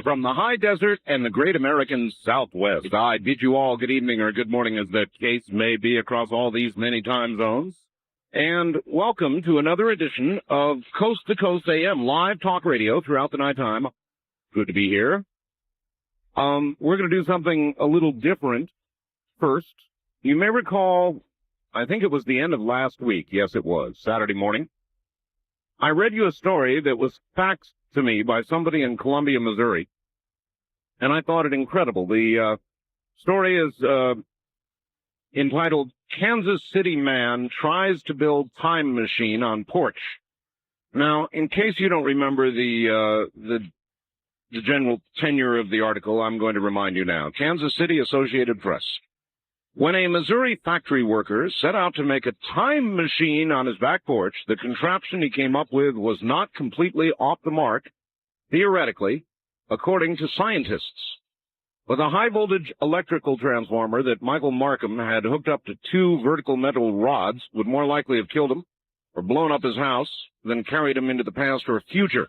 From the high desert and the great American Southwest, I bid you all good evening or good morning as the case may be across all these many time zones. And welcome to another edition of Coast to Coast AM, live talk radio throughout the nighttime. Good to be here. We're going to do something a little different first. You may recall, I think it was the end of last week. Yes, it was, Saturday morning. I read you a story that was faxed to me by somebody in Columbia, Missouri, and I thought it incredible. The story is entitled, Kansas City Man Tries to Build Time Machine on Porch. Now, in case you don't remember the general tenure of the article, I'm going to remind you now. Kansas City Associated Press. When a Missouri factory worker set out to make a time machine on his back porch, the contraption he came up with was not completely off the mark, theoretically, according to scientists. With a high-voltage electrical transformer that Michael Markham had hooked up to two vertical metal rods would more likely have killed him or blown up his house than carried him into the past or future.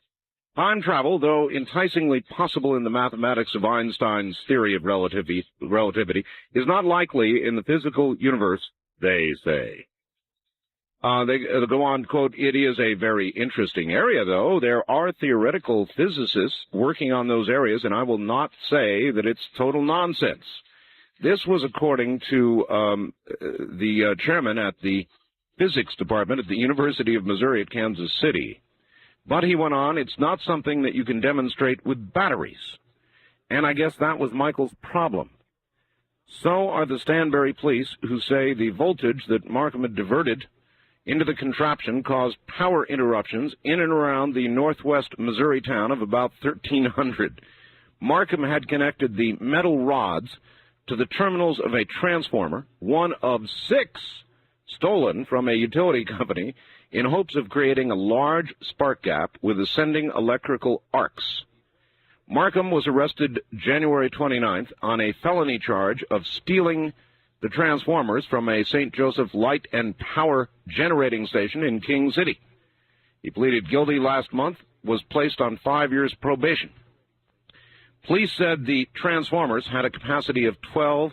Time travel, though enticingly possible in the mathematics of Einstein's theory of relativity, is not likely in the physical universe, they say. They go on, quote, it is a very interesting area, though. There are theoretical physicists working on those areas, and I will not say that it's total nonsense. This was according to the chairman at the physics department at the University of Missouri at Kansas City. But he went on, it's not something that you can demonstrate with batteries. And I guess that was Michael's problem. So are the Stanberry police, who say the voltage that Markham had diverted into the contraption caused power interruptions in and around the northwest Missouri town of about 1,300. Markham had connected the metal rods to the terminals of a transformer, one of 6 stolen from a utility company, in hopes of creating a large spark gap with ascending electrical arcs. Markham was arrested January 29th on a felony charge of stealing the transformers from a St. Joseph Light and Power generating station in King City. He pleaded guilty last month, was placed on 5 years probation. Police said the transformers had a capacity of 12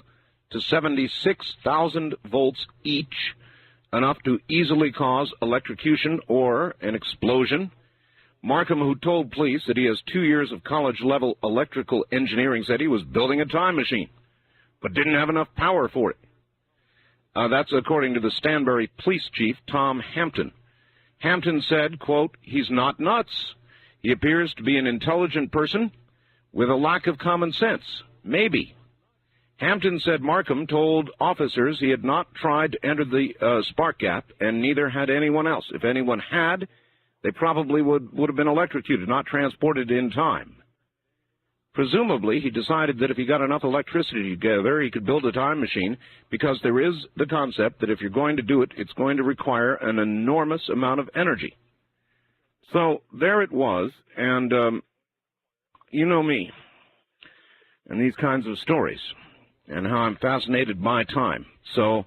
to 76,000 volts each, enough to easily cause electrocution or an explosion. Markham, who told police that he has 2 years of college-level electrical engineering, said he was building a time machine, but didn't have enough power for it. That's according to the Stanberry police chief, Tom Hampton. Hampton said, quote, he's not nuts. He appears to be an intelligent person with a lack of common sense. Maybe. Hampton said Markham told officers he had not tried to enter the spark gap, and neither had anyone else. If anyone had, they probably would have been electrocuted, not transported in time. Presumably, he decided that if he got enough electricity together, he could build a time machine, because there is the concept that if you're going to do it, it's going to require an enormous amount of energy. So there it was, and you know me and these kinds of stories, and how I'm fascinated by time. So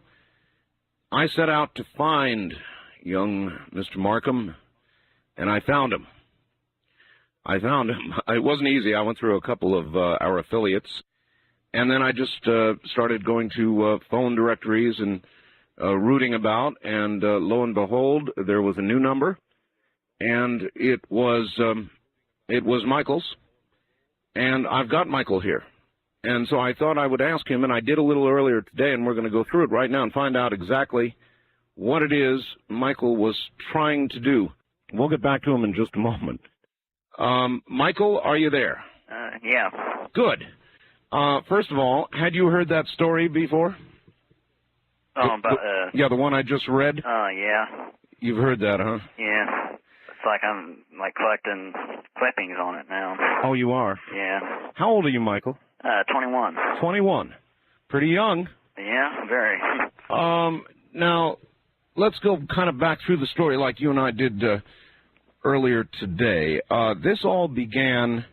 I set out to find young Mr. Markham, and I found him. It wasn't easy. I went through a couple of our affiliates, and then I just started going to phone directories and rooting about, and lo and behold, there was a new number, and it was Michael's, and I've got Michael here. And so I thought I would ask him, and I did a little earlier today, and we're going to go through it right now and find out exactly what it is Michael was trying to do. We'll get back to him in just a moment. Michael, are you there? Yeah. Good. First of all, had you heard that story before? Oh, yeah, the one I just read? Yeah. You've heard that, huh? Yeah. It's like I'm, collecting clippings on it now. Oh, you are? Yeah. How old are you, Michael? 21. 21. Pretty young. Yeah, very. Now, let's go kind of back through the story like you and I did earlier today. This all began...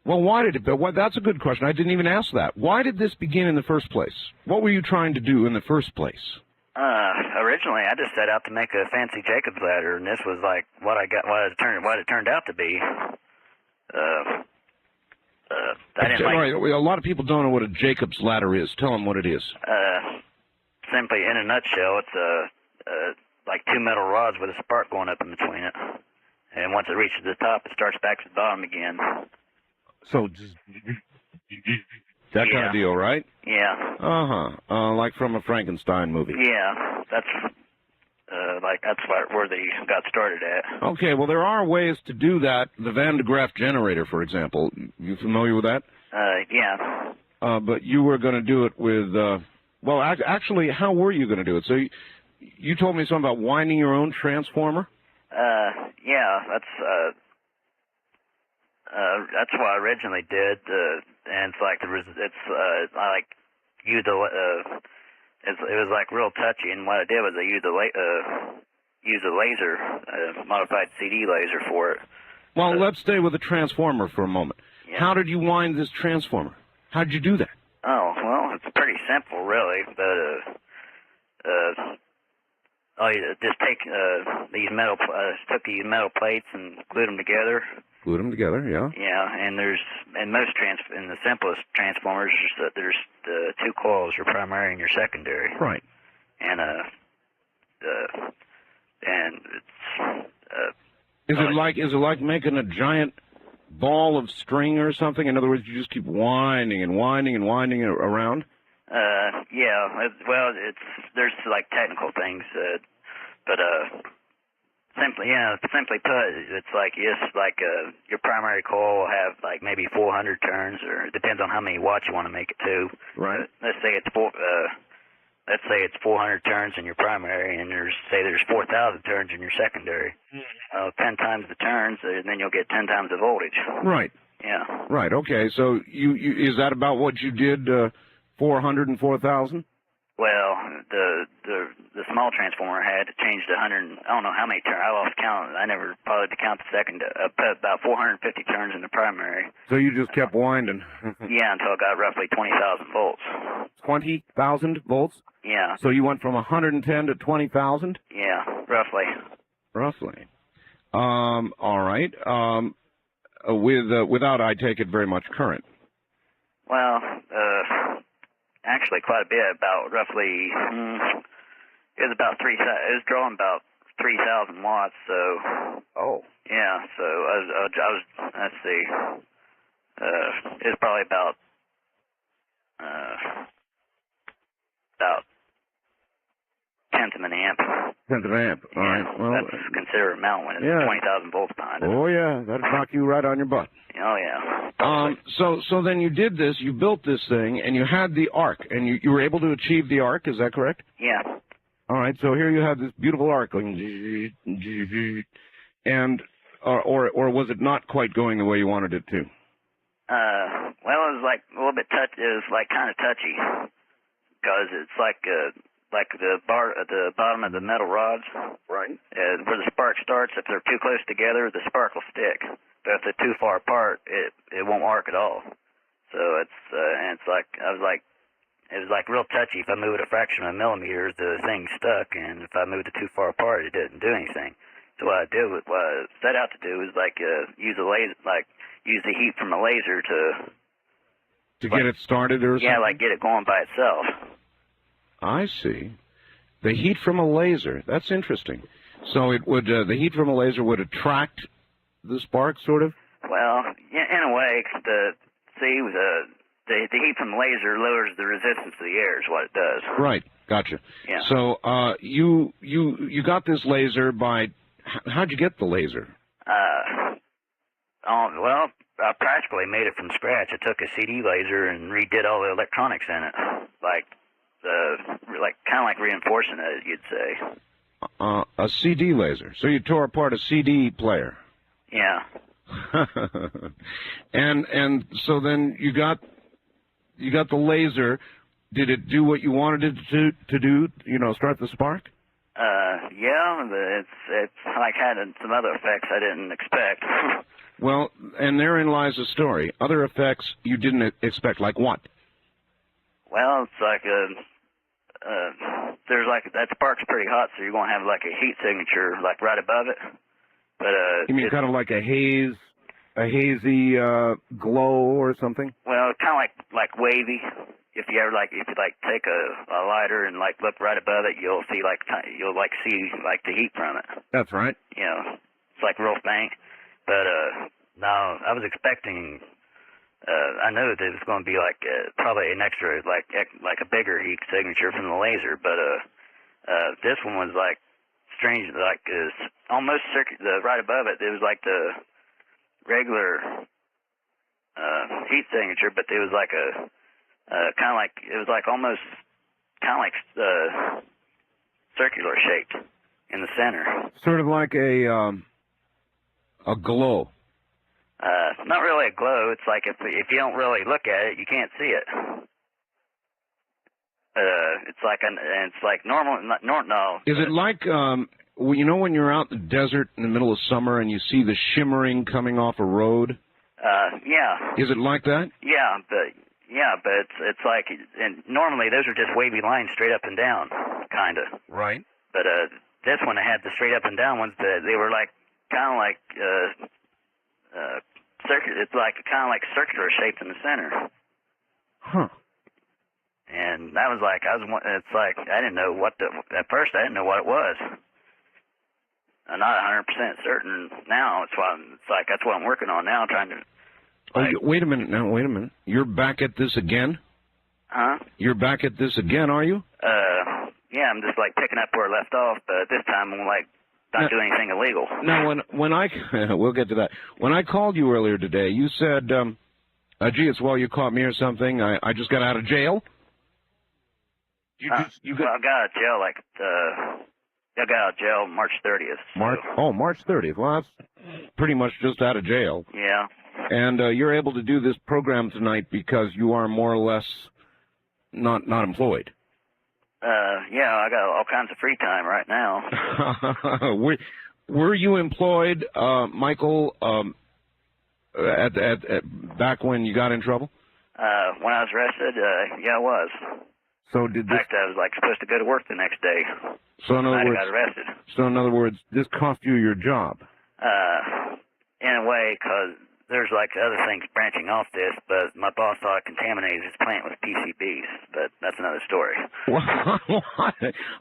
Well, why did it... Well, that's a good question. I didn't even ask that. Why did this begin in the first place? What were you trying to do in the first place? Originally, I just set out to make a fancy Jacob's ladder, and this was like what it turned out to be. I didn't All right, a lot of people don't know what a Jacob's ladder is. Tell them what it is. Simply, in a nutshell, it's like two metal rods with a spark going up in between it. And once it reaches the top, it starts back to the bottom again. So just that kind of deal, right? Yeah. Like from a Frankenstein movie. Yeah, that's where they got started at. Okay, well, there are ways to do that. The Van de Graaff generator, for example. You familiar with that? Yeah. But you were going to do it with, well, actually, how were you going to do it? So you told me something about winding your own transformer? Yeah, that's what I originally did, and it's like I like used it was like real touchy, and what I did was I used a laser, modified CD laser for it. Well, let's stay with the transformer for a moment. Yeah. How did you wind this transformer? How did you do that? Oh, well, it's pretty simple, really, but you just take these metal plates and glued them together. Glued them together, yeah. Yeah, and in the simplest transformers, there's the two coils, your primary and your secondary. Right. And is it like making a giant ball of string or something? In other words, you just keep winding and winding and winding it around? Yeah. Well, there's like technical things, but simply put, it's like your primary coil will have like maybe 400 turns, or it depends on how many watts you want to make it to. Right. Let's say it's 400 turns in your primary, and there's 4,000 turns in your secondary. 10 times the turns, and then you'll get 10 times the voltage. Right. Yeah. Right. Okay. So you is that about what you did? 400 and 4,000? Well, the small transformer had to change to 100. I don't know how many turns. I lost count. I never bothered to count the second. About 450 turns in the primary. So you just kept winding. Yeah, until I got roughly 20,000 volts. 20,000 volts? Yeah. So you went from 110 to 20,000? Yeah, roughly. Roughly. All right. Without, I take it, very much current. Well, actually quite a bit, about roughly, it was drawing about 3,000 watts, so. Oh. Yeah, so I was let's see, it was probably about 1/10 of an amp. 1/10 of an amp, all right. Well, that's a considerable amount when it's 20,000 volts behind it. Oh, yeah, that'd knock you right on your butt. Oh, yeah. So then you did this, you built this thing, and you had the arc, and you were able to achieve the arc, is that correct? Yeah. All right, so here you have this beautiful arc going, and, or was it not quite going the way you wanted it to? Well, it was like a little bit it was like kind of touchy, because it's like the bottom of the metal rods. Right. Where the spark starts, if they're too close together, the spark will stick. But if they're too far apart, it won't arc at all. So it was like real touchy. If I moved a fraction of a millimeter, the thing stuck, and if I moved it too far apart, it didn't do anything. So what I set out to do was use the heat from a laser to get it started or something? Yeah, like get it going by itself. I see. The heat from a laser. That's interesting. So it would the heat from a laser would attract the spark, sort of? Well, yeah, in a way, the heat from the laser lowers the resistance to the air is what it does. Right. Gotcha. Yeah. So you got this laser by how'd you get the laser? Well, I practically made it from scratch. I took a CD laser and redid all the electronics in it, kind of like reinforcing it, you'd say. A CD laser. So you tore apart a CD player. Yeah. and so then you got the laser. Did it do what you wanted it to do? Start the spark? Yeah, it's like had some other effects I didn't expect. Well, and therein lies the story. Other effects you didn't expect, like what? Well, it's like that spark's pretty hot, so you're going to have like a heat signature like right above it. But you mean kind of like a haze? a hazy glow or something? Well, kind of like wavy. If you ever take a lighter and like look right above it, you'll see see the heat from it. That's right. You know, it's like real faint. But no, I was expecting. I knew that it was going to be like probably an extra like a bigger heat signature from the laser, but this one was like strange, like almost right above it. It was like the regular heat signature, but it was like a kind of like it was like almost kind of like circular shaped in the center. Sort of like a glow. Not really a glow. It's like if you don't really look at it, you can't see it. It's like normal. No. Is it like you know when you're out in the desert in the middle of summer and you see the shimmering coming off a road? Yeah. Is it like that? Yeah, but it's like, and normally those are just wavy lines straight up and down, kind of. Right. But this one had the straight up and down ones. They were like kind of like circular. It's like kind of like circular shaped in the center. Huh. And that was like it's like I didn't know at first I didn't know what it was. I'm not 100% certain now. It's like that's what I'm working on now, trying to. Wait a minute now. Wait a minute. You're back at this again? Huh? You're back at this again, are you? Yeah. I'm just like picking up where I left off, but this time I'm like not doing anything illegal. Now, when I we'll get to that. When I called you earlier today, you said, "Gee, it's well you caught me or something. I just got out of jail." Well, I got out of jail I got out of jail March 30th. March 30th. Well, that's pretty much just out of jail. Yeah. And you're able to do this program tonight because you are more or less not employed. Yeah, I got all kinds of free time right now. Were you employed, Michael, at back when you got in trouble? When I was arrested, yeah, I was. So in fact, I was like supposed to go to work the next day. So in other words, I got arrested. So in other words, this cost you your job. In a way, because there's like other things branching off this, but my boss thought I contaminated his plant with PCBs, but that's another story.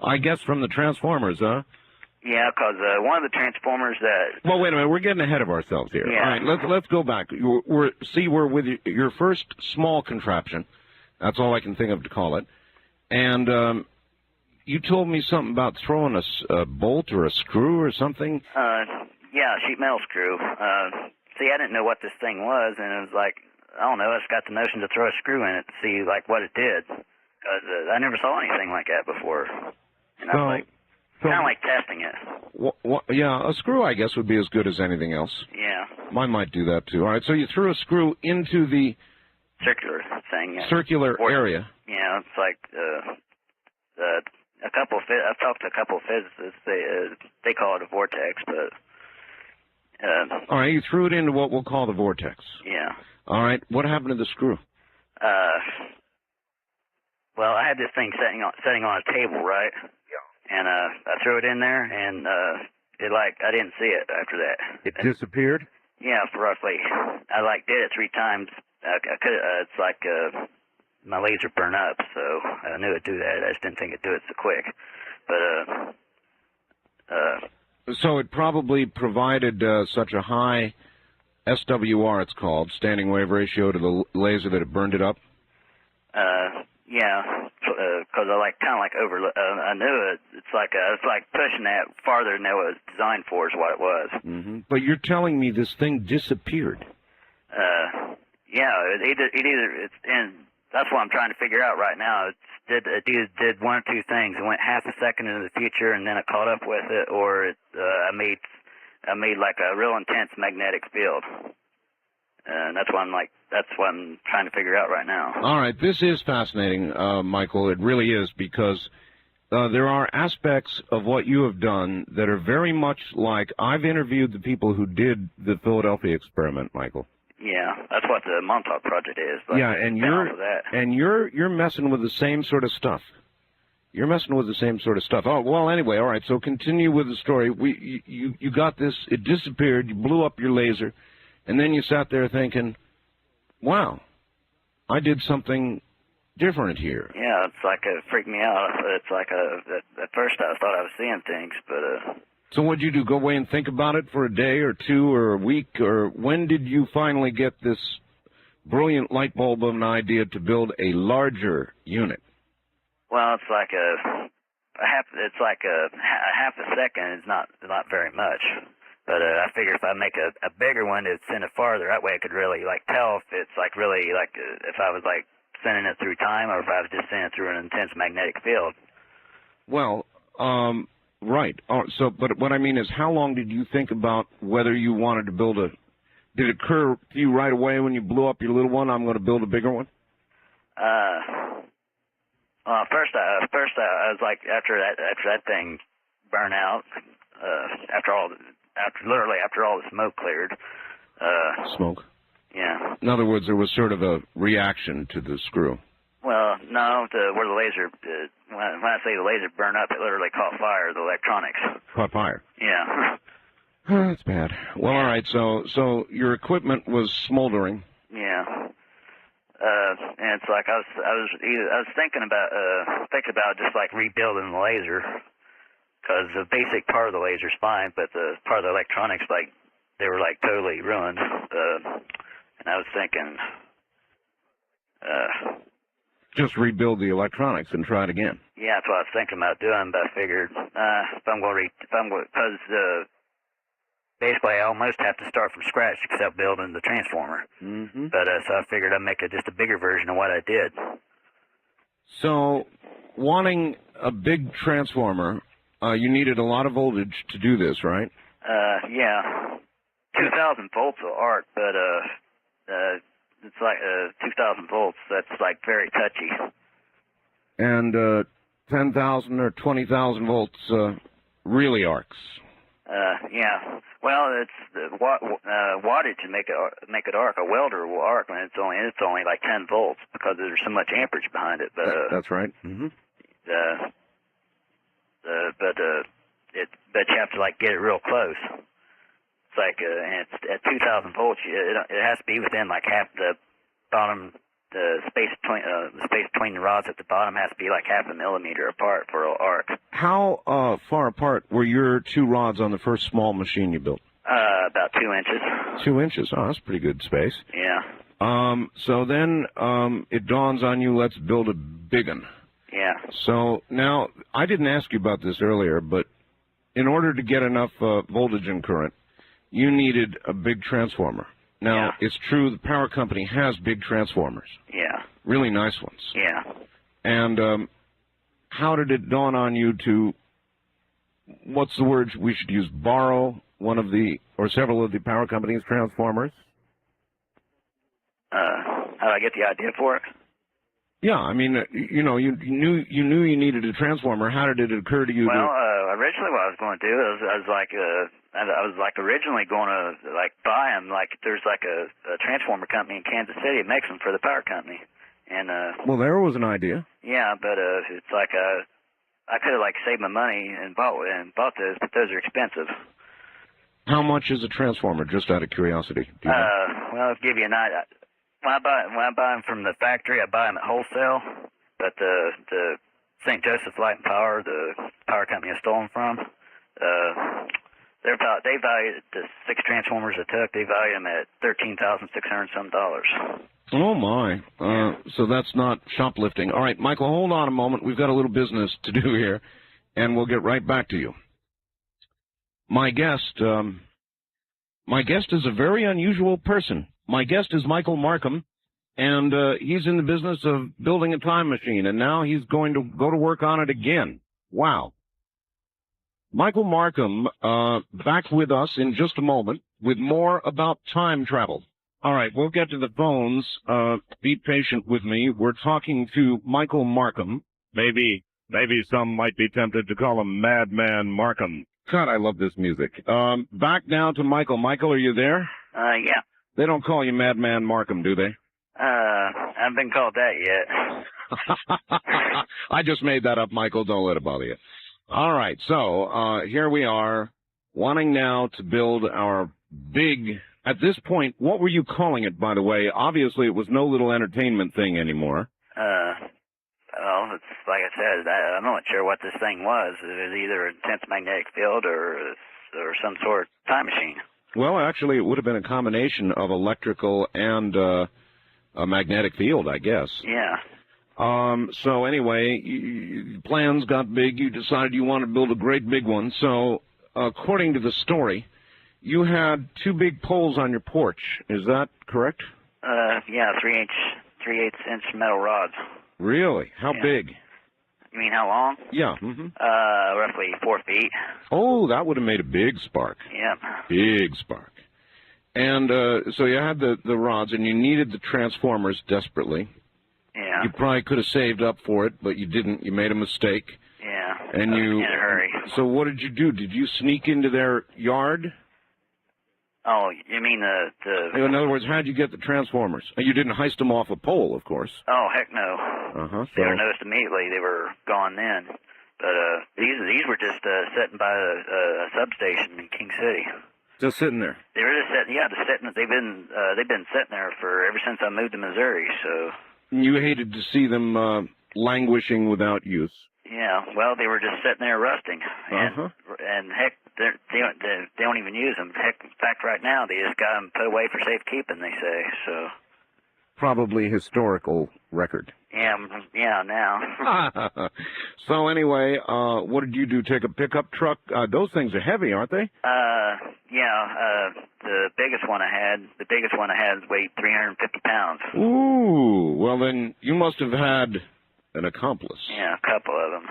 I guess from the Transformers, huh? Yeah, because one of the Transformers that... Well, wait a minute. We're getting ahead of ourselves here. Yeah. All right, let's go back. We're with your first small contraption. That's all I can think of to call it. And you told me something about throwing a bolt or a screw or something. Yeah, sheet metal screw. See, I didn't know what this thing was, and it was like, I don't know, I just got the notion to throw a screw in it to see, like, what it did. Because I never saw anything like that before. And I was like, kind of like testing it. Yeah, a screw, I guess, would be as good as anything else. Yeah. Mine might do that, too. All right, so you threw a screw into the... circular thing. Circular area. Yeah, it's like I've talked to a couple of physicists. They call it a vortex, but... all right, you threw it into what we'll call the vortex. Yeah. All right, what happened to the screw? Well, I had this thing setting on a table, right? Yeah. And I threw it in there, and I didn't see it after that. It disappeared? Yeah, roughly. I did it 3 times. It's like my laser burned up, so I knew it'd do that. I just didn't think it'd do it so quick. But so it probably provided such a high SWR, it's called, standing wave ratio to the laser, that it burned it up. Yeah, because I knew it. It's like pushing that farther than it was designed for is what it was. Mm-hmm. But you're telling me this thing disappeared. Yeah, and that's what I'm trying to figure out right now. It did one or two things. It went half a second into the future, and then it caught up with it, or I made like a real intense magnetic field. And that's what I'm trying to figure out right now. All right, this is fascinating, Michael. It really is, because there are aspects of what you have done that are very much like, I've interviewed the people who did the Philadelphia experiment, Michael. Yeah, that's what the Montauk Project is. Yeah, and you're messing with the same sort of stuff. You're messing with the same sort of stuff. Oh, well, anyway, all right, so continue with the story. You got this, it disappeared, you blew up your laser, And then you sat there thinking, wow, I did something different here. Yeah, it's like it freaked me out. It's like at first I thought I was seeing things, but So what'd you do? Go away and think about it for a day or two or a week? Or when did you finally get this brilliant light bulb of an idea to build a larger unit? well, it's like a half. It's like a half a second is not very much. But I figure if I make a bigger one to send it farther, that way I could really like tell if it's like really like if I was like sending it through time or if I was just sending it through an intense magnetic field. Well, right. But what I mean is, how long did you think about whether you wanted to build a? Did it occur to you right away when you blew up your little one? I'm going to build a bigger one. First I was like after that thing burned out, after all the smoke cleared. Smoke. Yeah. In other words, there was sort of a reaction to the screw. Well, no, where the laser, when I say the laser burned up, it literally caught fire, the electronics. Caught fire. Yeah. Oh, that's bad. Well, all right, so your equipment was smoldering. Yeah. And it's like I was thinking about just like rebuilding the laser, because the basic part of the laser's fine, but the part of the electronics, like, they were like totally ruined. And I was thinking, just rebuild the electronics and try it again. Yeah, that's what I was thinking about doing, but I figured because basically I almost have to start from scratch except building the transformer. Mm-hmm. But so I figured I'd make just a bigger version of what I did. So, wanting a big transformer, you needed a lot of voltage to do this, right? Yeah, 2,000 volts will arc, but it's like 2,000 volts. That's like very touchy. And 10,000 or 20,000 volts really arcs. Yeah. Well, it's the wattage to make it arc. A welder will arc when it's only like 10 volts because there's so much amperage behind it. But that's right. Mm-hmm. But you have to like get it real close. It's like and it's at 2,000 volts. It has to be within like half the bottom. The space between the rods at the bottom has to be like half a millimeter apart for an arc. How far apart were your two rods on the first small machine you built? About 2 inches. 2 inches. Oh, that's pretty good space. Yeah. So then it dawns on you, let's build a big one. Yeah. So now, I didn't ask you about this earlier, but in order to get enough voltage and current, you needed a big transformer. Now, yeah. It's true the power company has big transformers. Yeah. Really nice ones. Yeah. And how did it dawn on you to, what's the word we should use, borrow one of the, or several of the power company's transformers? How did I get the idea for it? Yeah, I mean, you knew you needed a transformer. How did it occur to you? Well, originally what I was going to do is I was originally going to like buy them. Like there's like a transformer company in Kansas City that makes them for the power company. And well, there was an idea. Yeah, but it's like I could have like saved my money and bought those, but those are expensive. How much is a transformer? Just out of curiosity. Well, I'll give you an idea. When I buy them from the factory, I buy them at wholesale. But the St. Joseph Light and Power, the power company I stole them from, they valued the 6 transformers I took. They valued them at $13,600 some. Oh my! So that's not shoplifting. All right, Michael, hold on a moment. We've got a little business to do here, and we'll get right back to you. My guest is a very unusual person. My guest is Michael Markham, and he's in the business of building a time machine, and now he's going to go to work on it again. Wow. Michael Markham, back with us in just a moment with more about time travel. All right, we'll get to the phones. Be patient with me. We're talking to Michael Markham. Maybe some might be tempted to call him Madman Markham. God, I love this music. Back now to Michael. Michael, are you there? Yeah. They don't call you Madman Markham, do they? I haven't been called that yet. I just made that up, Michael. Don't let it bother you. All right, so here we are, wanting now to build our big At this point, what were you calling it, by the way? Obviously, it was no little entertainment thing anymore. Well, it's like I said, I'm not sure what this thing was. It was either an intense magnetic field or some sort of time machine. Well, actually, it would have been a combination of electrical and a magnetic field, I guess. Yeah. So anyway, plans got big. You decided you wanted to build a great big one. So, according to the story, you had 2 big poles on your porch. Is that correct? Yeah, 3/8-inch metal rods. Really? How big? You mean how long? Yeah. Roughly 4 feet. Oh, that would have made a big spark. Yeah. Big spark. And so you had the rods, and you needed the transformers desperately. Yeah. You probably could have saved up for it, but you didn't. You made a mistake. Yeah. And you. In a hurry. So what did you do? Did you sneak into their yard? Oh, you mean In other words, how'd you get the transformers? You didn't heist them off a pole, of course. Oh, heck no. They were noticed immediately. They were gone then. But these were just sitting by a substation in King City. Just sitting there. They were just sitting. Yeah, just sitting. They've been sitting there for ever since I moved to Missouri. So. You hated to see them languishing without use. Yeah. Well, they were just sitting there rusting, and heck, they don't even use them. Heck, in fact, right now they just got them put away for safekeeping. They say so. Probably historical record. Yeah, now. So anyway, what did you do? Take a pickup truck? Those things are heavy, aren't they? Yeah. The biggest one I had weighed 350 pounds. Ooh. Well, then you must have had an accomplice. Yeah, a couple of them.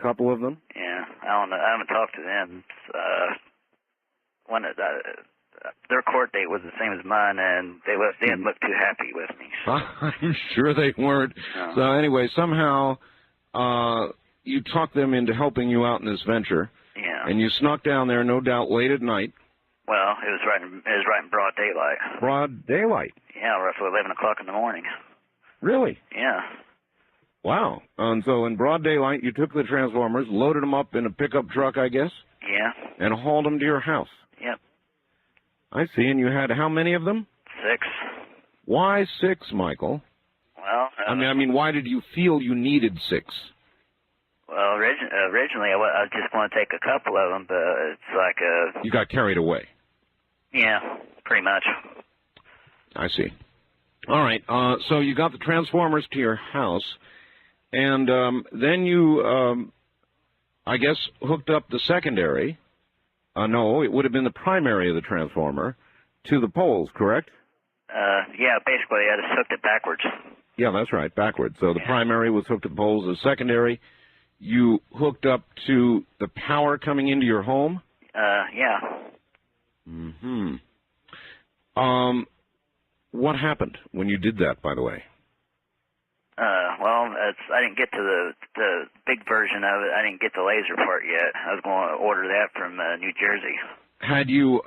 Couple of them? Yeah. I don't know. I haven't talked to them. Their court date was the same as mine, and they didn't look too happy with me. So. I'm sure they weren't. No. So anyway, somehow you talked them into helping you out in this venture. Yeah. And you snuck down there, no doubt, late at night. Well, it was right in broad daylight. Broad daylight? Yeah, roughly 11 o'clock in the morning. Really? Yeah. Wow. And so in broad daylight, you took the transformers, loaded them up in a pickup truck, I guess? Yeah. And hauled them to your house? Yep. I see. And you had how many of them? 6. Why 6, Michael? Well, I mean, why did you feel you needed 6? Well, originally I was just going to take a couple of them, but it's like You got carried away. Yeah, pretty much. I see. All right. So you got the transformers to your house, and then you, I guess, hooked up the secondary. No, it would have been the primary of the transformer to the poles, correct? Yeah, basically I just hooked it backwards. Yeah, that's right, backwards. So the primary was hooked to the poles. The secondary, you hooked up to the power coming into your home? Yeah. Mm-hmm. What happened when you did that, by the way? Well, I didn't get to the big version of it. I didn't get the laser part yet. I was going to order that from New Jersey. Had you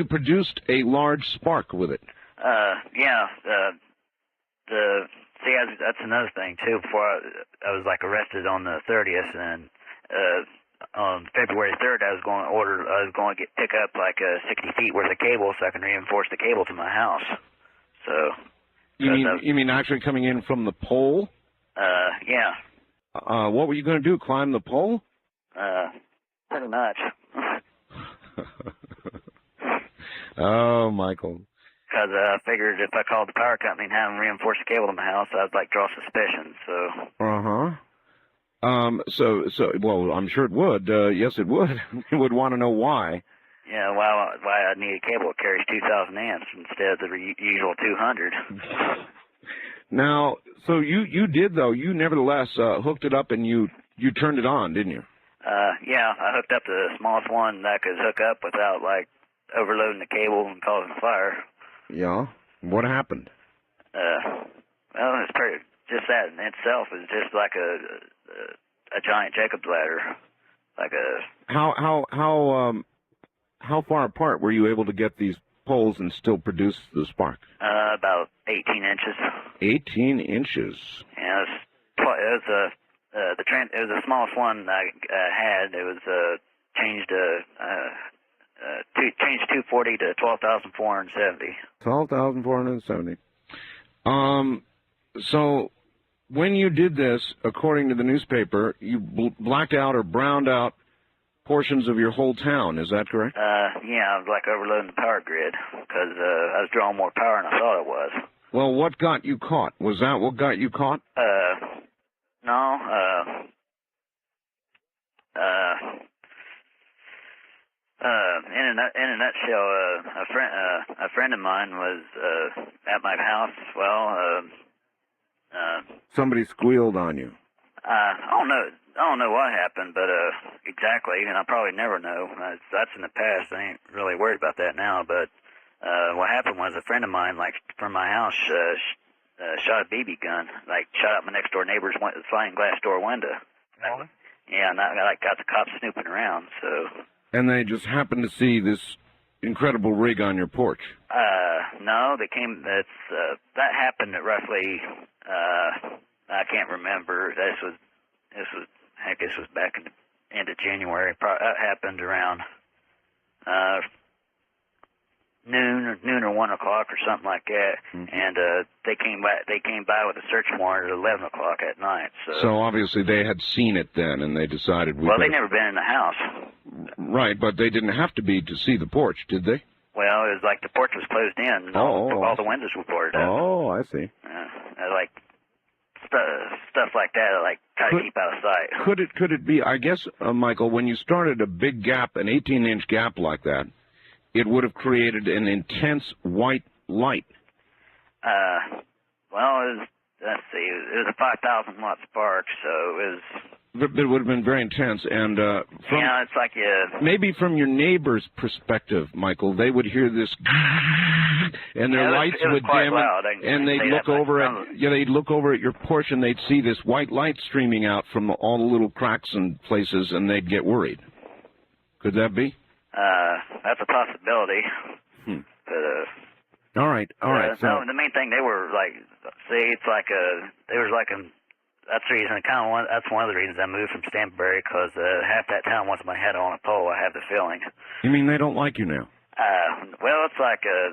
produced a large spark with it? Yeah. That's another thing too. Before I was like arrested on the 30th, and on February 3rd, I was going to pick up like 60 feet worth of cable so I can reinforce the cable to my house. So. You mean actually coming in from the pole? Yeah. What were you going to do? Climb the pole? Pretty much. Oh, Michael. Because I figured if I called the power company and had them reinforce the cable to my house, I'd like draw suspicion. So. Well, I'm sure it would. Yes, it would. You would want to know why. Yeah, why I need a cable that carries 2,000 amps instead of the usual 200. Now, so you did though. You nevertheless hooked it up and you turned it on, didn't you? Yeah, I hooked up the smallest one that I could hook up without like overloading the cable and causing a fire. Yeah. What happened? Well, it's pretty. Just that in itself is just like a giant Jacob's ladder, like a. How far apart were you able to get these poles and still produce the spark? About 18 inches. 18 inches. Yeah, it was the smallest one I had. It was changed. changed 240 to 12,470. 12,470. So when you did this, according to the newspaper, you blacked out or browned out portions of your whole town. Is that correct? Yeah, I was like overloading the power grid because I was drawing more power than I thought it was. Well, what got you caught? Was that what got you caught? No, in a nutshell, a friend of mine was at my house. Well, Somebody squealed on you. I don't know what happened, but exactly, and I'll probably never know. That's in the past. I ain't really worried about that now. But what happened was a friend of mine, like from my house, shot a BB gun, like shot out my next door neighbor's sliding glass door window. Really? Yeah, and I like got the cops snooping around. So. And they just happened to see this incredible rig on your porch. No, they came. That happened at roughly. I can't remember. This was back in the end of January. That happened around noon or 1 o'clock or something like that. Mm-hmm. And they came by with a search warrant at 11 o'clock at night. So obviously they had seen it then, and they decided. They'd never been in the house. Right, but they didn't have to be to see the porch, did they? Well, it was like the porch was closed in. All the windows were boarded up. Oh, I see. Like stuff like that, I like try to keep out of sight. Could it be? I guess, Michael, when you started a big gap, an 18-inch gap like that, it would have created an intense white light. Well, let's see, it was a 5,000 watt spark, so it was. It would have been very intense, and it's like maybe from your neighbor's perspective, Michael, they would hear this, and their lights would dim, and they'd look over they'd look over at your porch, and they'd see this white light streaming out from all the little cracks and places, and they'd get worried. Could that be? That's a possibility. But, all right. So no, the main thing they were like, it's like there was like a. That's the reason. That's one of the reasons I moved from Stanberry, because half that town wants my head on a pole. I have the feeling. You mean they don't like you now? Well, it's like I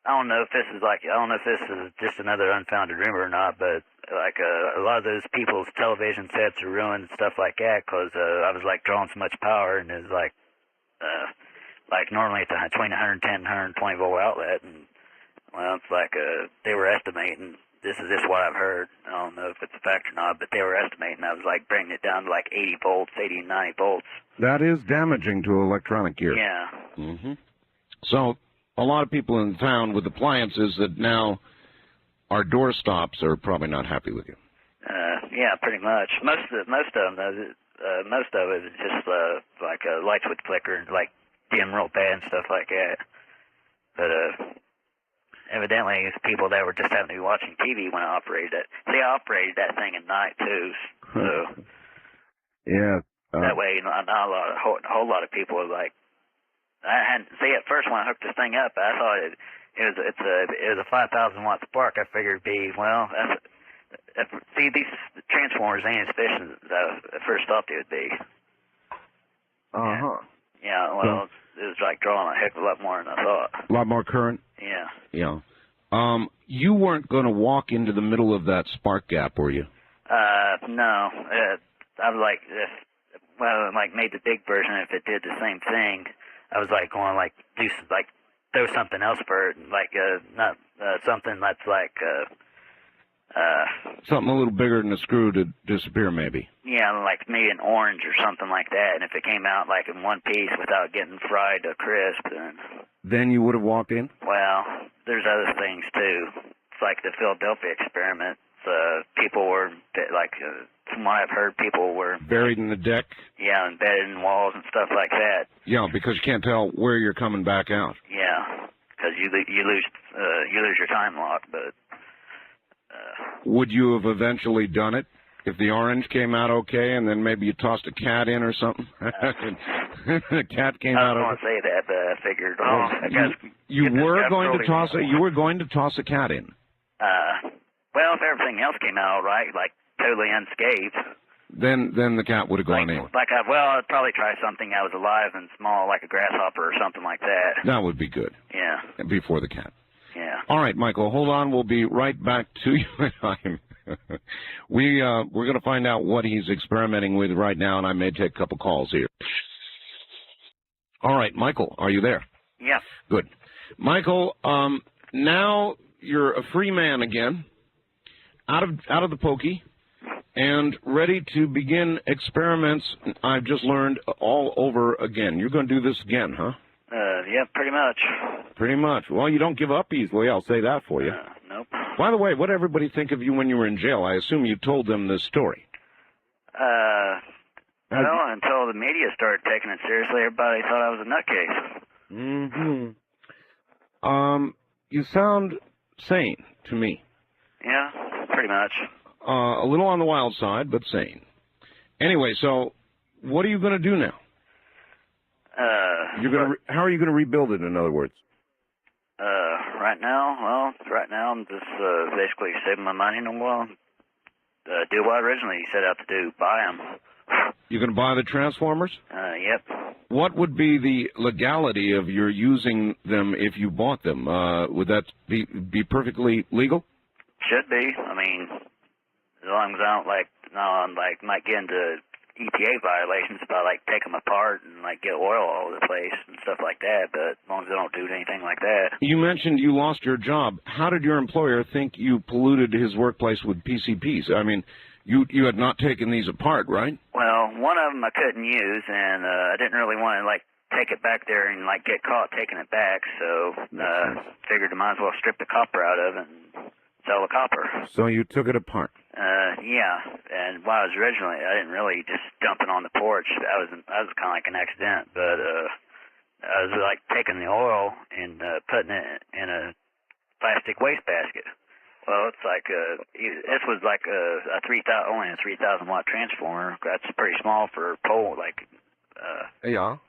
don't know if this is just another unfounded rumor or not, but like a lot of those people's television sets are ruined and stuff like that because I was like drawing so much power, and it's like normally it's between 110 and 120 volt outlet, and well, it's like they were estimating. This is what I've heard. I don't know if it's a fact or not, but they were estimating I was like bringing it down to like 80 volts, 80 and 90 volts. That is damaging to electronic gear. Yeah. Mm-hmm. So a lot of people in town with appliances that now are door stops are probably not happy with you. Yeah, pretty much. Most of it is just like lights would flicker, like dim real bad and stuff like that. But evidently, it's people that were just having to be watching TV when I operated it. See, I operated that thing at night too, so yeah. That way, not a whole lot of people were like. I hadn't see at first when I hooked this thing up. I thought it was a 5,000 watt spark. I figured it'd be see these transformers ain't as efficient as I first thought they would be. Yeah, well, it was like drawing a heck of a lot more than I thought. A lot more current? Yeah. Yeah. You weren't going to walk into the middle of that spark gap, were you? No. I was like, made the big version. If it did the same thing, I was like going like throw something else for it, like not something that's like something a little bigger than a screw to disappear, maybe. Yeah, like maybe an orange or something like that. And if it came out like in one piece without getting fried to crisp, then you would have walked in? Well, there's other things too. It's like the Philadelphia experiment. People were like, from what I've heard, people were buried in the deck. Yeah, embedded in walls and stuff like that. Yeah, because you can't tell where you're coming back out. Yeah, because you lose your time lock, but. Would you have eventually done it if the orange came out okay, and then maybe you tossed a cat in or something? The cat came out. I don't want to say that, but I figured. You were going to toss a cat in. Well, if everything else came out all right, like totally unscathed. then the cat would have gone in. I'd probably try something that was alive and small, like a grasshopper or something like that. That would be good. Yeah. Before the cat. Yeah. All right, Michael, hold on. We'll be right back to you in time. We're going to find out what he's experimenting with right now, and I may take a couple calls here. All right, Michael, are you there? Yeah. Good. Michael, now you're a free man again, out of the pokey, and ready to begin experiments I've just learned all over again. You're going to do this again, huh? Yeah, pretty much. Pretty much. Well, you don't give up easily, I'll say that for you. Nope. By the way, what did everybody think of you when you were in jail? I assume you told them this story. Well, until the media started taking it seriously, everybody thought I was a nutcase. Mm-hmm. You sound sane to me. Yeah, pretty much. A little on the wild side, but sane. Anyway, so what are you going to do now? How are you going to rebuild it, in other words? Right now I'm just basically saving my money and do what I originally set out to do, buy them. You're going to buy the transformers? Yep. What would be the legality of your using them if you bought them? Would that be perfectly legal? Should be. I mean, as long as I don't might get into EPA violations if I take them apart and get oil all over the place and stuff like that, but as long as I don't do anything like that. You mentioned you lost your job. How did your employer think you polluted his workplace with PCPs? I mean, you had not taken these apart, right? Well, one of them I couldn't use, and I didn't really want to take it back there and get caught taking it back, so figured I might as well strip the copper out of it and sell the copper. So you took it apart? Yeah, and I didn't really just dump it on the porch. That was kind of like an accident, but I was taking the oil and putting it in a plastic wastebasket. Well, it's this was only a 3,000 watt transformer. That's pretty small for a pole,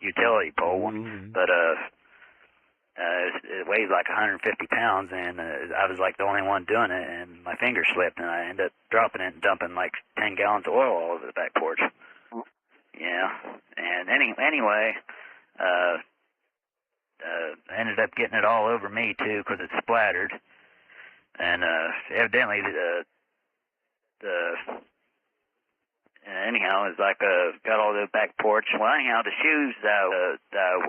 utility pole. Mm-hmm. But it weighs 150 pounds, and I was the only one doing it, and my finger slipped, and I ended up dropping it and dumping 10 gallons of oil all over the back porch. Yeah, and anyway, I ended up getting it all over me too because it splattered, and evidently anyhow, it's got all the back porch. Well, anyhow, the shoes that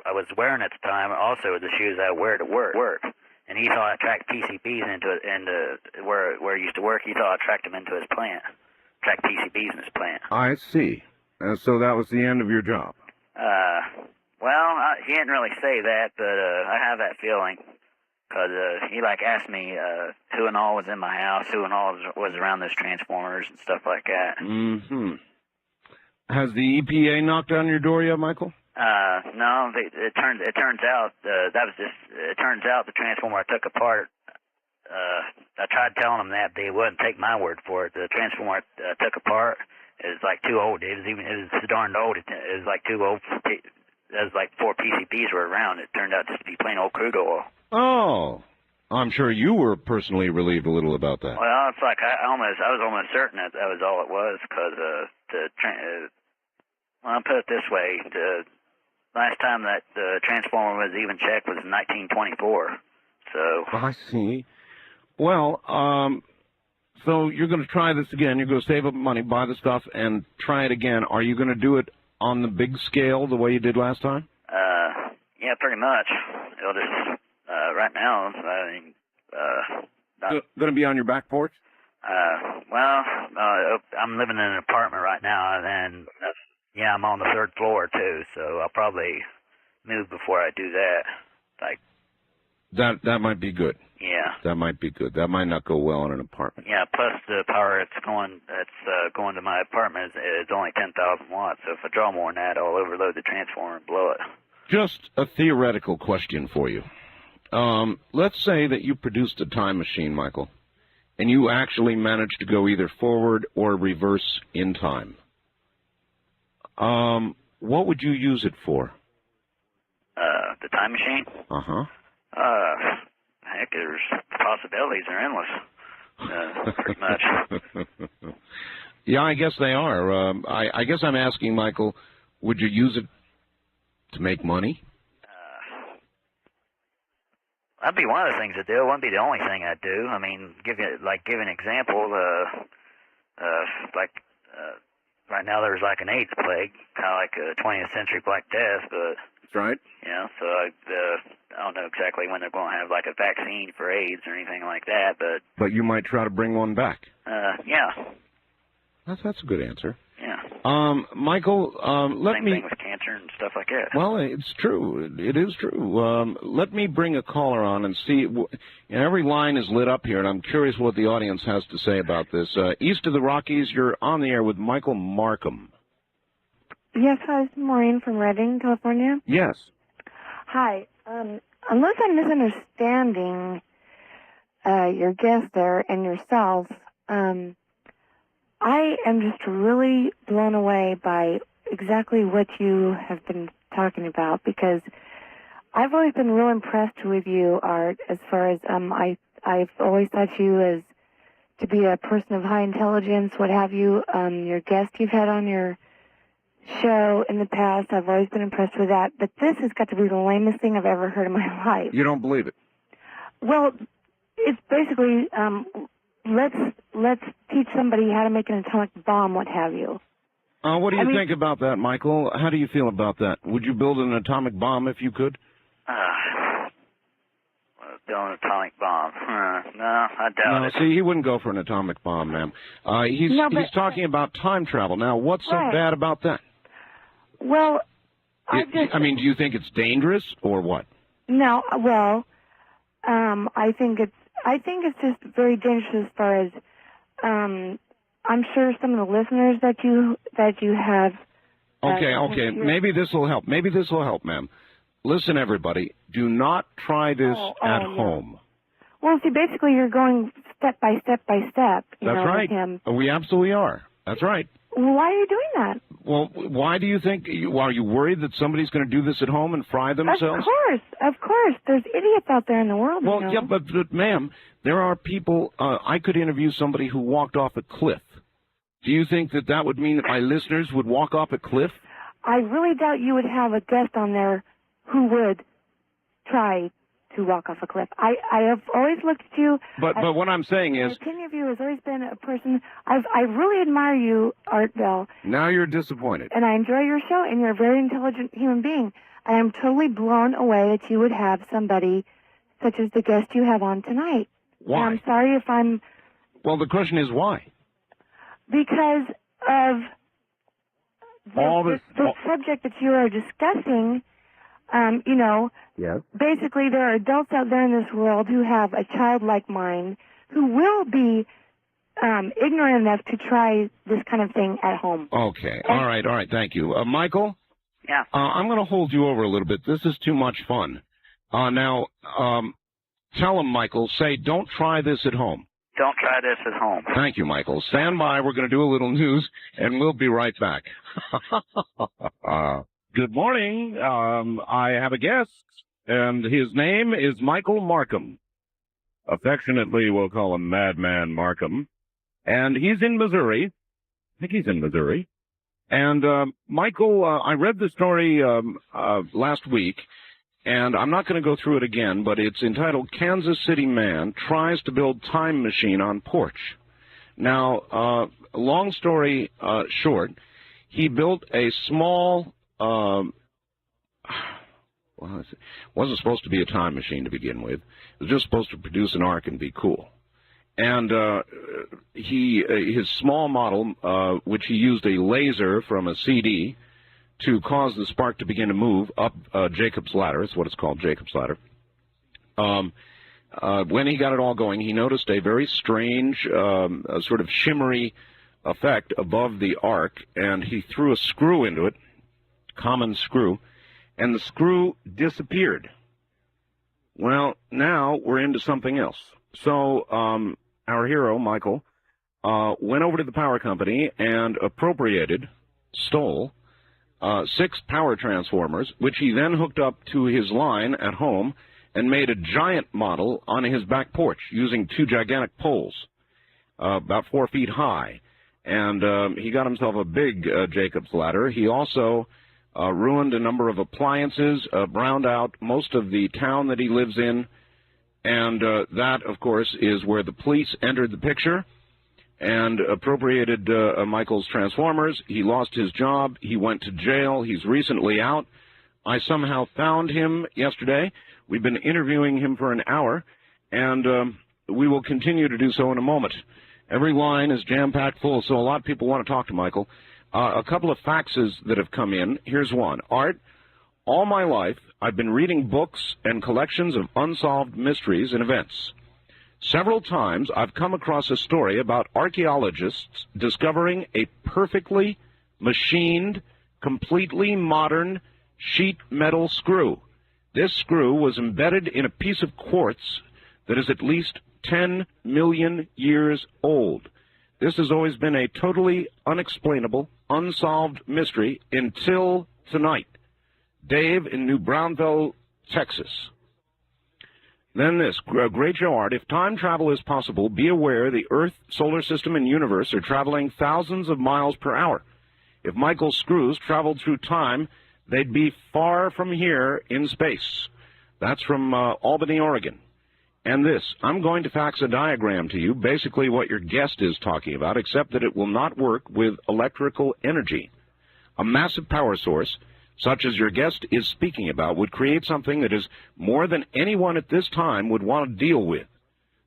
I was wearing at the time also were the shoes I wear to work. And he thought I tracked PCBs into where he used to work. He thought I tracked them into his plant. Tracked PCBs in his plant. I see. So that was the end of your job? Well, he didn't really say that, but I have that feeling. Because he asked me who and all was in my house, who and all was around those transformers and stuff like that. Mm-hmm. Has the EPA knocked on your door yet, Michael? No. It turns out it turns out the transformer I took apart. I tried telling them that, but they wouldn't take my word for it. The transformer I took apart is too old. It was darned old. It was too old. It was 4 PCBs were around. It turned out just to be plain old crude oil. Oh, I'm sure you were personally relieved a little about that. Well, it's I was almost certain that was all it was, because I'll put it this way: the last time that the transformer was even checked was in 1924. So I see. Well, so you're going to try this again. You're going to save up money, buy the stuff, and try it again. Are you going to do it on the big scale the way you did last time? Yeah, pretty much. It'll just right now. Going to be on your back porch? Well, I'm living in an apartment right now, and yeah, I'm on the 3rd floor too. So I'll probably move before I do that. That might be good. Yeah. That might be good. That might not go well in an apartment. Yeah. Plus the power that's going to my apartment is only 10,000 watts. So if I draw more than that, I'll overload the transformer and blow it. Just a theoretical question for you. Let's say that you produced a time machine, Michael, and you actually managed to go either forward or reverse in time. What would you use it for? The time machine? Uh-huh. Heck, there's possibilities are endless. Pretty much. Yeah, I guess they are. I guess I'm asking, Michael, would you use it to make money? That'd be one of the things I'd do. It wouldn't be the only thing I'd do. I mean, give an example. Right now there's like an AIDS plague, kind of like a 20th century Black Death, but That's right. you know, so I don't know exactly when they're going to have like a vaccine for AIDS or anything like that, But you might try to bring one back. yeah. That's a good answer. Yeah. Michael, Same thing with cancer and stuff like that. Well, it's true. It is true. Let me bring a caller on and see. Every line is lit up here, and I'm curious what the audience has to say about this. East of the Rockies, you're on the air with Michael Markham. Yes, hi, it's Maureen from Redding, California. Yes. Hi. Unless I'm misunderstanding your guest there and yourself, I am just really blown away by exactly what you have been talking about, because I've always been real impressed with you, Art, as far as I've always thought you as to be a person of high intelligence, what have you. Your guests you've had on your show in the past, I've always been impressed with that. But this has got to be the lamest thing I've ever heard in my life. You don't believe it? Well, it's basically let's teach somebody how to make an atomic bomb, what have you. What do you think about that, Michael? How do you feel about that? Would you build an atomic bomb if you could? Build an atomic bomb? No, I doubt it. See, he wouldn't go for an atomic bomb, ma'am. He's talking about time travel. Now, what's so bad about that? Well, I mean, do you think it's dangerous or what? No, well, I think it's just very dangerous as far as I'm sure some of the listeners that you have. Okay. Maybe this will help. Ma'am. Listen, everybody. Do not try this at home. Well, see, basically, you're going step by step by step. That's right. With him. We absolutely are. That's right. Why are you doing that? Well, why do you think? Are you worried that somebody's going to do this at home and fry themselves? Of course. There's idiots out there in the world. Well, yeah, but ma'am, there are people. I could interview somebody who walked off a cliff. Do you think that would mean that my listeners would walk off a cliff? I really doubt you would have a guest on there who would try to walk off a cliff. I have always looked at you. But what I'm saying is, my opinion of you has always been a person. I really admire you, Art Bell. Now you're disappointed. And I enjoy your show, and you're a very intelligent human being. And I'm totally blown away that you would have somebody such as the guest you have on tonight. Why? And I'm sorry if I'm. Well, the question is why. Because of the subject that you are discussing. Yes. Basically, there are adults out there in this world who have a childlike mind who will be ignorant enough to try this kind of thing at home. Okay. All right. Thank you. Michael? Yeah. I'm going to hold you over a little bit. This is too much fun. Now, tell him, Michael, say, don't try this at home. Don't try this at home. Thank you, Michael. Stand by. We're going to do a little news, and we'll be right back. Good morning. I have a guest, and his name is Michael Markham. Affectionately, we'll call him Madman Markham. And he's in Missouri. I think he's in Missouri. And, Michael, I read the story last week, and I'm not going to go through it again, but it's entitled Kansas City Man Tries to Build Time Machine on Porch. Now, long story short, he built a small, it wasn't supposed to be a time machine to begin with. It was just supposed to produce an arc and be cool. And his small model, which he used a laser from a CD to cause the spark to begin to move up Jacob's ladder. It's what it's called, Jacob's ladder. When he got it all going, he noticed a very strange, sort of shimmery effect above the arc, and he threw a screw into it, common screw, and the screw disappeared. Well, now we're into something else. So our hero, Michael, went over to the power company and stole 6 power transformers, which he then hooked up to his line at home and made a giant model on his back porch using 2 gigantic poles, about 4 feet high. and he got himself a big Jacob's ladder. He also ruined a number of appliances, browned out most of the town that he lives in, and that, of course, is where the police entered the picture and appropriated Michael's transformers. He lost his job. He went to jail. He's recently out. I somehow found him yesterday. We've been interviewing him for an hour, and we will continue to do so in a moment. Every line is jam-packed full, so a lot of people want to talk to Michael. A couple of faxes that have come in. Here's one. Art, all my life, I've been reading books and collections of unsolved mysteries and events. Several times I've come across a story about archaeologists discovering a perfectly machined, completely modern sheet metal screw. This screw was embedded in a piece of quartz that is at least 10 million years old. This has always been a totally unexplainable, unsolved mystery until tonight. Dave in New Brownville, Texas. Then this, great show, Art. If time travel is possible, be aware the Earth, solar system, and universe are traveling thousands of miles per hour. If Michael's screws traveled through time, they'd be far from here in space. That's from Albany, Oregon. And this, I'm going to fax a diagram to you, basically what your guest is talking about, except that it will not work with electrical energy. A massive power source, such as your guest is speaking about, would create something that is more than anyone at this time would want to deal with.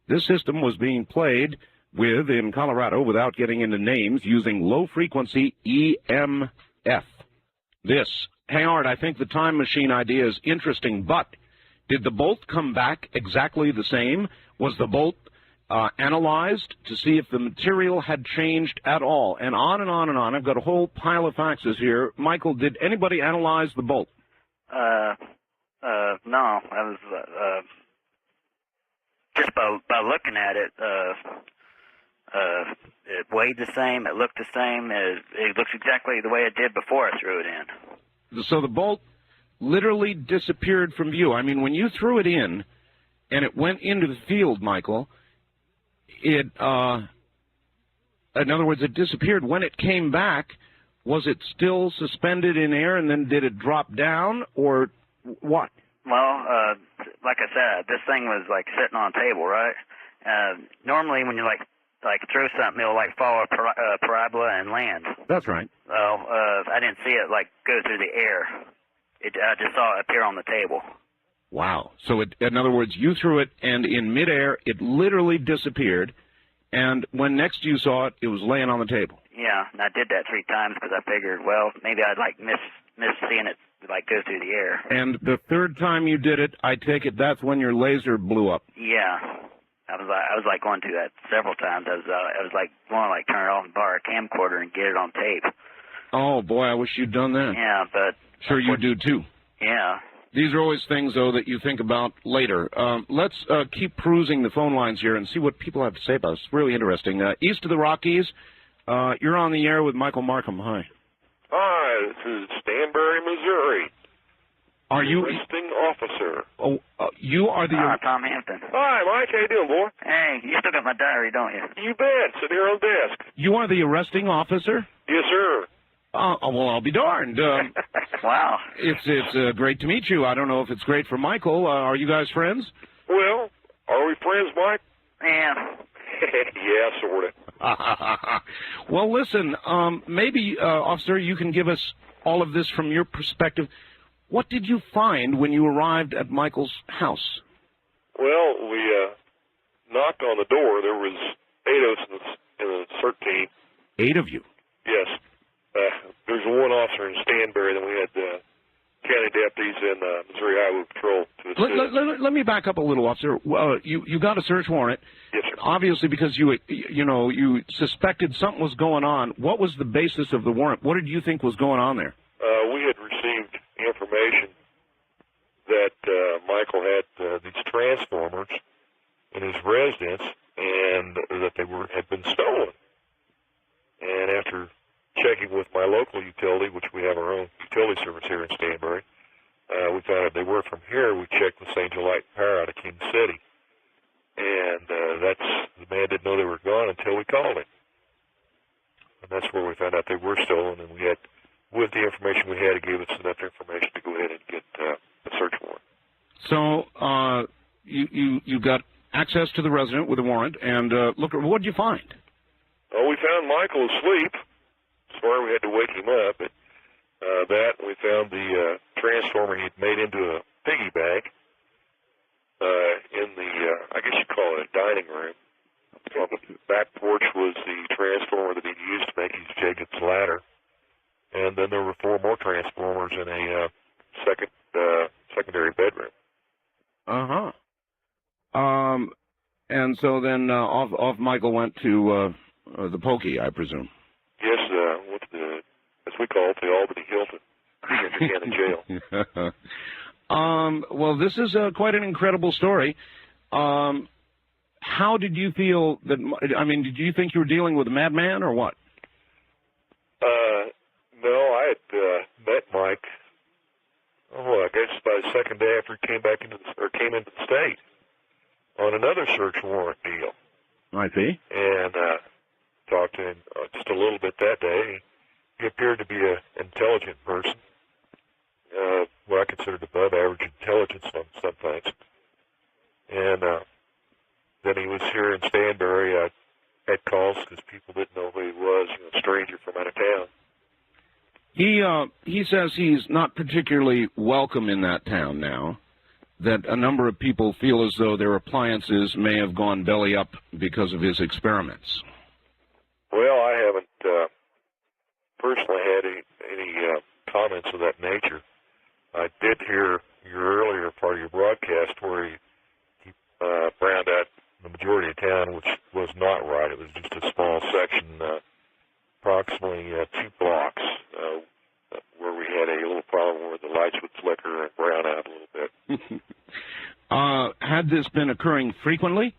This system was being played with in Colorado without getting into names using low-frequency EMF. This, hey, Art, I think the time machine idea is interesting, but did the bolt come back exactly the same? Was the bolt analyzed to see if the material had changed at all? And on and on and on. I've got a whole pile of faxes here. Michael, did anybody analyze the bolt? No. I was just by looking at it, it weighed the same. It looked the same. It looks exactly the way it did before I threw it in. So the bolt literally disappeared from view. I mean, when you threw it in and it went into the field, Michael, it, in other words, it disappeared. When it came back, was it still suspended in air, and then did it drop down, or what? Well, like I said, this thing was like sitting on a table, right? Normally when you like throw something, it'll like follow a parabola and land. That's right. Well, I didn't see it like go through the air. I just saw it appear on the table. Wow. So, in other words, you threw it, and in midair, it literally disappeared, and when next you saw it, it was laying on the table. Yeah, and I did that 3 times because I figured, well, maybe I'd like miss seeing it like go through the air. And the third time you did it, I take it that's when your laser blew up. Yeah. I was like going through that several times. I was like going to like turn it off and borrow a camcorder and get it on tape. Oh boy, I wish you'd done that. Yeah, but sure you do too. Yeah. These are always things, though, that you think about later. Let's keep perusing the phone lines here and see what people have to say about it. It's really interesting. East of the Rockies, you're on the air with Michael Markham. Hi. Hi, this is Stanbury, Missouri. Are you enlisting officer? Oh, you are the. Tom Hampton. Hi, Mike. How you doing, boy? Hey, you still got my diary, don't you? You bet. Sitting here on the desk. You are the arresting officer? Yes, sir. Well, I'll be darned. Wow. It's great to meet you. I don't know if it's great for Michael. Are you guys friends? Well, are we friends, Mike? Yeah. Yeah, sort of. Well, listen, maybe, officer, you can give us all of this from your perspective. What did you find when you arrived at Michael's house? Well, we knocked on the door. There was 8 of us in the 13. 8 of you? Yes. There's one officer in Stanbury, then we had county deputies and Missouri Highway Patrol to assist. Let me back up a little, officer. You got a search warrant. Yes, sir. Obviously, because you suspected something was going on. What was the basis of the warrant? What did you think was going on there? We had received information that Michael had these transformers in his residence, and that they had been stolen. And after checking with my local utility, which we have our own utility service here in Stanbury, we found out they were from here. We checked with St. Joe Light and Power out of King City, and the man didn't know they were gone until we called him. And that's where we found out they were stolen, and we had, with the information we had, it gave us enough information to go ahead and get a search warrant. So you got access to the resident with a warrant, and look, what did you find? Oh, we found Michael asleep. Sorry, we had to wake him up. But we found the transformer he'd made into a piggy bank in the, I guess you'd call it a dining room. On the back porch was the transformer that he'd used to make his Jacob's ladder. And then there were 4 more transformers in a secondary bedroom. Uh-huh. And so then off Michael went to the pokey, I presume. Yes, went to the, as we call it, the Albany Hilton. In jail. Well, this is quite an incredible story. How did you feel that, I mean, did you think you were dealing with a madman or what? No, I had met Mike, I guess about the second day after he came into the state on another search warrant deal. I see. And talked to him just a little bit that day. He appeared to be an intelligent person, what I considered above average intelligence on some things. And then he was here in Stanbury. I had calls because people didn't know who he was, a stranger from out of town. He says he's not particularly welcome in that town now, that a number of people feel as though their appliances may have gone belly up because of his experiments. Well, I haven't personally had any comments of that nature. I did hear your earlier part of your broadcast where he browned out the majority of town, which was not right. It was just a small section, approximately 2 blocks, where we had a little problem where the lights would flicker and brown out a little bit. Had this been occurring frequently?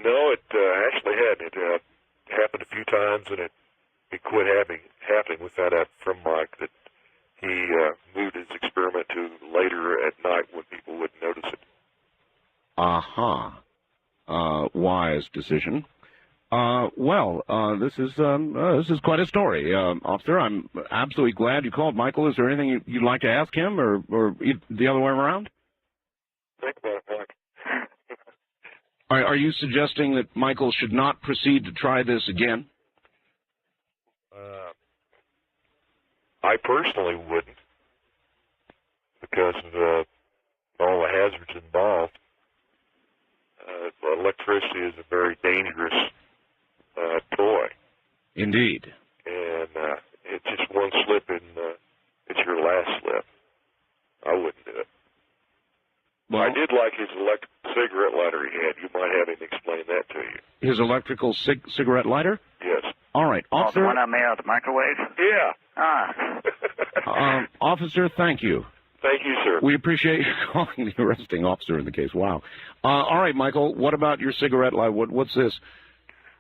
No, it actually hadn't. It happened a few times, and it quit happening. We found out from Mike that he moved his experiment to later at night when people wouldn't notice it. Aha. Wise decision. This is quite a story, officer. I'm absolutely glad you called. Michael, is there anything you'd like to ask him, or the other way around? Think about it, Mike. Are you suggesting that Michael should not proceed to try this again? I personally wouldn't, because of all the hazards involved. Electricity is a very dangerous toy. Indeed. And it's just one slip and it's your last slip. I wouldn't do it. Well, I did like his electric cigarette lighter he had. You might have him explain that to you. His electrical cigarette lighter? Yes. All right, officer. The one I made out of the microwave? Yeah. Officer, thank you. Thank you, sir. We appreciate you calling the arresting officer in the case. Wow. All right, Michael, what about your cigarette lighter? What's this?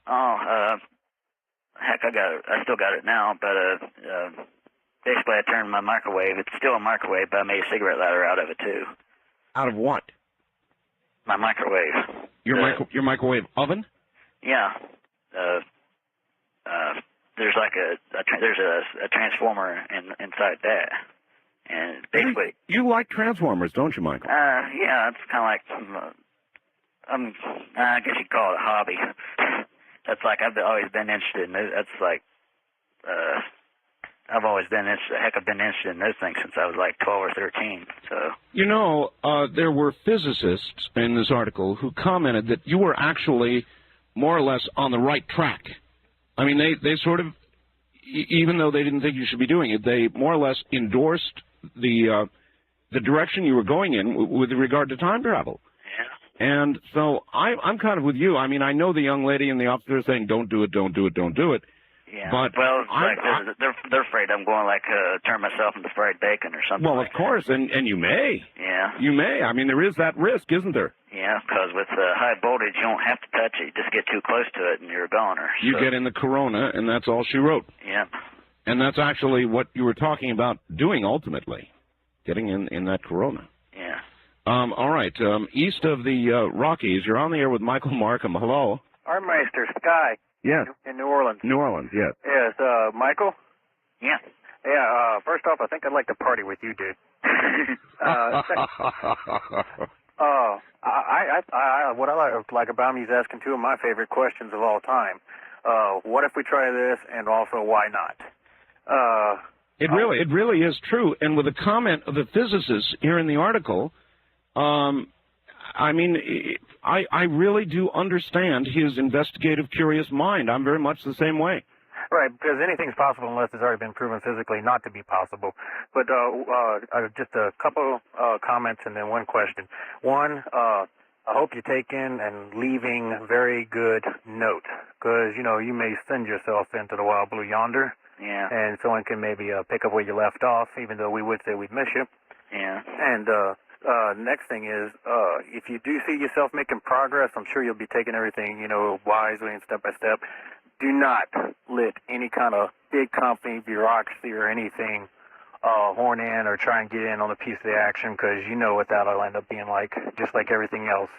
Heck, I still got it now, but basically I turned my microwave. It's still a microwave, but I made a cigarette lighter out of it too. Out of what? My microwave. Your microwave oven? Yeah. There's like a transformer inside that, and basically. You like transformers, don't you, Michael? Yeah, it's kind of like I guess you'd call it a hobby. That's like I've always been interested in. That's like I've always been interested. Heck, I've been interested in those things since I was like 12 or 13. So. You know, there were physicists in this article who commented that you were actually more or less on the right track. I mean, they sort of, even though they didn't think you should be doing it, they more or less endorsed the direction you were going in with regard to time travel. Yeah. And so I'm kind of with you. I mean, I know the young lady and the officer is saying, don't do it, don't do it, don't do it. Yeah. But well, it's like they're afraid I'm going to turn myself into fried bacon or something. Well, of course, and you may. Yeah. You may. I mean, there is that risk, isn't there? Yeah, because with high voltage, you don't have to touch it. You just get too close to it, and you're a goner. You get in the corona, and that's all she wrote. Yep. And that's actually what you were talking about doing ultimately, getting in that corona. Yeah. All right. East of the Rockies, you're on the air with Michael Markham. Hello. Armmeister, Sky. Yes. In New Orleans. New Orleans, yes. Yes, Michael? Yeah. Yeah, first off, I think I'd like to party with you, dude. What I like about him, he's asking two of my favorite questions of all time. What if we try this, and also why not? It really is true. And with a comment of the physicists here in the article, I mean, I really do understand his investigative, curious mind. I'm very much the same way. Right, because anything's possible unless it's already been proven physically not to be possible. But just a couple comments and then one question. One, I hope you're taking and leaving very good note, because, you know, you may send yourself into the wild blue yonder. Yeah. And someone can maybe pick up where you left off, even though we would say we'd miss you. Yeah. And next thing is, if you do see yourself making progress, I'm sure you'll be taking everything, you know, wisely and step by step. Do not let any kind of big company, bureaucracy, or anything horn in or try and get in on a piece of the action, because you know what that'll end up being like, just like everything else.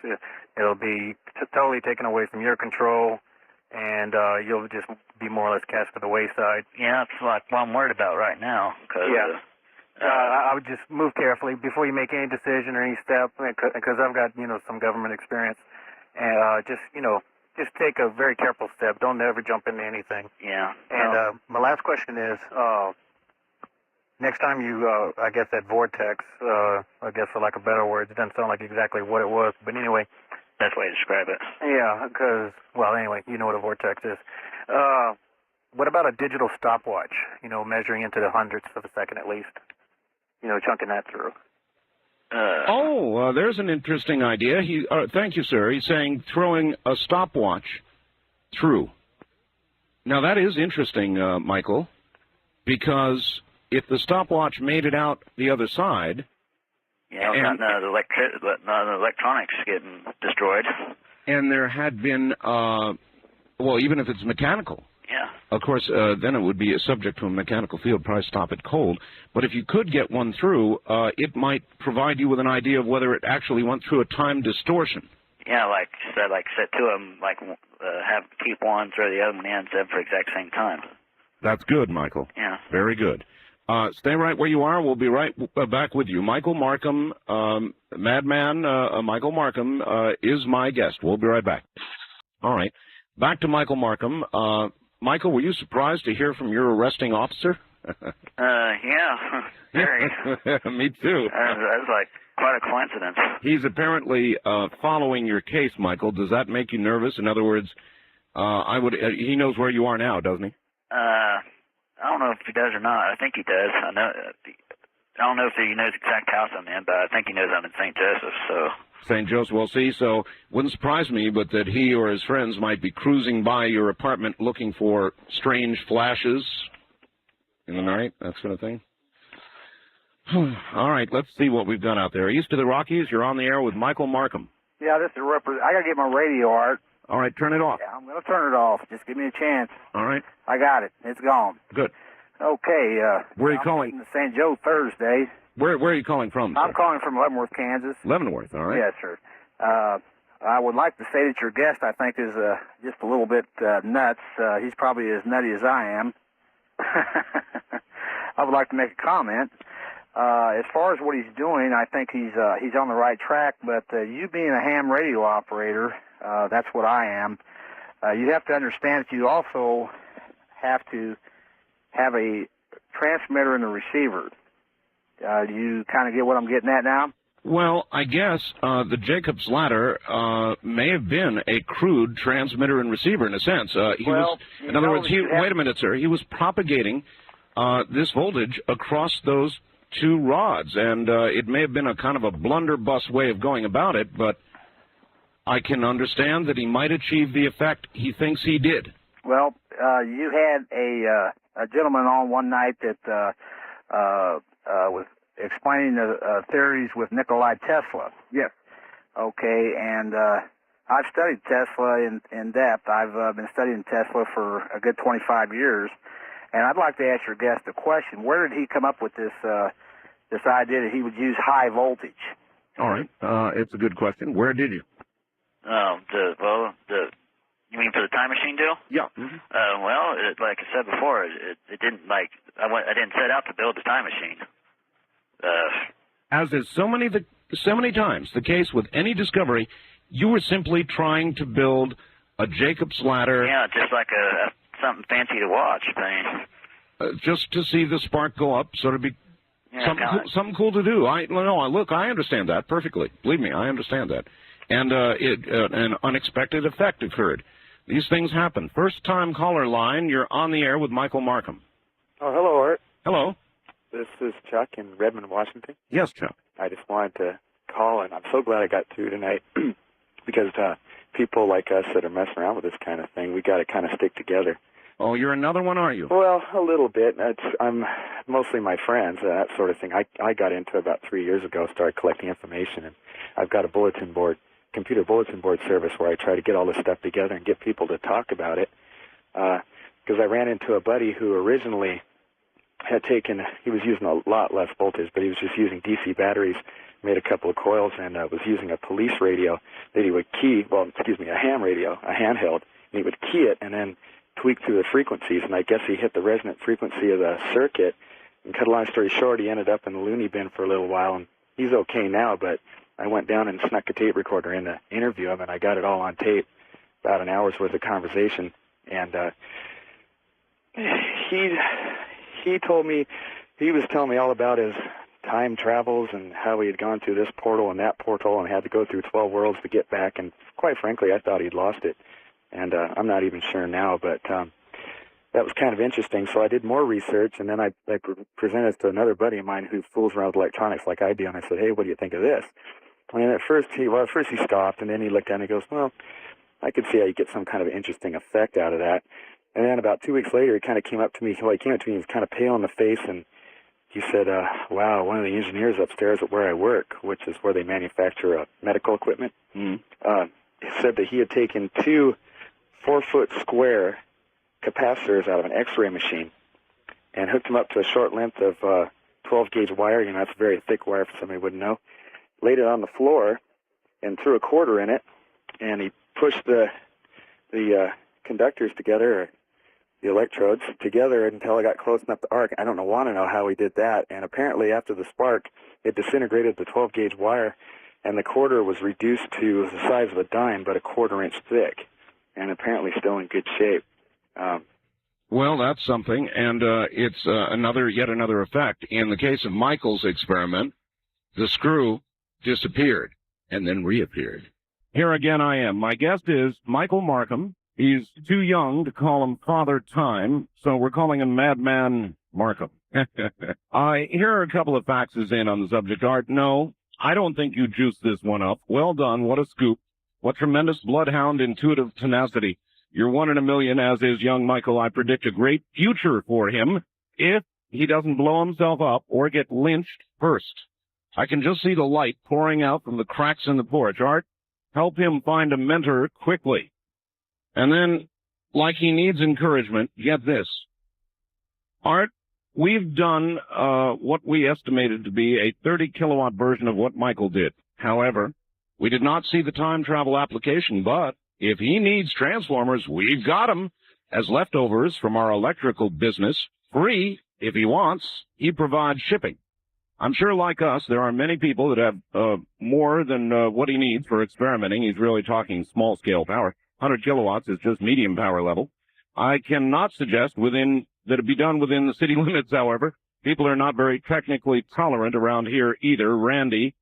It'll be totally taken away from your control, and you'll just be more or less cast to the wayside. Yeah, that's like what I'm worried about right now. Cause, yeah. I would just move carefully before you make any decision or any step, because I've got, you know, some government experience, and just, you know, just take a very careful step. Don't ever jump into anything. Yeah. And my last question is, next time you, I guess that vortex, I guess for lack of better words, it doesn't sound like exactly what it was, but anyway. Best way to describe it. Yeah, because, well, anyway, you know what a vortex is. What about a digital stopwatch, you know, measuring into the hundredths of a second at least? You know, chunking that through. There's an interesting idea. Thank you, sir. He's saying throwing a stopwatch through. Now, that is interesting, Michael, because if the stopwatch made it out the other side... Yeah, the electronics getting destroyed. And there had been, well, even if it's mechanical... Yeah. Of course, then it would be subject to a mechanical field, probably stop it cold. But if you could get one through, it might provide you with an idea of whether it actually went through a time distortion. Yeah, like set two of them, keep one, throw the other one in, set for the exact same time. That's good, Michael. Yeah. Very good. Stay right where you are. We'll be right back with you. Michael Markham, Madman Michael Markham is my guest. We'll be right back. All right. Back to Michael Markham. Michael, were you surprised to hear from your arresting officer? Yeah, very. Me too. That's like quite a coincidence. He's apparently following your case, Michael. Does that make you nervous? In other words, he knows where you are now, doesn't he? I don't know if he does or not. I think he does. I don't know if he knows the exact house I'm in, but I think he knows I'm in St. Joseph, so... St. Joseph, well, see, so wouldn't surprise me, but that he or his friends might be cruising by your apartment looking for strange flashes in the night, that sort of thing. All right, let's see what we've got out there. East of the Rockies, you're on the air with Michael Markham. Yeah, this is I got to get my radio, Art. All right, turn it off. Yeah, I'm going to turn it off. Just give me a chance. All right. I got it. It's gone. Good. Okay. Where are you calling? St. Joe Thursday. Where are you calling from, sir? I'm calling from Leavenworth, Kansas. Leavenworth, all right. Yes, sir. I would like to say that your guest, I think, is just a little bit nuts. He's probably as nutty as I am. I would like to make a comment. As far as what he's doing, I think he's on the right track, but you being a ham radio operator, that's what I am, you have to understand that you also have to have a transmitter and a receiver. Do you kind of get what I'm getting at now? Well, I guess the Jacob's Ladder may have been a crude transmitter and receiver in a sense. In other words, wait a minute, sir. He was propagating this voltage across those two rods, and it may have been a kind of a blunderbuss way of going about it, but I can understand that he might achieve the effect he thinks he did. Well, you had a gentleman on one night that was explaining the theories with Nikola Tesla. Yes. Okay, and I've studied Tesla in depth. I've been studying Tesla for a good 25 years, and I'd like to ask your guest a question. Where did he come up with this idea that he would use high voltage? All right, it's a good question. Where did you? You mean for the time machine deal? Yeah. Well, like I said before, it didn't like I didn't set out to build the time machine. As is so many times the case with any discovery, you were simply trying to build a Jacob's ladder. Yeah, just like something fancy to watch. Just to see the spark go up, sort of be something cool to do. Look, I understand that perfectly. Believe me, I understand that. And an unexpected effect occurred. These things happen. First-time caller line, you're on the air with Michael Markham. Oh, hello, Art. Hello. This is Chuck in Redmond, Washington. Yes, Chuck. I just wanted to call, and I'm so glad I got through tonight because people like us that are messing around with this kind of thing, we got to kind of stick together. Oh, you're another one, are you? Well, a little bit. I'm mostly my friends, that sort of thing. I got into it about 3 years ago, started collecting information, and I've got a computer bulletin board service where I try to get all this stuff together and get people to talk about it. Because I ran into a buddy who originally he was using a lot less voltage, but he was just using DC batteries, made a couple of coils, and was using a police radio that he would a ham radio, a handheld, and he would key it and then tweak through the frequencies, and I guess he hit the resonant frequency of the circuit, and cut a long story short, he ended up in the loony bin for a little while, and he's okay now, but I went down and snuck a tape recorder in to interview him, and I got it all on tape, about an hour's worth of conversation, and he was telling me all about his time travels and how he had gone through this portal and that portal and had to go through 12 worlds to get back, and quite frankly, I thought he'd lost it, and I'm not even sure now, but that was kind of interesting, so I did more research, and then I presented it to another buddy of mine who fools around with electronics like I do, and I said, hey, what do you think of this? And at first he stopped, and then he looked at it and he goes, well, I could see how you get some kind of interesting effect out of that. And then about 2 weeks later, he kind of came up to me. Well, he came up to me, he was kind of pale in the face, and he said, wow, one of the engineers upstairs at where I work, which is where they manufacture medical equipment, he said that he had taken 2 4-foot square capacitors out of an X-ray machine and hooked them up to a short length of 12-gauge wire. You know, that's a very thick wire for somebody who wouldn't know. Laid it on the floor and threw a quarter in it, and he pushed the conductors together, or the electrodes together, until it got close enough to arc. I don't want to know how he did that. And apparently after the spark, it disintegrated the 12-gauge wire, and the quarter was reduced to the size of a dime, but a 1/4 inch thick, and apparently still in good shape. Well, that's something, and it's yet another effect. In the case of Michael's experiment, the screw disappeared and then reappeared. Here again I am. My guest is Michael Markham. He's too young to call him Father Time, so we're calling him Madman Markham. Here are a couple of faxes in on the subject, Art. No, I don't think you juiced this one up. Well done. What a scoop. What tremendous bloodhound intuitive tenacity. You're 1 in a million, as is young Michael. I predict a great future for him if he doesn't blow himself up or get lynched first. I can just see the light pouring out from the cracks in the porch. Art, help him find a mentor quickly. And then, like he needs encouragement, get this. Art, we've done what we estimated to be a 30-kilowatt version of what Michael did. However, we did not see the time travel application, but if he needs transformers, we've got them as leftovers from our electrical business, free if he wants. He provides shipping. I'm sure, like us, there are many people that have more than what he needs for experimenting. He's really talking small-scale power. 100 kilowatts is just medium power level. I cannot suggest that it be done within the city limits, however. People are not very technically tolerant around here either. Randy,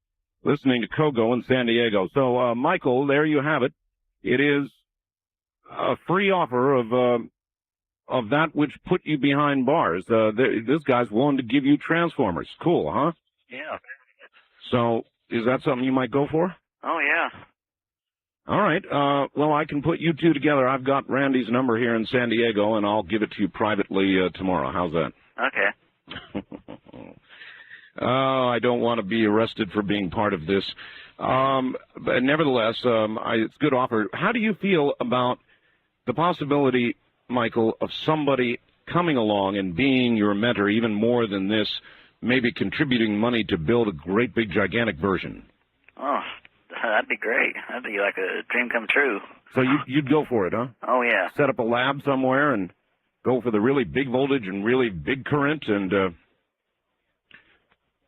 listening to Kogo in San Diego. So, Michael, there you have it. It is a free offer of that which put you behind bars. This guy's willing to give you transformers. Cool, huh? Yeah. So, is that something you might go for? Oh, yeah. All right. Well, I can put you two together. I've got Randy's number here in San Diego, and I'll give it to you privately tomorrow. How's that? Okay. I don't want to be arrested for being part of this. But nevertheless, it's a good offer. How do you feel about the possibility, Michael, of somebody coming along and being your mentor, even more than this, maybe contributing money to build a great big gigantic version? Oh, that'd be great. That'd be like a dream come true. So you'd go for it, huh? Oh, yeah. Set up a lab somewhere and go for the really big voltage and really big current and,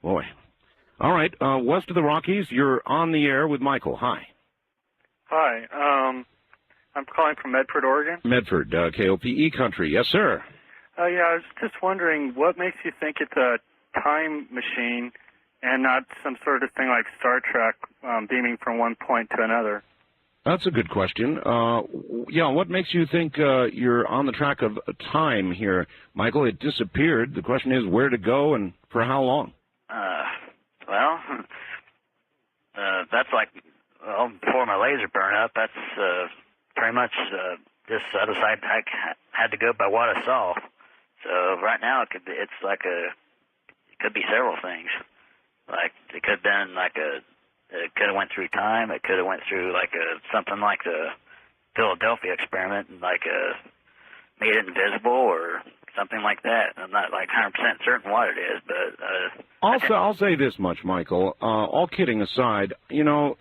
boy. All right, west of the Rockies, you're on the air with Michael. Hi. Hi, I'm calling from Medford, Oregon. Medford, KOPE country. Yes, sir. Yeah, I was just wondering, what makes you think it's a time machine and not some sort of thing like Star Trek, beaming from one point to another? That's a good question. Yeah, what makes you think you're on the track of time here, Michael? It disappeared. The question is where to go and for how long? Well, that's like, well, before my laser burned up, that's pretty much this other side. I had to go by what I saw. So right now it could be several things. Like it could have been like it could have went through time. It could have went through like something like the Philadelphia experiment and like made it invisible or something like that. I'm not like 100% certain what it is, but I'll say this much, Michael. All kidding aside, you know,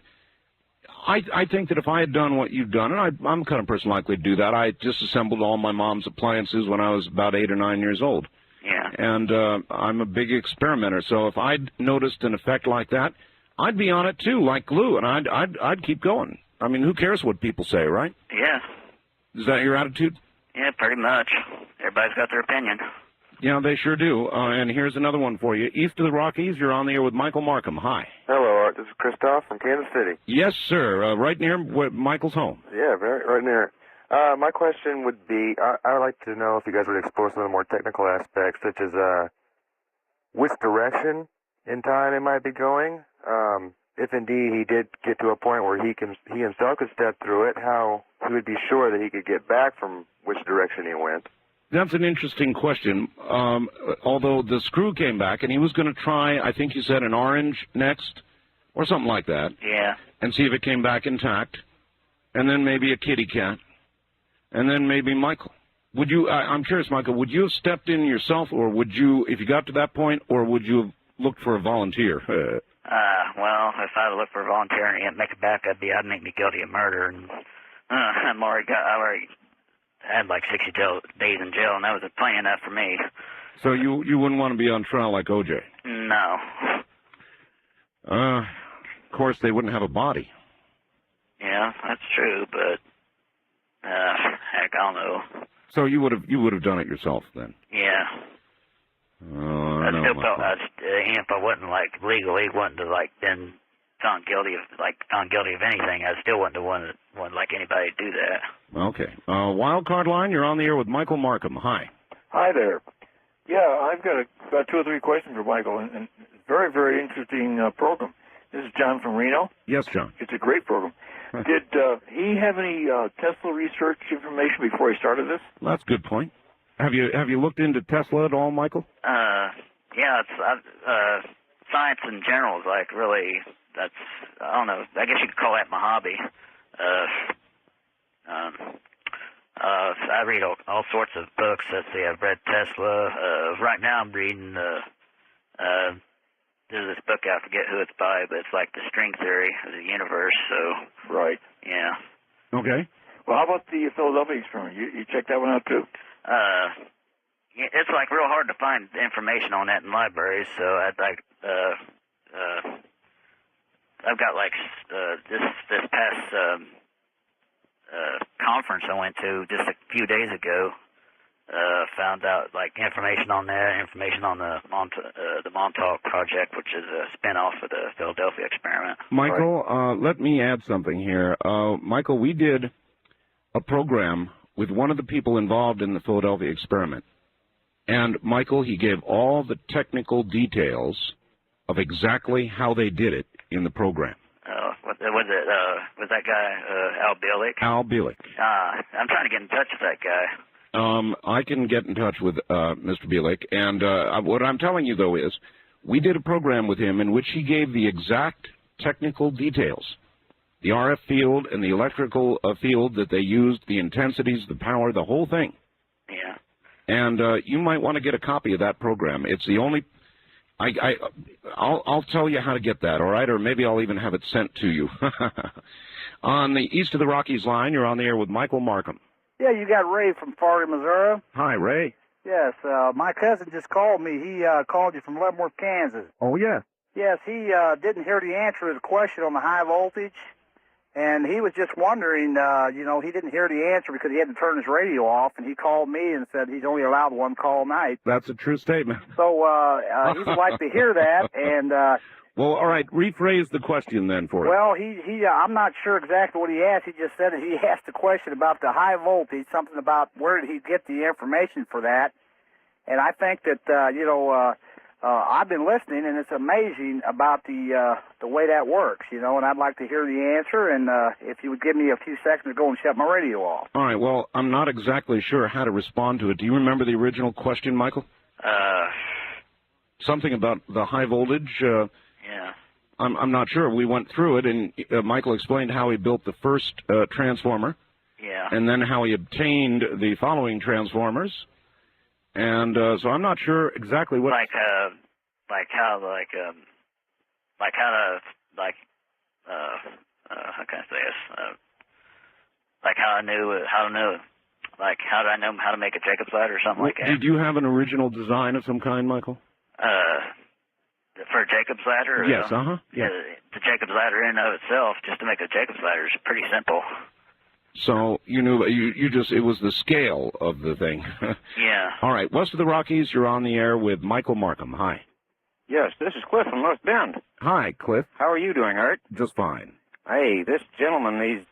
I think that if I had done what you've done, and I'm the kind of person likely to do that. I disassembled all my mom's appliances when I was about 8 or 9 years old. yeah. And I'm a big experimenter, so if I'd noticed an effect like that, I'd be on it too, like glue, and I'd keep going. I mean, who cares what people say, right? Yeah. Is that your attitude? Yeah, pretty much. Everybody's got their opinion. Yeah, they sure do. And here's another one for you. East of the Rockies, you're on the air with Michael Markham. Hi. Hello, Art. This is Christoph from Kansas City. Yes, sir. Right near Michael's home. Yeah, right near. My question would be, I would like to know if you guys would explore some of the more technical aspects, such as which direction in time it might be going. If indeed he did get to a point where he himself could step through it, how he would be sure that he could get back from which direction he went. That's an interesting question. Although the screw came back, and he was going to try, I think you said an orange next, or something like that. Yeah. And see if it came back intact. And then maybe a kitty cat. And then maybe Michael. Would you, I'm curious, Michael, would you have stepped in yourself, or would you, if you got to that point, or would you have looked for a volunteer? Well, if I looked for a volunteer and he didn't make it back, I'd make me guilty of murder. And I already had like 60 days in jail, and that was plenty enough for me. So you wouldn't want to be on trial like O.J.? No. Of course, they wouldn't have a body. Yeah, that's true, but heck, I don't know. So you would have done it yourself then? Yeah. Oh, I still felt even if I wasn't like legally wouldn't have like been found guilty of anything, I still wouldn't have wanted like anybody to do that. Okay. Wild card line, you're on the air with Michael Markham. Hi. Hi there. Yeah, I've got about 2 or 3 questions for Michael, and very, very interesting program. This is John from Reno. Yes, John. It's a great program. Did he have any Tesla research information before he started this? Well, that's a good point. Have you looked into Tesla at all, Michael? Yeah, it's science in general is like really, that's, I don't know, I guess you could call that my hobby. I read all sorts of books. Let's see, I've read Tesla. Right now I'm reading there's this book, I forget who it's by, but it's like the string theory of the universe, so. Right. Yeah. Okay. Well, how about the Philadelphia experiment? You checked that one out too? It's like real hard to find information on that in libraries, so I'd like, I've got like this past conference I went to just a few days ago. Found out like information on that, information on the Montauk Project, which is a spin-off of the Philadelphia experiment. Michael, let me add something here. Michael, we did a program with one of the people involved in the Philadelphia experiment. And Michael, he gave all the technical details of exactly how they did it in the program. Was that guy Al Bielek? Al Bielek. I'm trying to get in touch with that guy. I can get in touch with Mr. Bielek, and what I'm telling you, though, is we did a program with him in which he gave the exact technical details, the RF field and the electrical field that they used, the intensities, the power, the whole thing. Yeah. And you might want to get a copy of that program. It's the only I'll tell you how to get that, all right? Or maybe I'll even have it sent to you. On the east of the Rockies line, you're on the air with Michael Markham. Yeah, you got Ray from Florida, Missouri. Hi, Ray. Yes, my cousin just called me. He called you from Leavenworth, Kansas. Oh, yeah. Yes, he didn't hear the answer to the question on the high voltage, and he was just wondering, he didn't hear the answer because he had to turn his radio off, and he called me and said he's only allowed one call a night. That's a true statement. So he would like to hear that, and... well, all right, rephrase the question then for us. Well, I'm not sure exactly what he asked. He just said he asked a question about the high voltage, something about where did he get the information for that. And I think that, I've been listening, and it's amazing about the way that works, and I'd like to hear the answer, and if you would give me a few seconds to go and shut my radio off. All right, well, I'm not exactly sure how to respond to it. Do you remember the original question, Michael? Something about the high voltage? Yeah. I'm not sure. We went through it, and Michael explained how he built the first transformer. Yeah. And then how he obtained the following transformers. And so I'm not sure exactly what... how can I say this? How did I know how to make a Jacob's ladder or something like that? Did you have an original design of some kind, Michael? For a Jacob's ladder? Yes, yeah. The Jacob's ladder in and of itself, just to make a Jacob's ladder, is pretty simple. So you knew, it was the scale of the thing. Yeah. All right, west of the Rockies, you're on the air with Michael Markham. Hi. Yes, this is Cliff from North Bend. Hi, Cliff. How are you doing, Art? Just fine. Hey, this gentleman,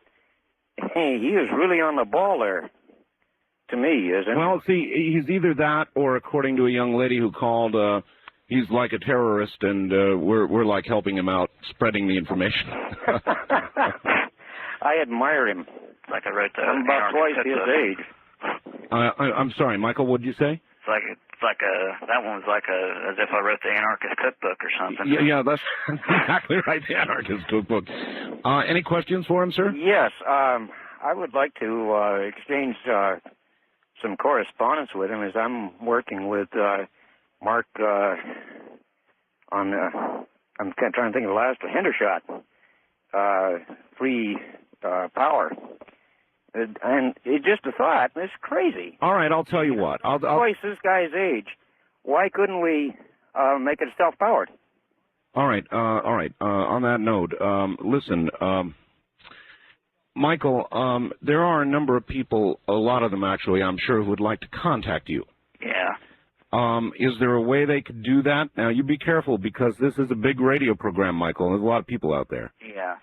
he is really on the ball there. To me, isn't he? Well, see, he's either that or, according to a young lady who called, he's like a terrorist, and we're like helping him out, spreading the information. I admire him. Like I wrote that. I'm about twice his age. I'm sorry, Michael. What did you say? That one was as if I wrote the Anarchist Cookbook or something. Yeah, that's exactly right. The Anarchist Cookbook. Any questions for him, sir? Yes, I would like to exchange some correspondence with him, as I'm working with Mark on. I'm trying to think of the last Hendershot, free power. And it's just a thought. It's crazy. All right, I'll tell you what. I'll twice this guy's age. Why couldn't we make it self-powered? All right. On that note, listen, Michael, there are a number of people, a lot of them actually, I'm sure, who would like to contact you. Yeah. Is there a way they could do that? Now, you be careful, because this is a big radio program, Michael. There's a lot of people out there. Yeah.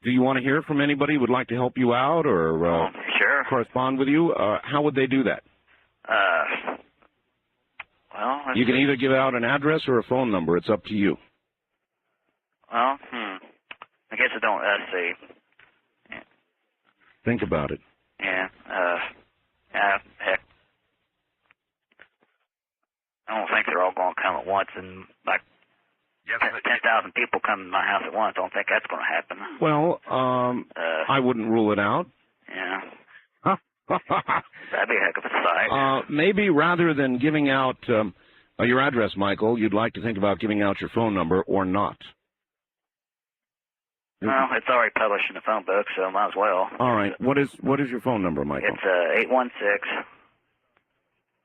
Do you want to hear from anybody who would like to help you out or sure. correspond with you? How would they do that? Well, you can either give out an address or a phone number. It's up to you. Well, I guess I don't. Let's see. Yeah. Think about it. Yeah. Heck. I don't think they're all going to come at once, and 10,000 people come to my house at once. I don't think that's going to happen. Well, I wouldn't rule it out. Yeah. That'd be a heck of a sight. Maybe rather than giving out your address, Michael, you'd like to think about giving out your phone number or not. Well, it's already published in the phone book, so might as well. All right. What is your phone number, Michael? It's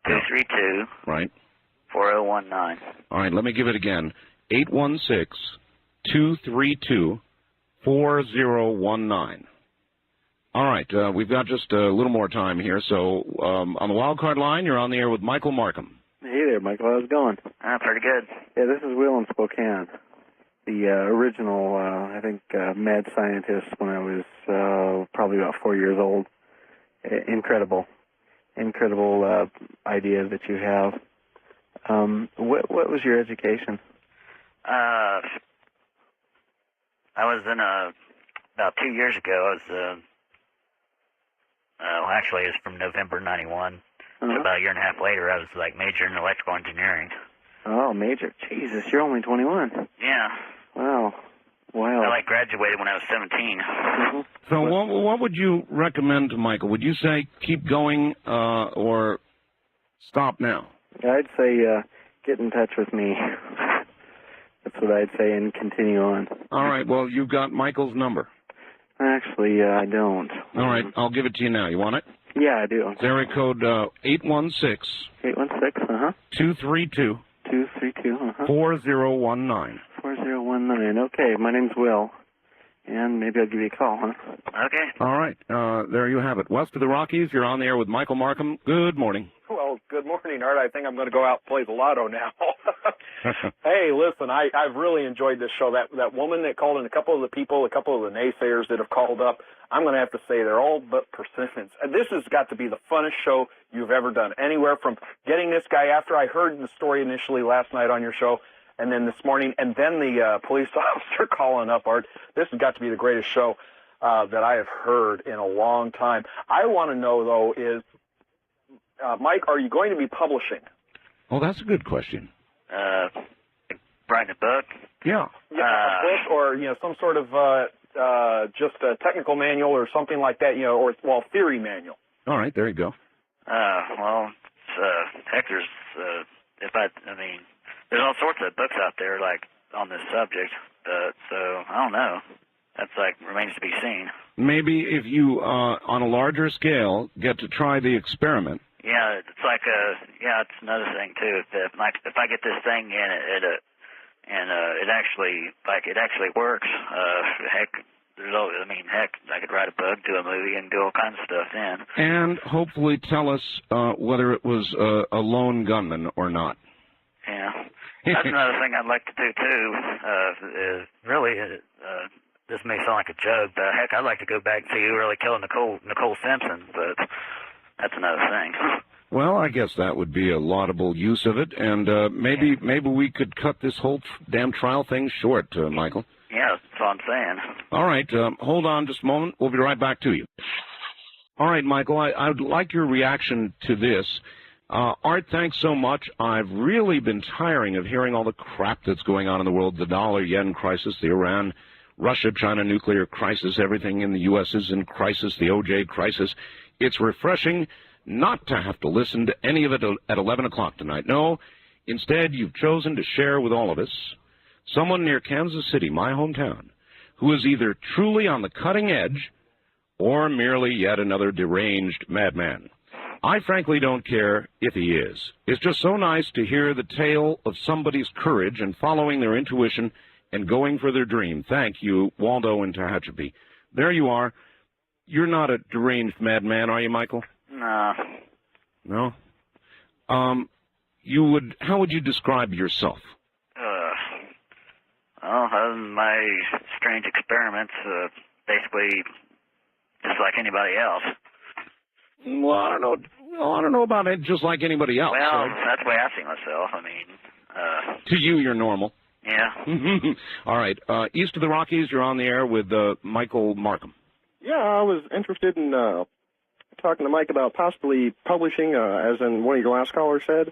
816-232. Right. 4019. All right. Let me give it again. 816-232-4019. All right, we've got just a little more time here. So on the wild card line, you're on the air with Michael Markham. Hey there, Michael. How's it going? Pretty good. Yeah, this is Will in Spokane. The original, I think, mad scientist when I was probably about 4 years old. Incredible idea that you have. What was your education? I was in about 2 years ago. I was actually, it was from November '91. So about a year and a half later, I was majoring in electrical engineering. Oh, major! Jesus, you're only 21. Yeah. Wow. I graduated when I was 17. Mm-hmm. So what would you recommend to Michael? Would you say keep going or stop now? I'd say get in touch with me. That's what I'd say, and continue on. All right, well, you've got Michael's number. Actually, I don't. All right, I'll give it to you now. You want it? Yeah, I do. It's area code 816. 816, 232. 232, 4019. 4019. Okay, my name's Will, and maybe I'll give you a call, huh? Okay. All right, there you have it. West of the Rockies, you're on the air with Michael Markham. Good morning. Well, good morning, Art. I think I'm going to go out and play the lotto now. Hey, listen, I've really enjoyed this show. That woman that called in, a couple of the naysayers that have called up, I'm going to have to say they're all but persistence. This has got to be the funnest show you've ever done. Anywhere from getting this guy, after I heard the story initially last night on your show, and then this morning, and then the police officer calling up, Art, this has got to be the greatest show that I have heard in a long time. I want to know, though, is, Mike, are you going to be publishing? Oh, that's a good question. Writing a book? Yeah. A book, or some sort of just a technical manual or something like that, or theory manual. All right, there you go. Well, heck, there's there's all sorts of books out there like on this subject. So I don't know. That's remains to be seen. Maybe if you, on a larger scale, get to try the experiment. Yeah, it's it's another thing too. If I get this thing in it actually works. Heck, I could write a book, do a movie, and do all kinds of stuff then. And hopefully tell us whether it was a lone gunman or not. Yeah, that's another thing I'd like to do too. This may sound like a joke, but heck, I'd like to go back to you really killing Nicole Simpson, but that's another thing. Well, I guess that would be a laudable use of it, and maybe we could cut this whole damn trial thing short, Michael. Yeah, that's what I'm saying. All right, hold on just a moment. We'll be right back to you. All right, Michael, I'd like your reaction to this. Art, thanks so much. I've really been tiring of hearing all the crap that's going on in the world, the dollar-yen crisis, the Iran, Russia-China nuclear crisis, everything in the U.S. is in crisis, the OJ crisis. It's refreshing not to have to listen to any of it at 11 o'clock tonight. No, instead, you've chosen to share with all of us someone near Kansas City, my hometown, who is either truly on the cutting edge or merely yet another deranged madman. I frankly don't care if he is. It's just so nice to hear the tale of somebody's courage and following their intuition and going for their dream. Thank you, Waldo in Tehachapi. There you are. You're not a deranged madman, are you, Michael? No. No? How would you describe yourself? My strange experiments, basically just like anybody else. Well, I don't know about it just like anybody else. Well, that's the way I see myself. To you, you're normal. Yeah. All right. East of the Rockies, you're on the air with Michael Markham. Yeah, I was interested in talking to Mike about possibly publishing, as in one of your last callers said,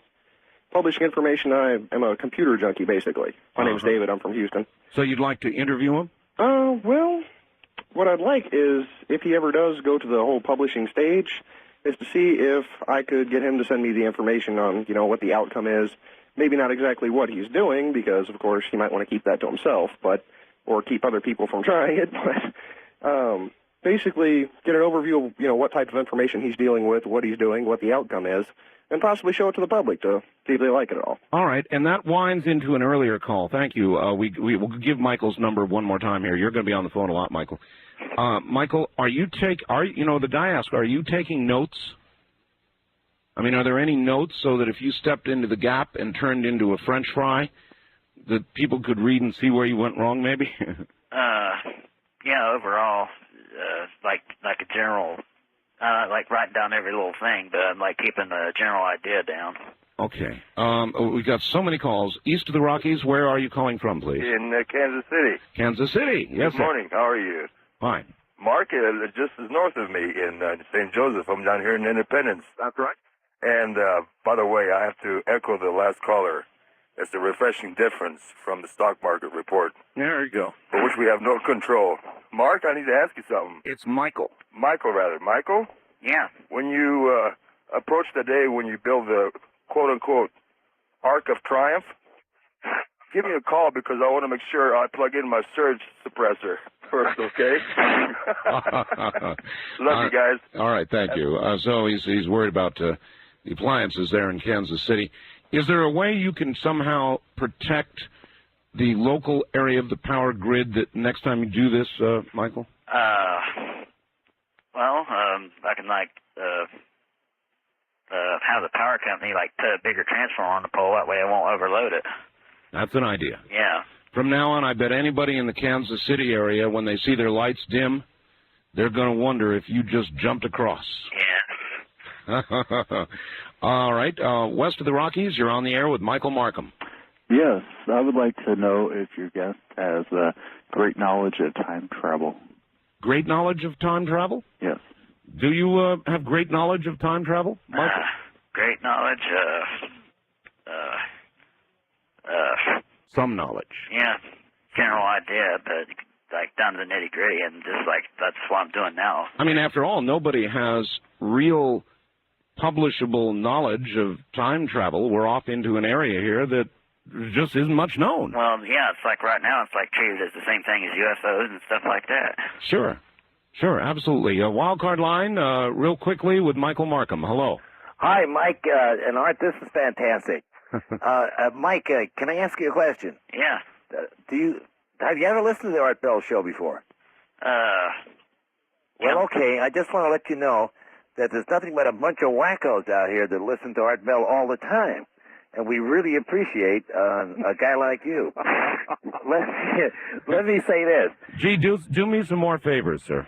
publishing information. I am a computer junkie, basically. My name's David. I'm from Houston. So you'd like to interview him? Well, what I'd like is, if he ever does go to the whole publishing stage, is to see if I could get him to send me the information on, what the outcome is. Maybe not exactly what he's doing, because, of course, he might want to keep that to himself, or keep other people from trying it, but basically get an overview of, what type of information he's dealing with, what he's doing, what the outcome is, and possibly show it to the public to see if they like it at all. All right, and that winds into an earlier call. Thank you. We will give Michael's number one more time here. You're going to be on the phone a lot, Michael. Michael, the guy asked, are you taking notes? I mean, are there any notes so that if you stepped into the gap and turned into a French fry, that people could read and see where you went wrong, maybe? Yeah, overall, like a general, like writing down every little thing, but I'm like keeping the general idea down. Okay. We've got so many calls. East of the Rockies, where are you calling from, please? In Kansas City. Kansas City, yes, Good morning. How are you? Fine. Mark is just as north of me in St. Joseph. I'm down here in Independence. That's right. And, by the way, I have to echo the last caller. It's a refreshing difference from the stock market report. There you go. For which we have no control. Mark, I need to ask you something. It's Michael. Michael, rather. Michael? Yeah. When you approach the day when you build the quote-unquote Arc of Triumph, give me a call because I want to make sure I plug in my surge suppressor first, okay? Love you guys. All right, thank you. So he's worried about the appliances there in Kansas City. Is there a way you can somehow protect the local area of the power grid that next time you do this, Michael? I can have the power company put a bigger transformer on the pole. That way I won't overload it. That's an idea. Yeah. From now on, I bet anybody in the Kansas City area, when they see their lights dim, they're going to wonder if you just jumped across. Yeah. All right. West of the Rockies, you're on the air with Michael Markham. Yes, I would like to know if your guest has great knowledge of time travel. Great knowledge of time travel? Yes. Do you have great knowledge of time travel, Michael? Great knowledge. Some knowledge. Yeah, general idea, but down to the nitty gritty, and just that's what I'm doing now. I mean, after all, nobody has real publishable knowledge of time travel. We're off into an area here that just isn't much known. Well, yeah, it's right now it's treated as the same thing as UFOs and stuff like that. Sure, absolutely. Wildcard line, real quickly with Michael Markham. Hello. Hi, Mike and Art. This is fantastic. Mike, can I ask you a question? Yeah. Have you ever listened to the Art Bell show before? Well, okay. I just want to let you know that there's nothing but a bunch of wackos out here that listen to Art Bell all the time. And we really appreciate a guy like you. Let me say this. Gee, do me some more favors, sir.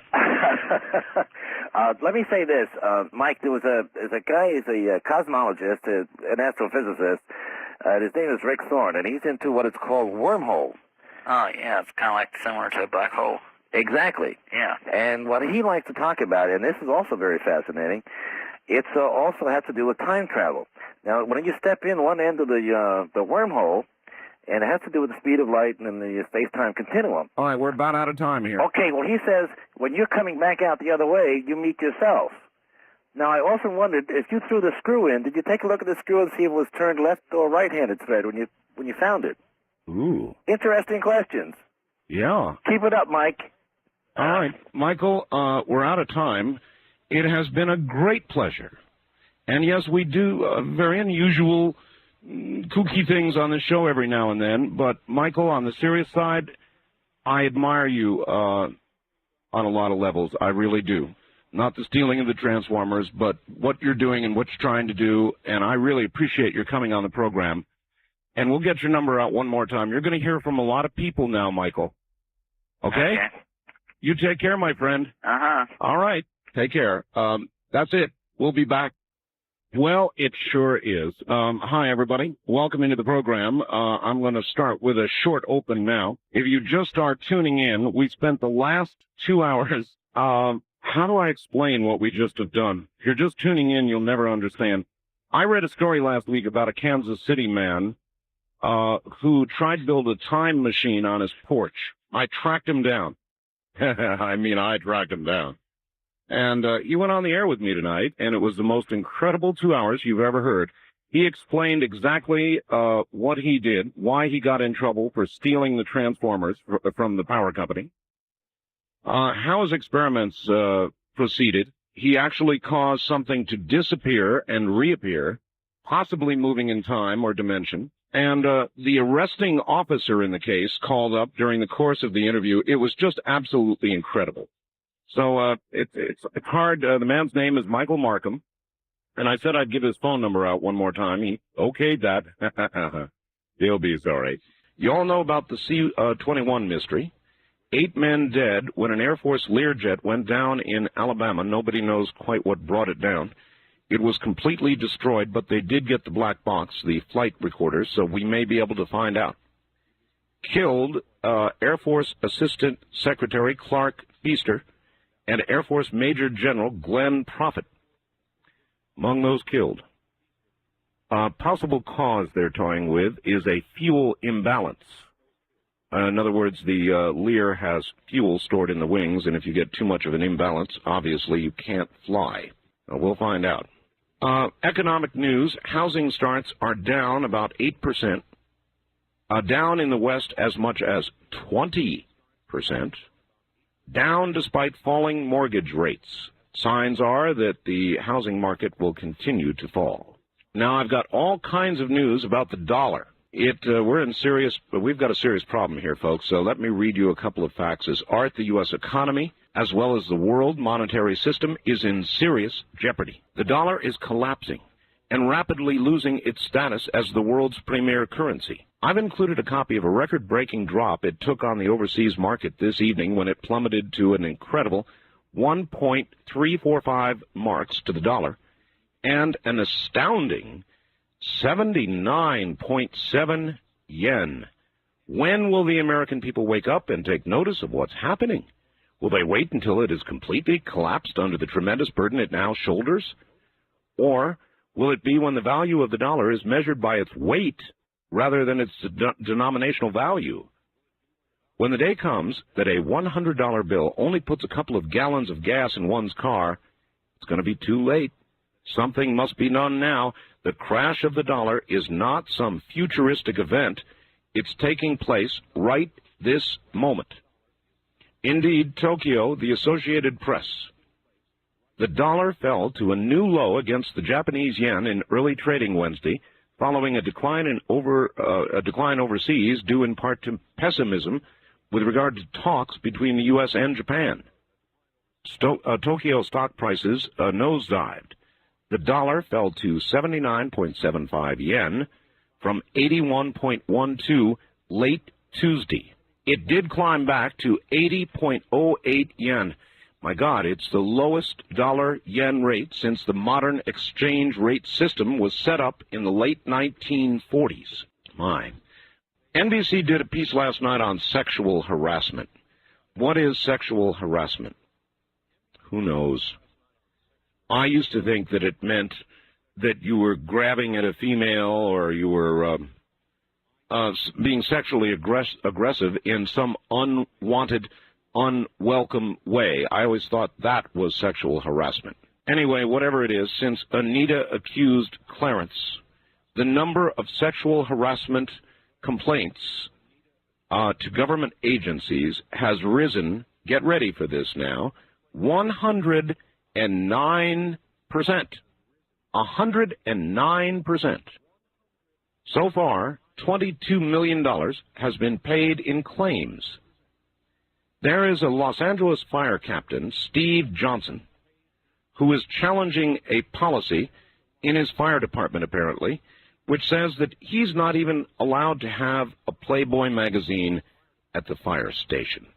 Let me say this, Mike. There's a guy. He's a cosmologist, an astrophysicist. His name is Rick Thorne, and he's into what is called wormholes. Oh yeah, it's kind of similar to a black hole. Exactly. Yeah. And what he likes to talk about, and this is also very fascinating, it's also has to do with time travel. Now, when you step in one end of the wormhole, and it has to do with the speed of light and the space-time continuum. All right, we're about out of time here. Okay, well, he says when you're coming back out the other way, you meet yourself. Now, I often wondered, if you threw the screw in, did you take a look at the screw and see if it was turned left or right-handed thread when you found it? Ooh. Interesting questions. Yeah. Keep it up, Mike. All right, Michael, we're out of time. It has been a great pleasure. And yes, we do very unusual, kooky things on the show every now and then. But, Michael, on the serious side, I admire you on a lot of levels. I really do. Not the stealing of the Transformers, but what you're doing and what you're trying to do. And I really appreciate your coming on the program. And we'll get your number out one more time. You're going to hear from a lot of people now, Michael. Okay? You take care, my friend. Uh-huh. All right. Take care. That's it. We'll be back. Well, it sure is. Hi, everybody. Welcome into the program. I'm going to start with a short open now. If you just start tuning in, we spent the last 2 hours. How do I explain what we just have done? If you're just tuning in, you'll never understand. I read a story last week about a Kansas City man who tried to build a time machine on his porch. I tracked him down. I tracked him down. And he went on the air with me tonight, and it was the most incredible 2 hours you've ever heard. He explained exactly what he did, why he got in trouble for stealing the transformers from the power company, how his experiments proceeded. He actually caused something to disappear and reappear, possibly moving in time or dimension. And the arresting officer in the case called up during the course of the interview. It was just absolutely incredible. So it's hard. The man's name is Michael Markham, and I said I'd give his phone number out one more time. He okayed that. He'll be sorry. You all know about the C-21 mystery. 8 men dead when an Air Force Learjet went down in Alabama. Nobody knows quite what brought it down. It was completely destroyed, but they did get the black box, the flight recorders, so we may be able to find out. Killed Air Force Assistant Secretary Clark Feaster and Air Force Major General Glenn Prophet. Among those killed. Possible cause they're toying with is a fuel imbalance. In other words, the Lear has fuel stored in the wings, and if you get too much of an imbalance, obviously you can't fly. We'll find out. Economic news, housing starts are down about 8%, down in the West as much as 20%, down despite falling mortgage rates. Signs are that the housing market will continue to fall. Now, I've got all kinds of news about the dollar. We've got a serious problem here, folks, so let me read you a couple of facts. The U.S. economy, as well as the world monetary system, is in serious jeopardy. The dollar is collapsing and rapidly losing its status as the world's premier currency. I've included a copy of a record-breaking drop it took on the overseas market this evening when it plummeted to an incredible 1.345 marks to the dollar and an astounding 79.7 yen. When will the American people wake up and take notice of what's happening? Will they wait until it is completely collapsed under the tremendous burden it now shoulders? Or will it be when the value of the dollar is measured by its weight rather than its denominational value? When the day comes that a $100 bill only puts a couple of gallons of gas in one's car, it's going to be too late. Something must be done now. The crash of the dollar is not some futuristic event. It's taking place right this moment. Indeed, Tokyo, the Associated Press. The dollar fell to a new low against the Japanese yen in early trading Wednesday, following a decline overseas due in part to pessimism with regard to talks between the U.S. and Japan. Tokyo stock prices nosedived. The dollar fell to 79.75 yen from 81.12 late Tuesday. It did climb back to 80.08 yen. My God, it's the lowest dollar-yen rate since the modern exchange rate system was set up in the late 1940s. My. NBC did a piece last night on sexual harassment. What is sexual harassment? Who knows? I used to think that it meant that you were grabbing at a female or you were being sexually aggressive in some unwanted, unwelcome way. I always thought that was sexual harassment. Anyway, whatever it is, since Anita accused Clarence, the number of sexual harassment complaints to government agencies has risen, get ready for this now, 109%. 109%. So far, $22 million has been paid in claims. There is a Los Angeles fire captain, Steve Johnson, who is challenging a policy in his fire department, apparently, which says that he's not even allowed to have a Playboy magazine at the fire station.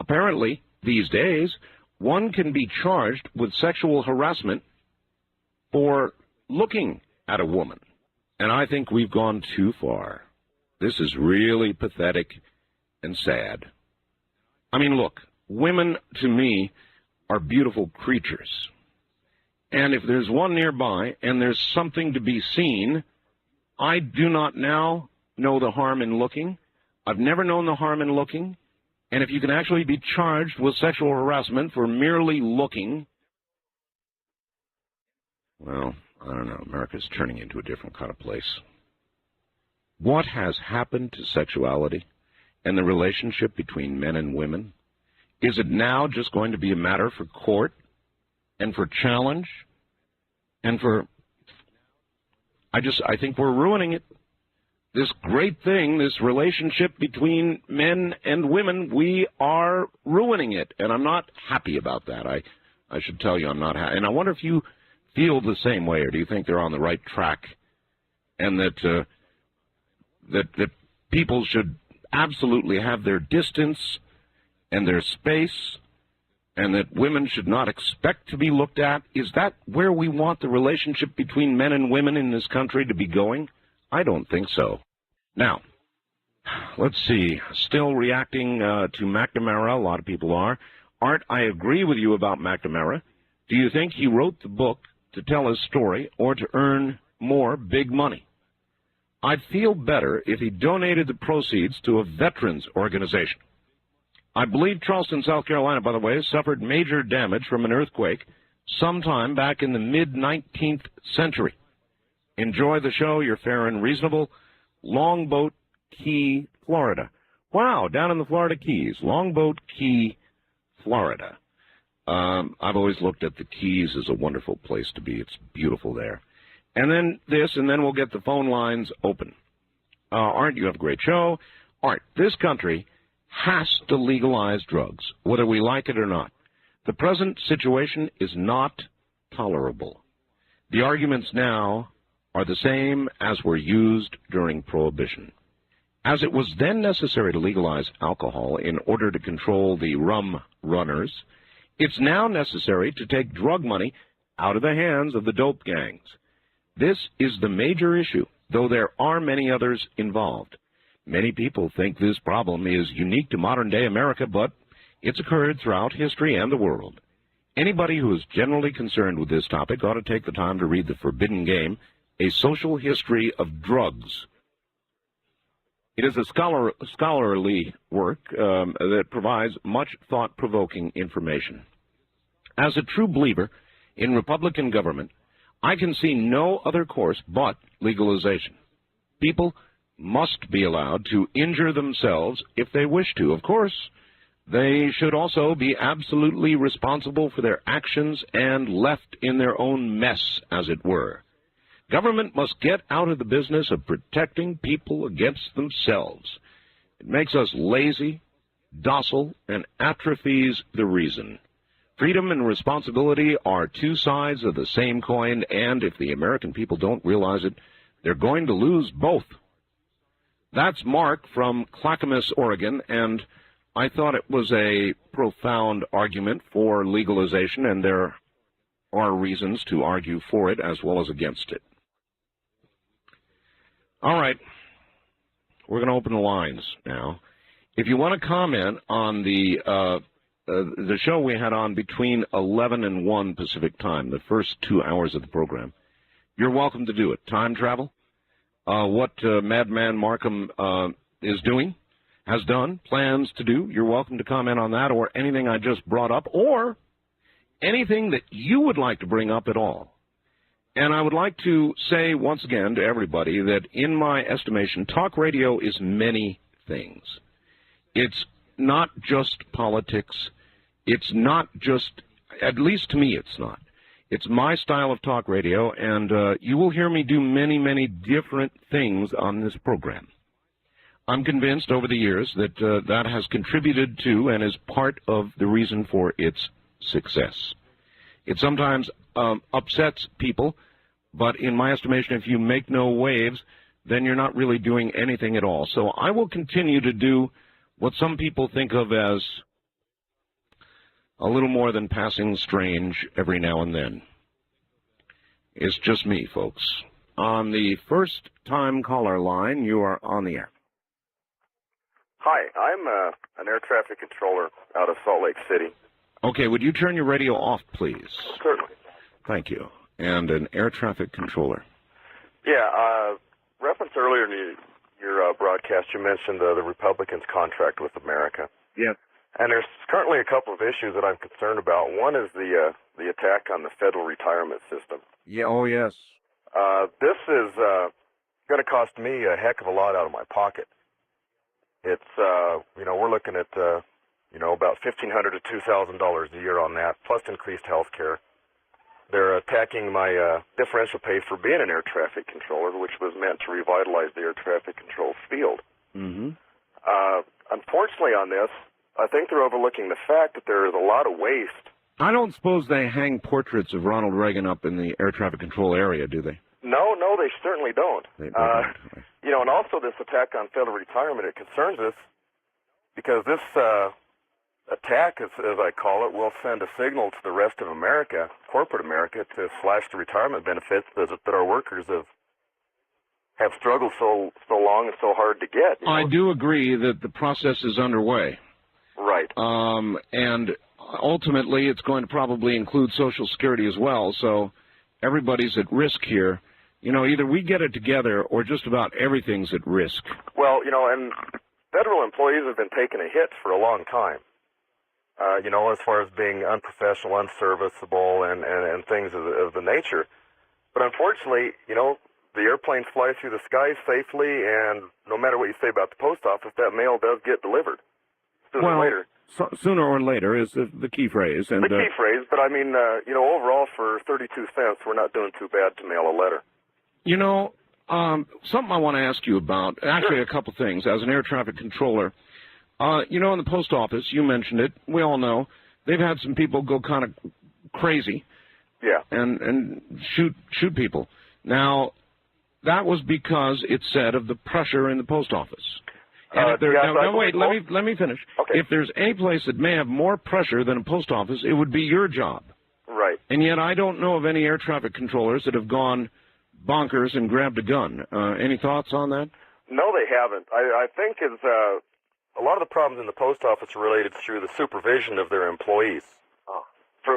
Apparently, these days, one can be charged with sexual harassment for looking at a woman. And I think we've gone too far. This is really pathetic and sad. I mean, look, women, to me, are beautiful creatures. And if there's one nearby and there's something to be seen, I do not now know the harm in looking. I've never known the harm in looking. And if you can actually be charged with sexual harassment for merely looking, well, I don't know. America's turning into a different kind of place. What has happened to sexuality and the relationship between men and women? Is it now just going to be a matter for court and for challenge and for... I think we're ruining it. This great thing, this relationship between men and women, we are ruining it. And I'm not happy about that. I should tell you I'm not happy. And I wonder if you feel the same way, or do you think they're on the right track and that that people should absolutely have their distance and their space and that women should not expect to be looked at? Is that where we want the relationship between men and women in this country to be going? I don't think so. Now, let's see. Still reacting to McNamara, a lot of people are. Art, I agree with you about McNamara. Do you think he wrote the book to tell his story or to earn more big money? I'd feel better if he donated the proceeds to a veterans organization. I believe Charleston, South Carolina, by the way, suffered major damage from an earthquake sometime back in the mid-19th century. Enjoy the show. You're fair and reasonable. Longboat Key, Florida. Wow, down in the Florida Keys. Longboat Key, Florida. I've always looked at the Keys as a wonderful place to be. It's beautiful there. And then this, and then we'll get the phone lines open. Art, you have a great show. Art, this country has to legalize drugs, whether we like it or not. The present situation is not tolerable. The arguments now are the same as were used during Prohibition. As it was then necessary to legalize alcohol in order to control the rum runners, it's now necessary to take drug money out of the hands of the dope gangs. This is the major issue, though there are many others involved. Many people think this problem is unique to modern-day America, but it's occurred throughout history and the world. Anybody who is generally concerned with this topic ought to take the time to read The Forbidden Game, A Social History of Drugs. It is a scholarly work that provides much thought-provoking information. As a true believer in Republican government, I can see no other course but legalization. People must be allowed to injure themselves if they wish to. Of course, they should also be absolutely responsible for their actions and left in their own mess, as it were. Government must get out of the business of protecting people against themselves. It makes us lazy, docile, and atrophies the reason. Freedom and responsibility are two sides of the same coin, and if the American people don't realize it, they're going to lose both. That's Mark from Clackamas, Oregon, and I thought it was a profound argument for legalization, and there are reasons to argue for it as well as against it. All right, we're going to open the lines now. If you want to comment on the show we had on between 11 and 1 Pacific time, the first 2 hours of the program, you're welcome to do it. Time travel, what Madman Markham is doing, has done, plans to do, you're welcome to comment on that, or anything I just brought up, or anything that you would like to bring up at all. And I would like to say once again to everybody that in my estimation, talk radio is many things. It's not just politics. It's not just, at least to me it's not. It's my style of talk radio, and you will hear me do many, many different things on this program. I'm convinced over the years that that has contributed to and is part of the reason for its success. It sometimes upsets people, but in my estimation, if you make no waves, then you're not really doing anything at all. So I will continue to do what some people think of as a little more than passing strange every now and then. It's just me, folks. On the first-time caller line, you are on the air. Hi, I'm an air traffic controller out of Salt Lake City. Okay, would you turn your radio off, please? Certainly. Thank you. And an air traffic controller. Yeah, reference earlier in your broadcast, you mentioned the Republicans' contract with America. Yes. And there's currently a couple of issues that I'm concerned about. One is the attack on the federal retirement system. Yeah. Oh, yes. This is going to cost me a heck of a lot out of my pocket. It's, we're looking at, about $1,500 to $2,000 a year on that, plus increased health care. They're attacking my differential pay for being an air traffic controller, which was meant to revitalize the air traffic control field. Mm-hmm. Unfortunately on this, I think they're overlooking the fact that there is a lot of waste. I don't suppose they hang portraits of Ronald Reagan up in the air traffic control area, do they? No, they certainly don't. They don't. And also this attack on federal retirement, it concerns us because this attack, as I call it, will send a signal to the rest of America, corporate America, to slash the retirement benefits that our workers have struggled so long and so hard to get. I do agree that the process is underway. Right. And ultimately, it's going to probably include Social Security as well, so everybody's at risk here. Either we get it together or just about everything's at risk. Well, and federal employees have been taking a hit for a long time. as far as being unprofessional, unserviceable, and things of the nature. But unfortunately, the airplanes fly through the skies safely, and no matter what you say about the post office, that mail does get delivered sooner or later. Sooner or later is the key phrase. And, the key phrase, but I mean, overall for 32 cents, we're not doing too bad to mail a letter. Something I want to ask you about, actually a couple things. As an air traffic controller, in the post office, you mentioned it, we all know, they've had some people go kind of crazy. Yeah. And shoot people. Now, that was because it said of the pressure in the post office. And wait, let me finish. Okay. If there's any place that may have more pressure than a post office, it would be your job. Right. And yet I don't know of any air traffic controllers that have gone bonkers and grabbed a gun. Any thoughts on that? No, they haven't. I think it's, a lot of the problems in the post office are related through the supervision of their employees.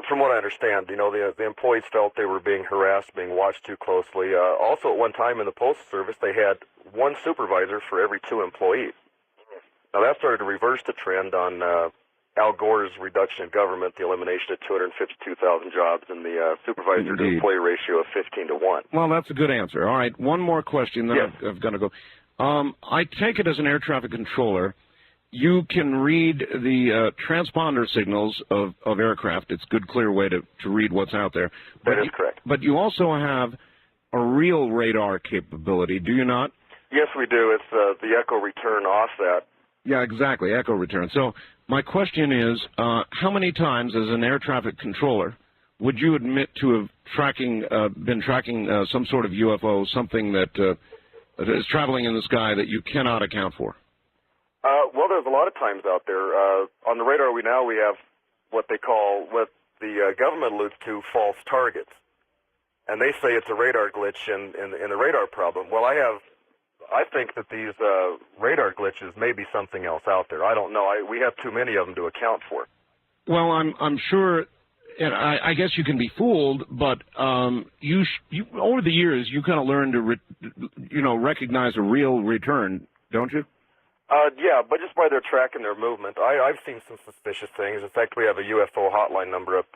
From what I understand, the employees felt they were being harassed, being watched too closely. Also, at one time in the Postal Service, they had one supervisor for every 2 employees. Now, that started to reverse the trend on Al Gore's reduction in government, the elimination of 252,000 jobs, and the supervisor-to-employee ratio of 15-1. Well, that's a good answer. All right, one more question, then yes. I've got to go. I take it as an air traffic controller, you can read the transponder signals of aircraft. It's a good, clear way to read what's out there. That is correct. But you also have a real radar capability, do you not? Yes, we do. It's the echo return offset. Yeah, exactly, echo return. So my question is, how many times as an air traffic controller would you admit to have been tracking some sort of UFO, something that is traveling in the sky that you cannot account for? Well, there's a lot of times out there. On the radar we have what the government alludes to false targets. And they say it's a radar glitch in the radar problem. Well, I think that these radar glitches may be something else out there. I don't know. We have too many of them to account for. Well, I'm sure, and I guess you can be fooled, but you over the years you kind of learn to recognize a real return, don't you? Yeah, but just by their tracking their movement. I've seen some suspicious things. In fact, we have a UFO hotline number up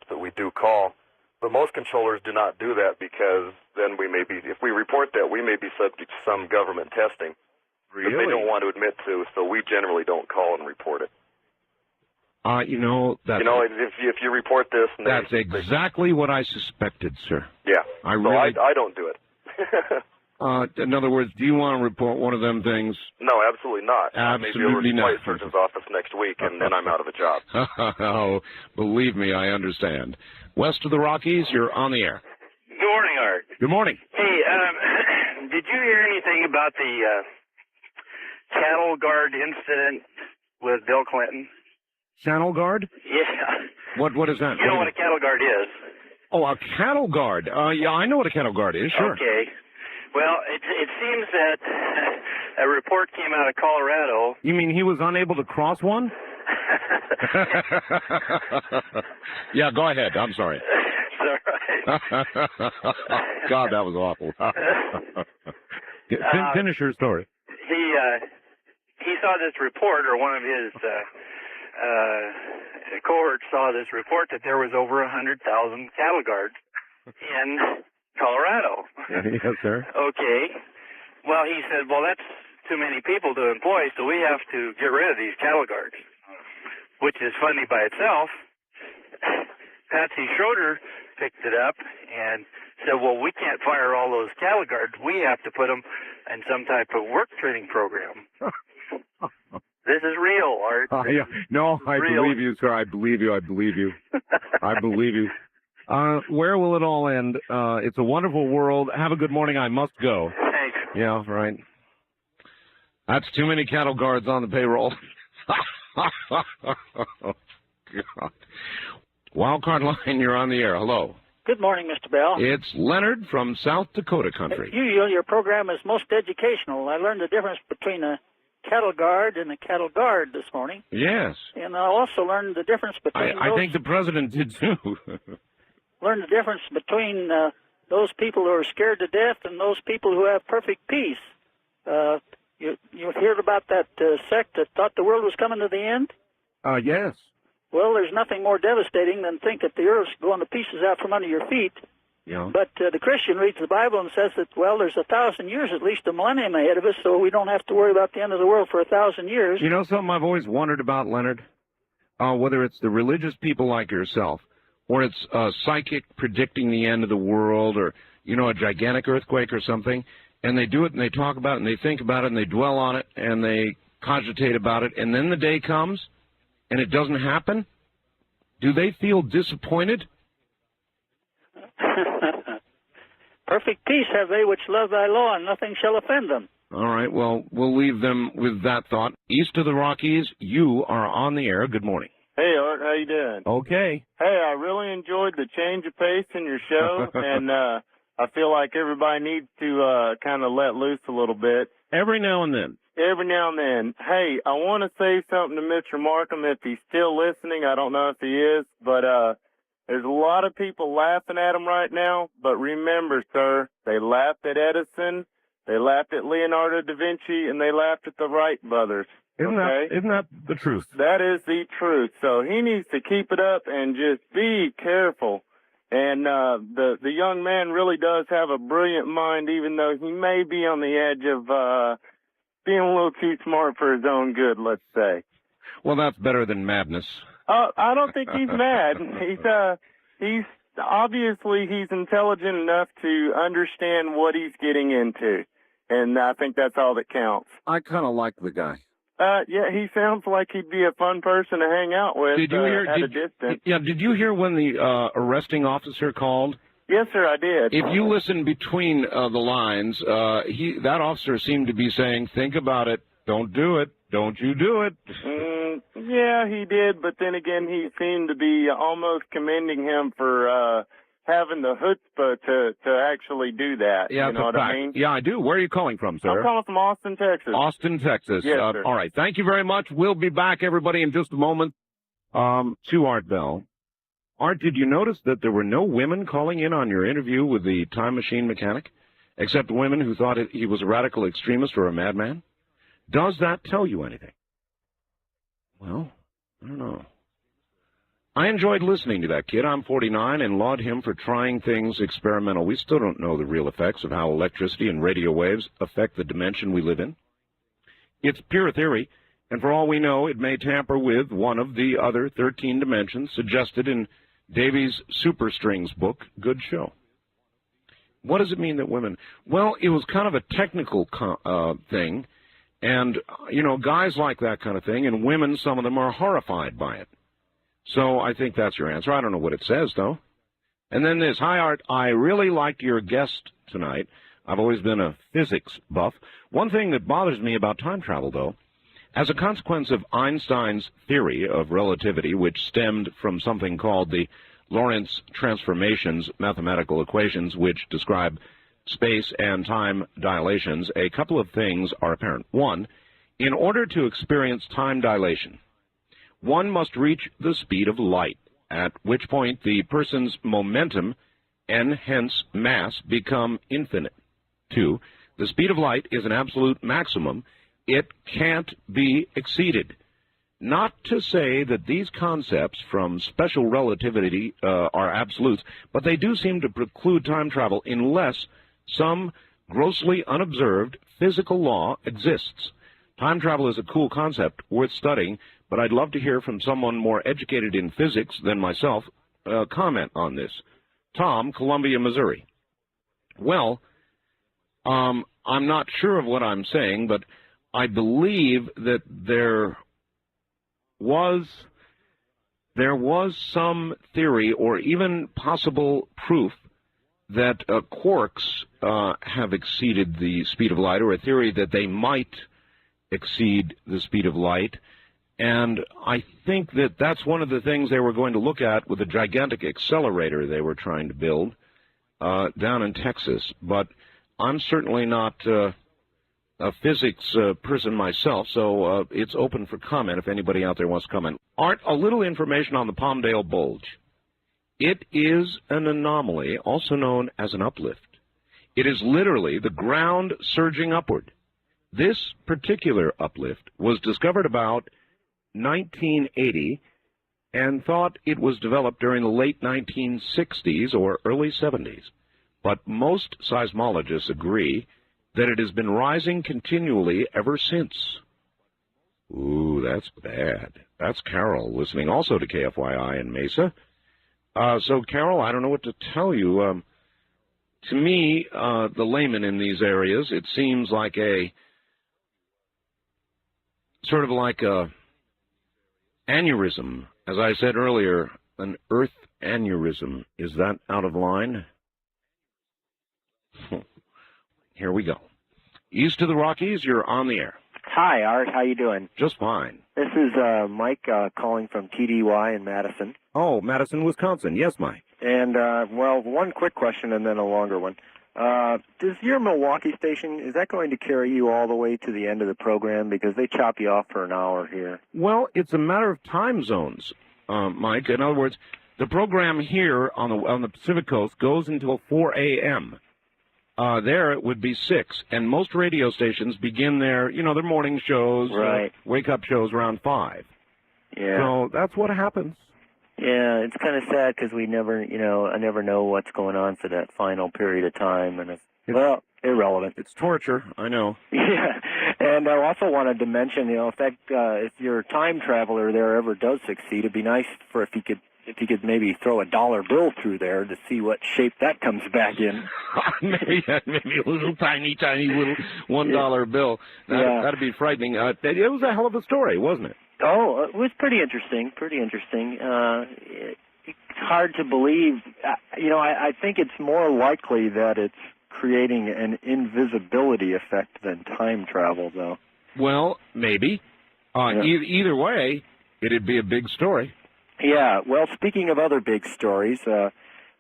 that we do call. But most controllers do not do that because then if we report that, we may be subject to some government testing. Really? That they don't want to admit to, so we generally don't call and report it. If you report this... That's exactly what I suspected, sir. Yeah. I don't do it. In other words, do you want to report one of them things? No, absolutely not. Absolutely not. I may be over to the surgeon's office next week, and then I'm out of a job. Oh, believe me, I understand. West of the Rockies, you're on the air. Good morning, Art. Good morning. Hey, did you hear anything about the cattle guard incident with Bill Clinton? Channel guard? Yeah. What is that? You know what a cattle guard is? Oh, a cattle guard. Yeah, I know what a cattle guard is, sure. Okay. Well, it seems that a report came out of Colorado. You mean he was unable to cross one? Yeah, go ahead. I'm sorry. It's all right. God, that was awful. Finish your story. He saw this report, or one of his cohorts saw this report that there was over 100,000 cattle guards in Colorado. Yes, sir. Okay. Well, he said, well, that's too many people to employ, so we have to get rid of these cattle guards, which is funny by itself. Patsy Schroeder picked it up and said, well, we can't fire all those cattle guards. We have to put them in some type of work training program. This is real, Art. Yeah. No, I believe you, sir. I believe you. I believe you. I believe you. Where will it all end? It's a wonderful world. Have a good morning. I must go. Thanks. Yeah, right. That's too many cattle guards on the payroll. Oh, God. Wildcard line, you're on the air. Hello. Good morning, Mr. Bell. It's Leonard from South Dakota country. Your program is most educational. I learned the difference between a cattle guard and a cattle guard this morning. Yes. And I also learned the difference between I think the president did too. Learned the difference between those people who are scared to death and those people who have perfect peace. You heard about that sect that thought the world was coming to the end? Yes. well, there's nothing more devastating than think that the earth's going to pieces out from under your feet. Yeah. But the Christian reads the Bible and says that, well, there's 1,000 years, at least a millennium ahead of us, so we don't have to worry about the end of the world for 1,000 years. You know something I've always wondered about, Leonard? Whether it's the religious people like yourself, or it's a psychic predicting the end of the world, or, you know, a gigantic earthquake or something, and they do it and they talk about it and they think about it and they dwell on it and they cogitate about it, and then the day comes and it doesn't happen, do they feel disappointed? Perfect peace have they which love thy law, and nothing shall offend them. All right, well, we'll leave them with that thought. East of the Rockies, you are on the air. Good morning. Hey, Art, how you doing? Okay. Hey, I really enjoyed the change of pace in your show, and I feel like everybody needs to kind of let loose a little bit. Every now and then. Every now and then. Hey, I want to say something to Mr. Markham if he's still listening. I don't know if he is, but there's a lot of people laughing at him right now. But remember, sir, they laughed at Edison, they laughed at Leonardo da Vinci, and they laughed at the Wright brothers. Isn't that the truth? That is the truth. So he needs to keep it up and just be careful. And the young man really does have a brilliant mind, even though he may be on the edge of being a little too smart for his own good, let's say. Well, that's better than madness. I don't think he's mad. He's obviously he's intelligent enough to understand what he's getting into, and I think that's all that counts. I kind of like the guy. Yeah, he sounds like he'd be a fun person to hang out with Did you hear? at a distance. Yeah, did you hear when the arresting officer called? Yes, sir, I did. If you listen between the lines, that officer seemed to be saying, "Think about it. Don't do it. Don't you do it." Yeah, he did, but then again, he seemed to be almost commending him for having the chutzpah to actually do that. Yeah, you know what I mean? Yeah, I do. Where are you calling from, sir? I'm calling from Austin, Texas. Austin, Texas. Yes, sir. All right. Thank you very much. We'll be back, everybody, in just a moment. To Art Bell. Art, did you notice that there were no women calling in on your interview with the time machine mechanic, except women who thought he was a radical extremist or a madman? Does that tell you anything? Well, I don't know. I enjoyed listening to that kid. I'm 49 and laud him for trying things experimental. We still don't know the real effects of how electricity and radio waves affect the dimension we live in. It's pure theory, and for all we know, it may tamper with one of the other 13 dimensions suggested in Davies' Superstrings book, Good Show. What does it mean that women... Well, it was kind of a technical thing, and, you know, guys like that kind of thing, and women, some of them are horrified by it. So I think that's your answer. I don't know what it says, though. And then this, hi, Art, I really liked your guest tonight. I've always been a physics buff. One thing that bothers me about time travel, though, as a consequence of Einstein's theory of relativity, which stemmed from something called the Lorentz transformations mathematical equations, which describe space and time dilations, a couple of things are apparent. One, in order to experience time dilation, one must reach the speed of light, at which point the person's momentum and hence mass become infinite. Two, the speed of light is an absolute maximum. It can't be exceeded. Not to say that these concepts from special relativity are absolutes, but they do seem to preclude time travel unless some grossly unobserved physical law exists. Time travel is a cool concept worth studying, but I'd love to hear from someone more educated in physics than myself comment on this. Tom, Columbia, Missouri. Well, I'm not sure of what I'm saying, but I believe that there was some theory or even possible proof that quarks have exceeded the speed of light, or a theory that they might exceed the speed of light. And I think that that's one of the things they were going to look at with a gigantic accelerator they were trying to build down in Texas. But I'm certainly not a physics person myself, so it's open for comment if anybody out there wants to comment. Art, a little information on the Palmdale Bulge. It is an anomaly, also known as an uplift. It is literally the ground surging upward. This particular uplift was discovered about 1980, and thought it was developed during the late 1960s or early 70s. But most seismologists agree that it has been rising continually ever since. Ooh, that's bad. That's Carol listening also to KFYI in Mesa. So, Carol, I don't know what to tell you. To me, the layman in these areas, it seems like sort of like a aneurysm. As I said earlier, an earth aneurysm. Is that out of line? Here we go. East of the Rockies, you're on the air. Hi, Art. How you doing? Just fine. This is Mike calling from TDY in Madison. Oh, Madison, Wisconsin. Yes, Mike. And, well, one quick question and then a longer one. Does your Milwaukee station, is that going to carry you all the way to the end of the program? Because they chop you off for an hour here. Well, it's a matter of time zones, Mike. In other words, the program here on the Pacific Coast goes until 4 a.m. There it would be 6, and most radio stations begin their morning shows, right. Wake-up shows around 5. Yeah. So that's what happens. Yeah, it's kind of sad because we never, I never know what's going on for that final period of time, and well, irrelevant. It's torture, I know. Yeah, and I also wanted to mention, if your time traveler there ever does succeed, it'd be nice if he could maybe throw a dollar bill through there to see what shape that comes back in. maybe a little tiny little $1 bill. That'd be frightening. It was a hell of a story, wasn't it? Oh, it was pretty interesting. It's hard to believe. I think it's more likely that it's creating an invisibility effect than time travel, though. Well, maybe. Either way, it'd be a big story. Yeah, well, speaking of other big stories,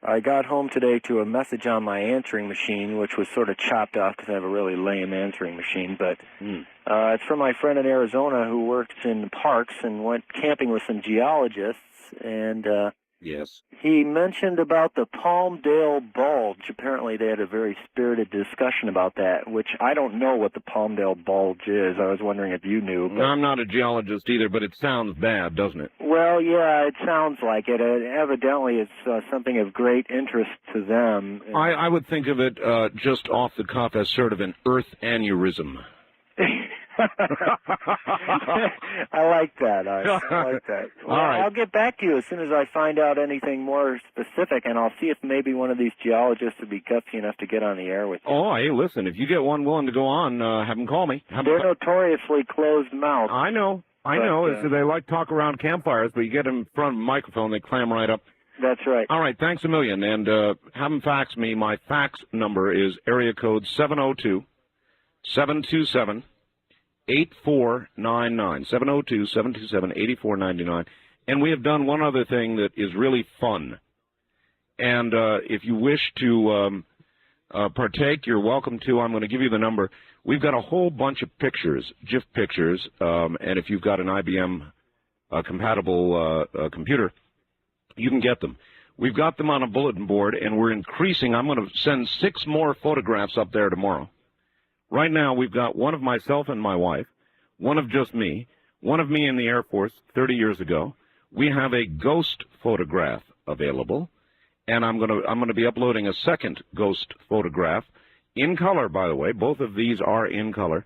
I got home today to a message on my answering machine, which was sort of chopped off because I have a really lame answering machine, but it's from my friend in Arizona who works in parks and went camping with some geologists, and yes, he mentioned about the Palmdale Bulge. Apparently they had a very spirited discussion about that, which I don't know what the Palmdale Bulge is. I was wondering if you knew. No, I'm not a geologist either, but it sounds bad, doesn't it? Well, yeah, it sounds like it. Evidently, it's something of great interest to them. I would think of it just off the cuff as sort of an earth aneurysm. I like that. I like that. Well, all right. I'll get back to you as soon as I find out anything more specific, and I'll see if maybe one of these geologists would be gutsy enough to get on the air with you. Oh, hey, listen, if you get one willing to go on, have them call me. They're notoriously closed-mouthed. I know. They like talk around campfires, but you get them in front of a microphone, they clam right up. That's right. All right, thanks a million, and have them fax me. My fax number is area code 702-727-8499, 702-727-8499. And we have done one other thing that is really fun. And if you wish to partake, you're welcome to. I'm going to give you the number. We've got a whole bunch of pictures, GIF pictures, and if you've got an IBM compatible computer, you can get them. We've got them on a bulletin board, and we're increasing. I'm going to send 6 more photographs up there tomorrow. Right now, we've got one of myself and my wife, one of just me, one of me in the Air Force 30 years ago. We have a ghost photograph available, and I'm going to be uploading a second ghost photograph in color, by the way. Both of these are in color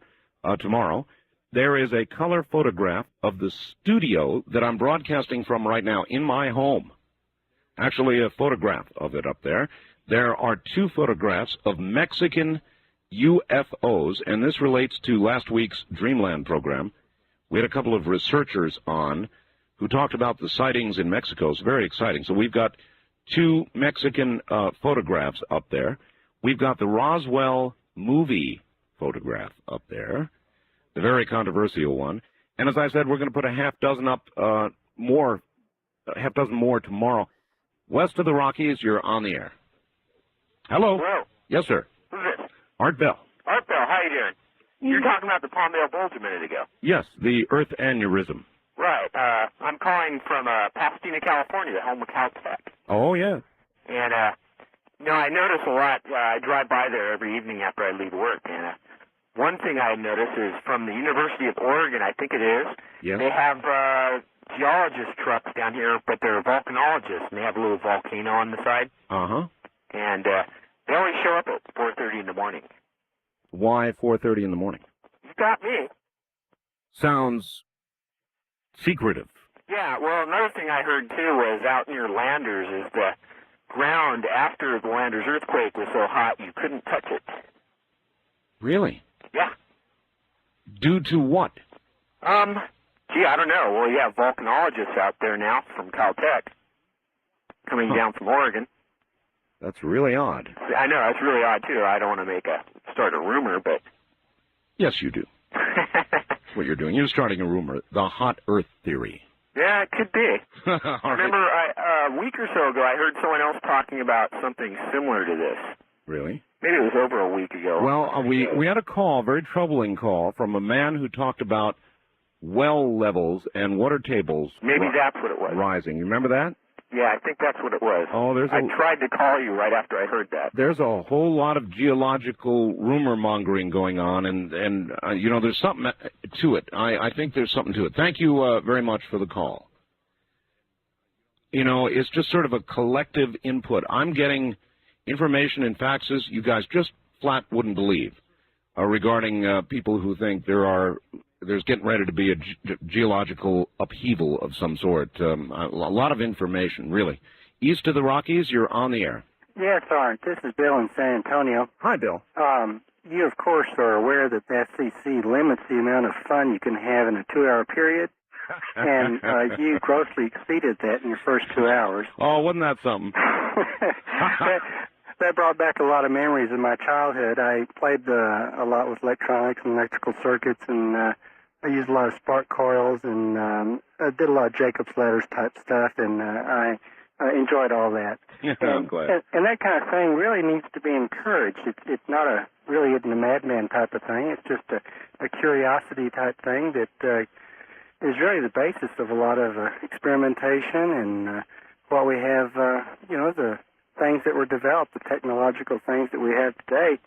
tomorrow. There is a color photograph of the studio that I'm broadcasting from right now in my home. Actually, a photograph of it up there. There are 2 photographs of Mexican UFOs, and this relates to last week's Dreamland program. We had a couple of researchers on who talked about the sightings in Mexico. It's very exciting. So we've got 2 Mexican photographs up there. We've got the Roswell movie photograph up there, the very controversial one. And as I said, we're going to put a half dozen more tomorrow. West of the Rockies, you're on the air. Hello. Hello. Yes, sir. Who's this? Art Bell. Art Bell, how you doing? You were talking about the Palmdale Bulge a minute ago. Yes, the earth aneurysm. Right. I'm calling from Pasadena, California, the home of Caltech. Oh, yeah. And, I notice a lot. I drive by there every evening after I leave work. And one thing I notice is from the University of Oregon, I think it is, yes. they have geologist trucks down here, but they're volcanologists, and they have a little volcano on the side. Uh-huh. And they always show up at 4:30 in the morning. Why 4:30 in the morning? You got me. Sounds secretive. Yeah, well, another thing I heard, too, was out near Landers is the ground after the Landers earthquake was so hot you couldn't touch it. Really? Yeah. Due to what? Gee, I don't know. Well, you have volcanologists out there now from Caltech coming down from Oregon. That's really odd. I know, it's really odd, too. I don't want to start a rumor, but... Yes, you do. What you're doing. You're starting a rumor. The hot earth theory. Yeah, it could be. All right. Remember, a week or so ago, I heard someone else talking about something similar to this. Really? Maybe it was over a week ago. Well, we had a call, a very troubling call, from a man who talked about well levels and water tables. Maybe that's what it was. Rising. You remember that? Yeah, I think that's what it was. Oh, I tried to call you right after I heard that. There's a whole lot of geological rumor mongering going on, and you know, there's something to it. I think there's something to it. Thank you very much for the call. You know, it's just sort of a collective input. I'm getting information and faxes you guys just flat wouldn't believe regarding people who think there's getting ready to be a geological upheaval of some sort. A lot of information, really. East of the Rockies, you're on the air. Yes, Art. This is Bill in San Antonio. Hi, Bill. You, of course, are aware that the FCC limits the amount of fun you can have in a 2-hour period, and you grossly exceeded that in your first 2 hours. Oh, wasn't that something? That brought back a lot of memories of my childhood. I played a lot with electronics and electrical circuits, and I used a lot of spark coils, and I did a lot of Jacob's ladders type stuff, and I enjoyed all that. Yeah, I'm glad. And that kind of thing really needs to be encouraged. It's not really isn't a madman type of thing. It's just a curiosity type thing that is really the basis of a lot of experimentation and what we have, the things that were developed, the technological things that we have today,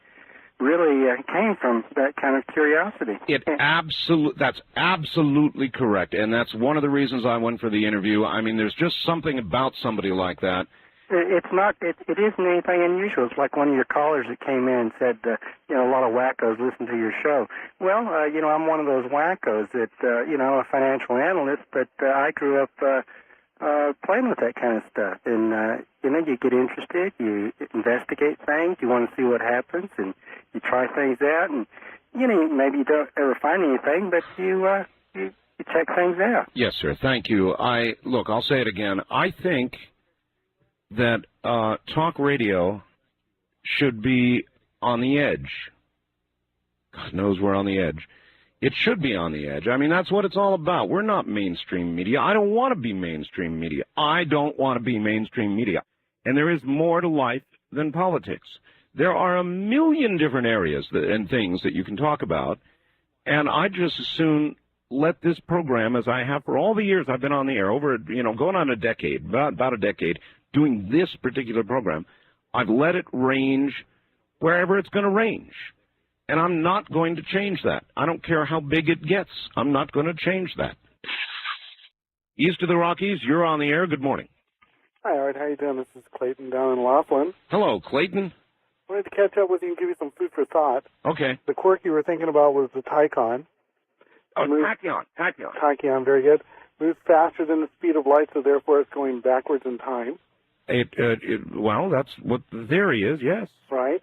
really came from that kind of curiosity. That's absolutely correct, and that's one of the reasons I went for the interview. I mean, there's just something about somebody like that. It isn't anything unusual. It's like one of your callers that came in and said, a lot of wackos listen to your show. Well, I'm one of those wackos that, a financial analyst, but I grew up playing with that kind of stuff. And, you get interested, you investigate things, you want to see what happens, and you try things out, and, maybe you don't ever find anything, but you check things out. Yes, sir. Thank you. I'll say it again. I think that talk radio should be on the edge. God knows we're on the edge. It should be on the edge. I mean, that's what it's all about. We're not mainstream media. I don't want to be mainstream media. I don't want to be mainstream media. And there is more to life than politics. There are a million different areas and things that you can talk about, and I just as soon let this program, as I have for all the years I've been on the air, over, going on a decade, about a decade, doing this particular program, I've let it range wherever it's going to range. And I'm not going to change that. I don't care how big it gets. I'm not going to change that. East of the Rockies, you're on the air. Good morning. Hi, Art. How you doing? This is Clayton down in Laughlin. Hello, Clayton. Wanted to catch up with you and give you some food for thought. Okay. The quirk you were thinking about was the Tachyon. Oh, Tachyon. Tachyon, very good. Moves faster than the speed of light, so therefore it's going backwards in time. Well, that's what the theory is, yes. Right.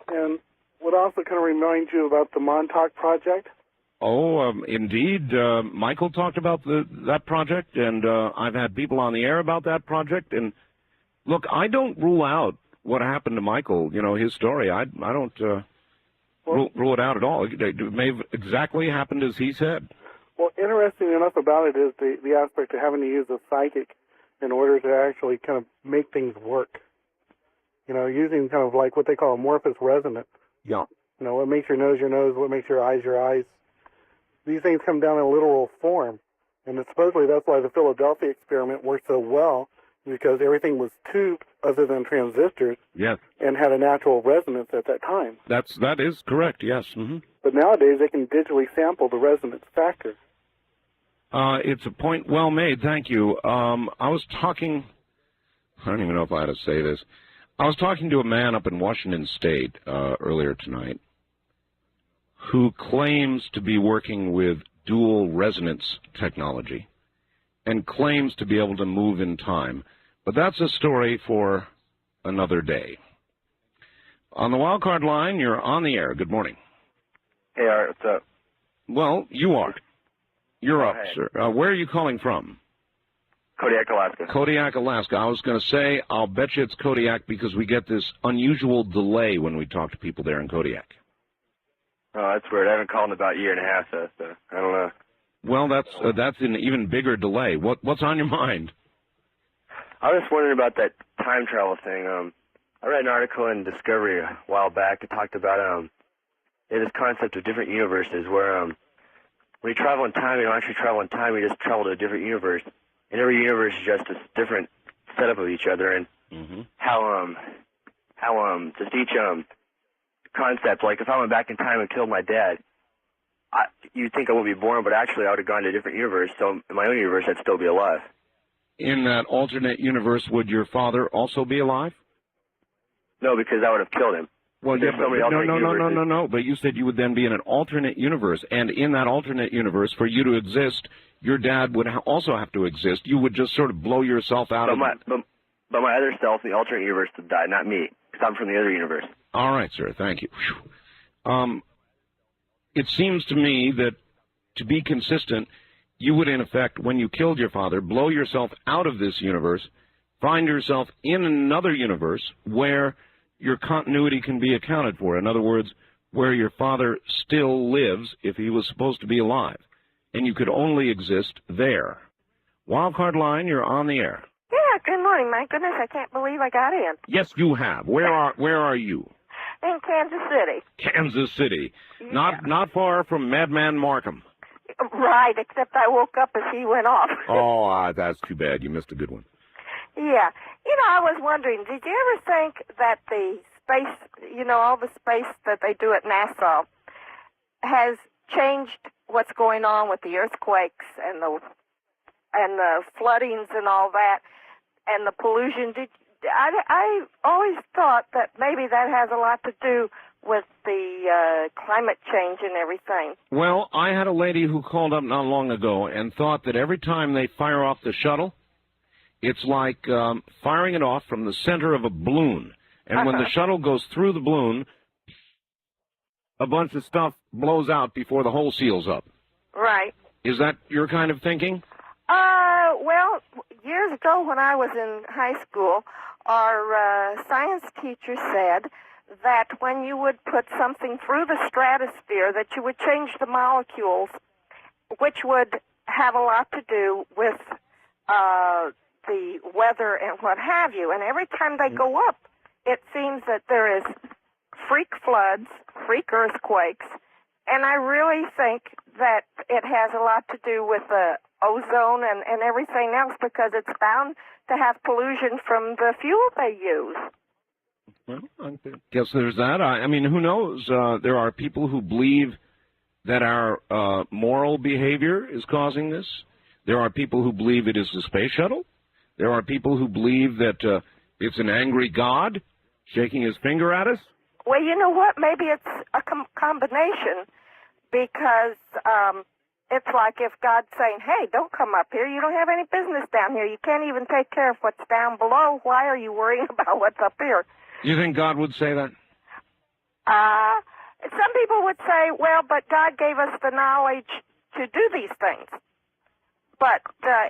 And would also kind of remind you about the Montauk Project. Oh, indeed. Michael talked about that project, and I've had people on the air about that project. And look, I don't rule out what happened to Michael, his story. I don't rule it out at all. It may have exactly happened as he said. Well, interesting enough about it is the aspect of having to use a psychic in order to actually kind of make things work. Using kind of like what they call amorphous resonance. Yeah. What makes your nose, what makes your eyes. These things come down in a literal form. And supposedly that's why the Philadelphia experiment worked so well, because everything was tubed other than transistors. Yes. And had a natural resonance at that time. That is correct, yes. Mm-hmm. But nowadays they can digitally sample the resonance factor. It's a point well made. Thank you. I was talking. I don't even know if I ought to say this. I was talking to a man up in Washington State earlier tonight who claims to be working with dual resonance technology and claims to be able to move in time. But that's a story for another day. On the wildcard line, you're on the air. Good morning. Hey, Art, what's up? Well, you are. You're up, hey. sir. Where are you calling from? Kodiak, Alaska. Kodiak, Alaska. I was going to say, I'll bet you it's Kodiak because we get this unusual delay when we talk to people there in Kodiak. Oh, that's weird. I haven't called in about a year and a half, so I don't know. Well, that's an even bigger delay. What's on your mind? I was just wondering about that time travel thing. I read an article in Discovery a while back that talked about this concept of different universes where when you travel in time, you don't actually travel in time, you just travel to a different universe. And every universe is just a different setup of each other, and how just each concept, like if I went back in time and killed my dad, you'd think I would be born, but actually I would have gone to a different universe, so in my own universe I'd still be alive. In that alternate universe, would your father also be alive? No, because I would have killed him. Well, There's so many alternate universes. No. But you said you would then be in an alternate universe, and in that alternate universe, for you to exist, your dad would also have to exist. You would just sort of blow yourself out of... But my other self in the alternate universe would die, not me, because I'm from the other universe. All right, sir. Thank you. It seems to me that, to be consistent, you would, in effect, when you killed your father, blow yourself out of this universe, find yourself in another universe where your continuity can be accounted for. In other words, where your father still lives if he was supposed to be alive, and you could only exist there. Wildcard line, you're on the air. Yeah, good morning. My goodness, I can't believe I got in. Yes, you have. Where are you? In Kansas City. Kansas City. Yeah. Not far from Madman Markham. Right, except I woke up as he went off. Oh, that's too bad. You missed a good one. Yeah. I was wondering, did you ever think that the space, all the space that they do at NASA has changed what's going on with the earthquakes and the floodings and all that and the pollution? I always thought that maybe that has a lot to do with the climate change and everything. Well, I had a lady who called up not long ago and thought that every time they fire off the shuttle, it's like firing it off from the center of a balloon. And when the shuttle goes through the balloon, a bunch of stuff blows out before the hole seals up. Right. Is that your kind of thinking? Well, years ago when I was in high school, our science teacher said that when you would put something through the stratosphere, that you would change the molecules, which would have a lot to do with the weather and what have you. And every time they go up, it seems that there is freak floods, freak earthquakes, and I really think that it has a lot to do with the ozone and everything else, because it's bound to have pollution from the fuel they use. Well, I guess there's that. I mean, who knows? There are people who believe that our moral behavior is causing this. There are people who believe it is the space shuttle. There are people who believe that it's an angry God shaking his finger at us. Well, you know what? Maybe it's a combination, because it's like if God's saying, hey, don't come up here. You don't have any business down here. You can't even take care of what's down below. Why are you worrying about what's up here? You think God would say that? Some people would say, well, but God gave us the knowledge to do these things. But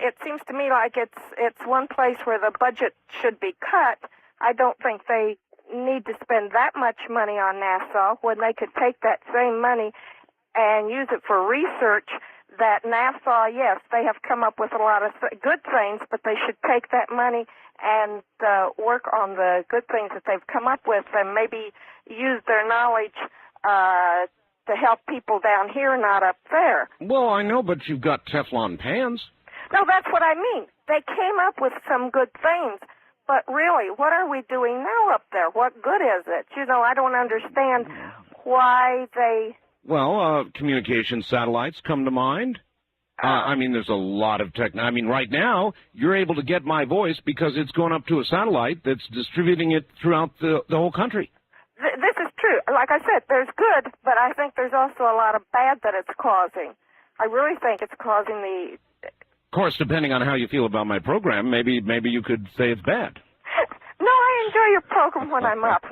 it seems to me like it's one place where the budget should be cut. I don't think they need to spend that much money on NASA when they could take that same money and use it for research. That NASA, yes, they have come up with a lot of good things, but they should take that money and work on the good things that they've come up with, and maybe use their knowledge to help people down here, not up there. Well, I know, but you've got Teflon pans. No, that's what I mean. They came up with some good things, but really, what are we doing now up there? What good is it? I don't understand why they... Well, communication satellites come to mind. I mean, there's a lot of tech. I mean, right now, you're able to get my voice because it's going up to a satellite that's distributing it throughout the whole country. This is true. Like I said, there's good, but I think there's also a lot of bad that it's causing. I really think it's causing the... Of course, depending on how you feel about my program, maybe you could say it's bad. No, I enjoy your program when I'm up.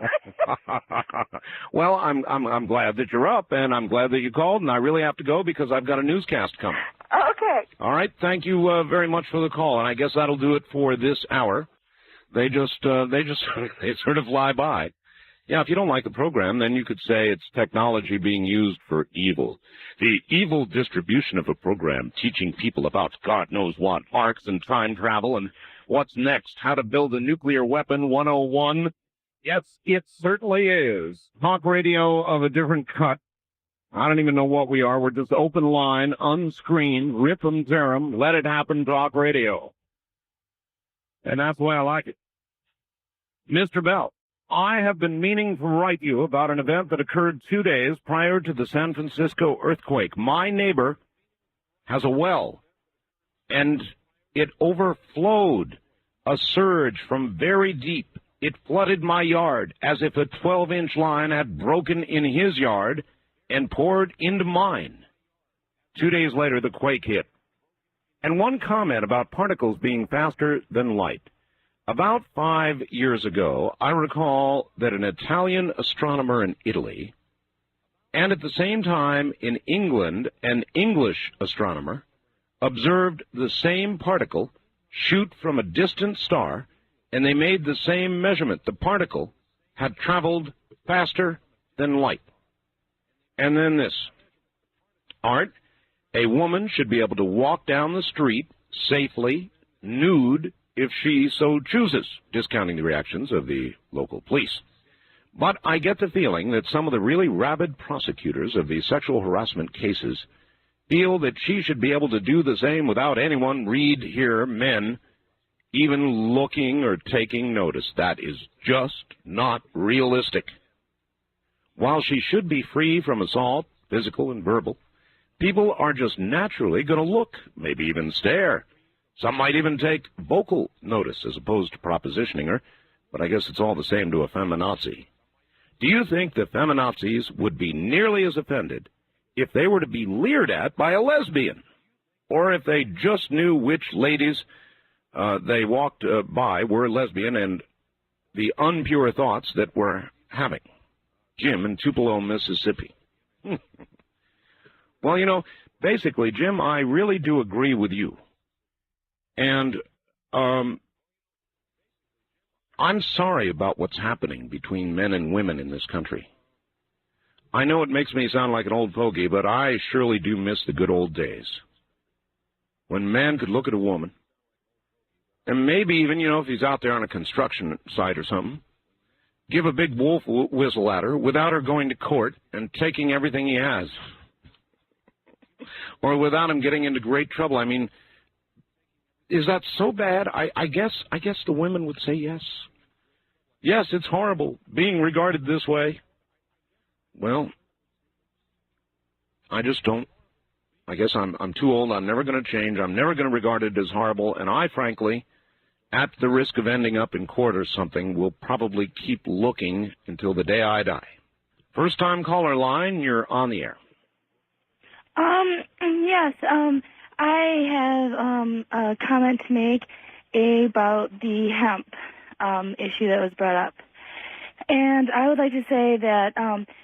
Well, I'm glad that you're up, and I'm glad that you called, and I really have to go because I've got a newscast coming. Okay. All right. Thank you very much for the call, and I guess that'll do it for this hour. They sort of fly by. Yeah, if you don't like the program, then you could say it's technology being used for evil. The evil distribution of a program teaching people about God knows what, arcs and time travel, and what's next, how to build a nuclear weapon 101. Yes, it certainly is. Talk radio of a different cut. I don't even know what we are. We're just open line, unscreened, rip 'em, tear 'em, let it happen, talk radio. And that's the way I like it. Mr. Bell, I have been meaning to write you about an event that occurred 2 days prior to the San Francisco earthquake. My neighbor has a well, and it overflowed. A surge from very deep. It flooded my yard as if a 12-inch line had broken in his yard and poured into mine. 2 days later, the quake hit. And one comment about particles being faster than light. About 5 years ago, I recall that an Italian astronomer in Italy, and at the same time in England, an English astronomer, observed the same particle shoot from a distant star, and they made the same measurement. The particle had traveled faster than light. And then this. Art, a woman should be able to walk down the street safely, nude, if she so chooses, discounting the reactions of the local police. But I get the feeling that some of the really rabid prosecutors of these sexual harassment cases feel that she should be able to do the same without anyone, read, hear, men, even looking or taking notice. That is just not realistic. While she should be free from assault, physical and verbal, people are just naturally going to look, maybe even stare. Some might even take vocal notice as opposed to propositioning her, but I guess it's all the same to a feminazi. Do you think the feminazis would be nearly as offended if they were to be leered at by a lesbian, or if they just knew which ladies they walked by were lesbian and the unpure thoughts that we're having? Jim in Tupelo, Mississippi. Well, you know, basically, Jim, I really do agree with you. And I'm sorry about what's happening between men and women in this country. I know it makes me sound like an old fogey, but I surely do miss the good old days when a man could look at a woman, and maybe even, you know, if he's out there on a construction site or something, give a big wolf whistle at her without her going to court and taking everything he has, or without him getting into great trouble. I mean, is that so bad? I guess the women would say yes. Yes, it's horrible being regarded this way. Well, I just don't. I guess I'm too old. I'm never going to change. I'm never going to regard it as horrible. And I, frankly, at the risk of ending up in court or something, will probably keep looking until the day I die. First-time caller line, you're on the air. Yes, I have a comment to make about the hemp issue that was brought up. And I would like to say that,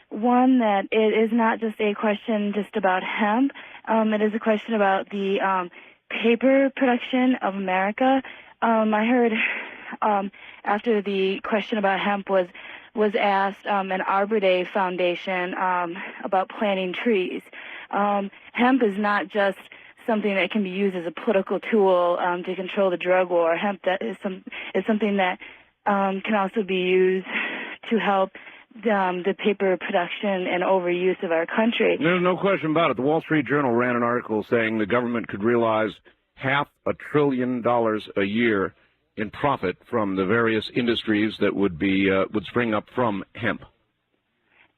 one, that it is not just a question just about hemp. It is a question about the paper production of America. I heard after the question about hemp was asked, an Arbor Day Foundation about planting trees. Hemp is not just something that can be used as a political tool to control the drug war. Hemp is something that can also be used to help the paper production and overuse of our country. There's no question about it. The Wall Street Journal ran an article saying the government could realize $500 billion a year in profit from the various industries that would spring up from hemp.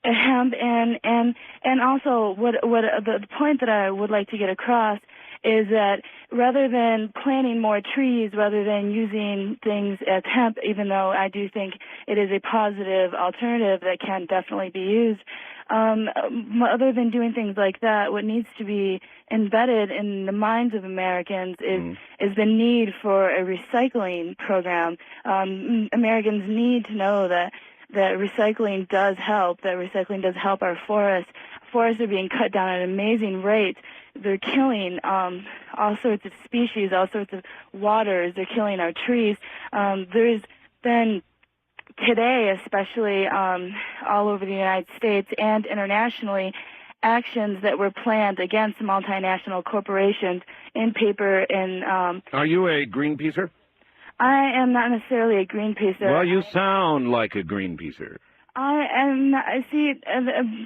Hemp and also what the point that I would like to get across is that rather than planting more trees, rather than using things as hemp, even though I do think it is a positive alternative that can definitely be used, other than doing things like that, what needs to be embedded in the minds of Americans is the need for a recycling program. Americans need to know that recycling does help, that recycling does help our forests. Forests are being cut down at amazing rates. They're killing all sorts of species, all sorts of waters. They're killing our trees. There's been today, especially all over the United States and internationally, actions that were planned against multinational corporations in paper and... Are you a Greenpeacer? I am not necessarily a Greenpeacer. Well, you sound like a Greenpeacer. I am. I see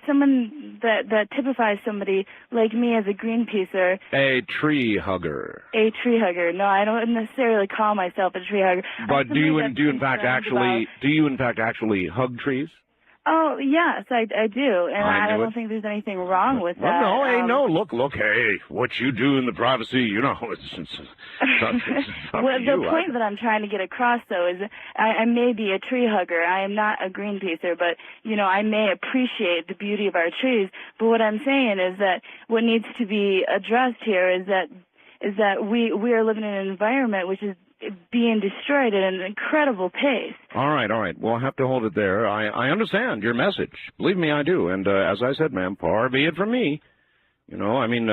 someone that typifies somebody like me as a Greenpeacer. A tree hugger. A tree hugger. No, I don't necessarily call myself a tree hugger. But do you in fact actually hug trees? Oh yes, I do, and I don't think there's anything wrong with that. Well, no, look, hey, what you do in the privacy, you know, it's up well, to the you. point that I'm trying to get across, though, is I may be a tree hugger. I am not a Greenpeacer, but, you know, I may appreciate the beauty of our trees. But what I'm saying is that what needs to be addressed here is that we are living in an environment which is being destroyed at an incredible pace. All right. We'll have to hold it there. I understand your message. Believe me, I do. And as I said, ma'am, far be it from me. You know, I mean,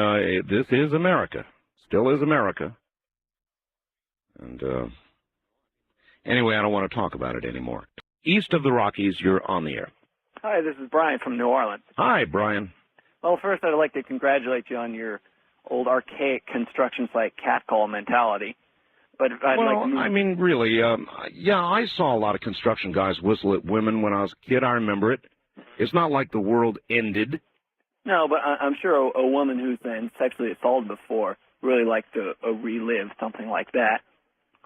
this is America. Still is America. And anyway, I don't want to talk about it anymore. East of the Rockies, you're on the air. Hi, this is Brian from New Orleans. Hi, Brian. Well, first, I'd like to congratulate you on your old archaic construction site catcall mentality. But I mean, really, yeah, I saw a lot of construction guys whistle at women when I was a kid. I remember it. It's not like the world ended. No, but I'm sure a woman who's been sexually assaulted before really likes to relive something like that,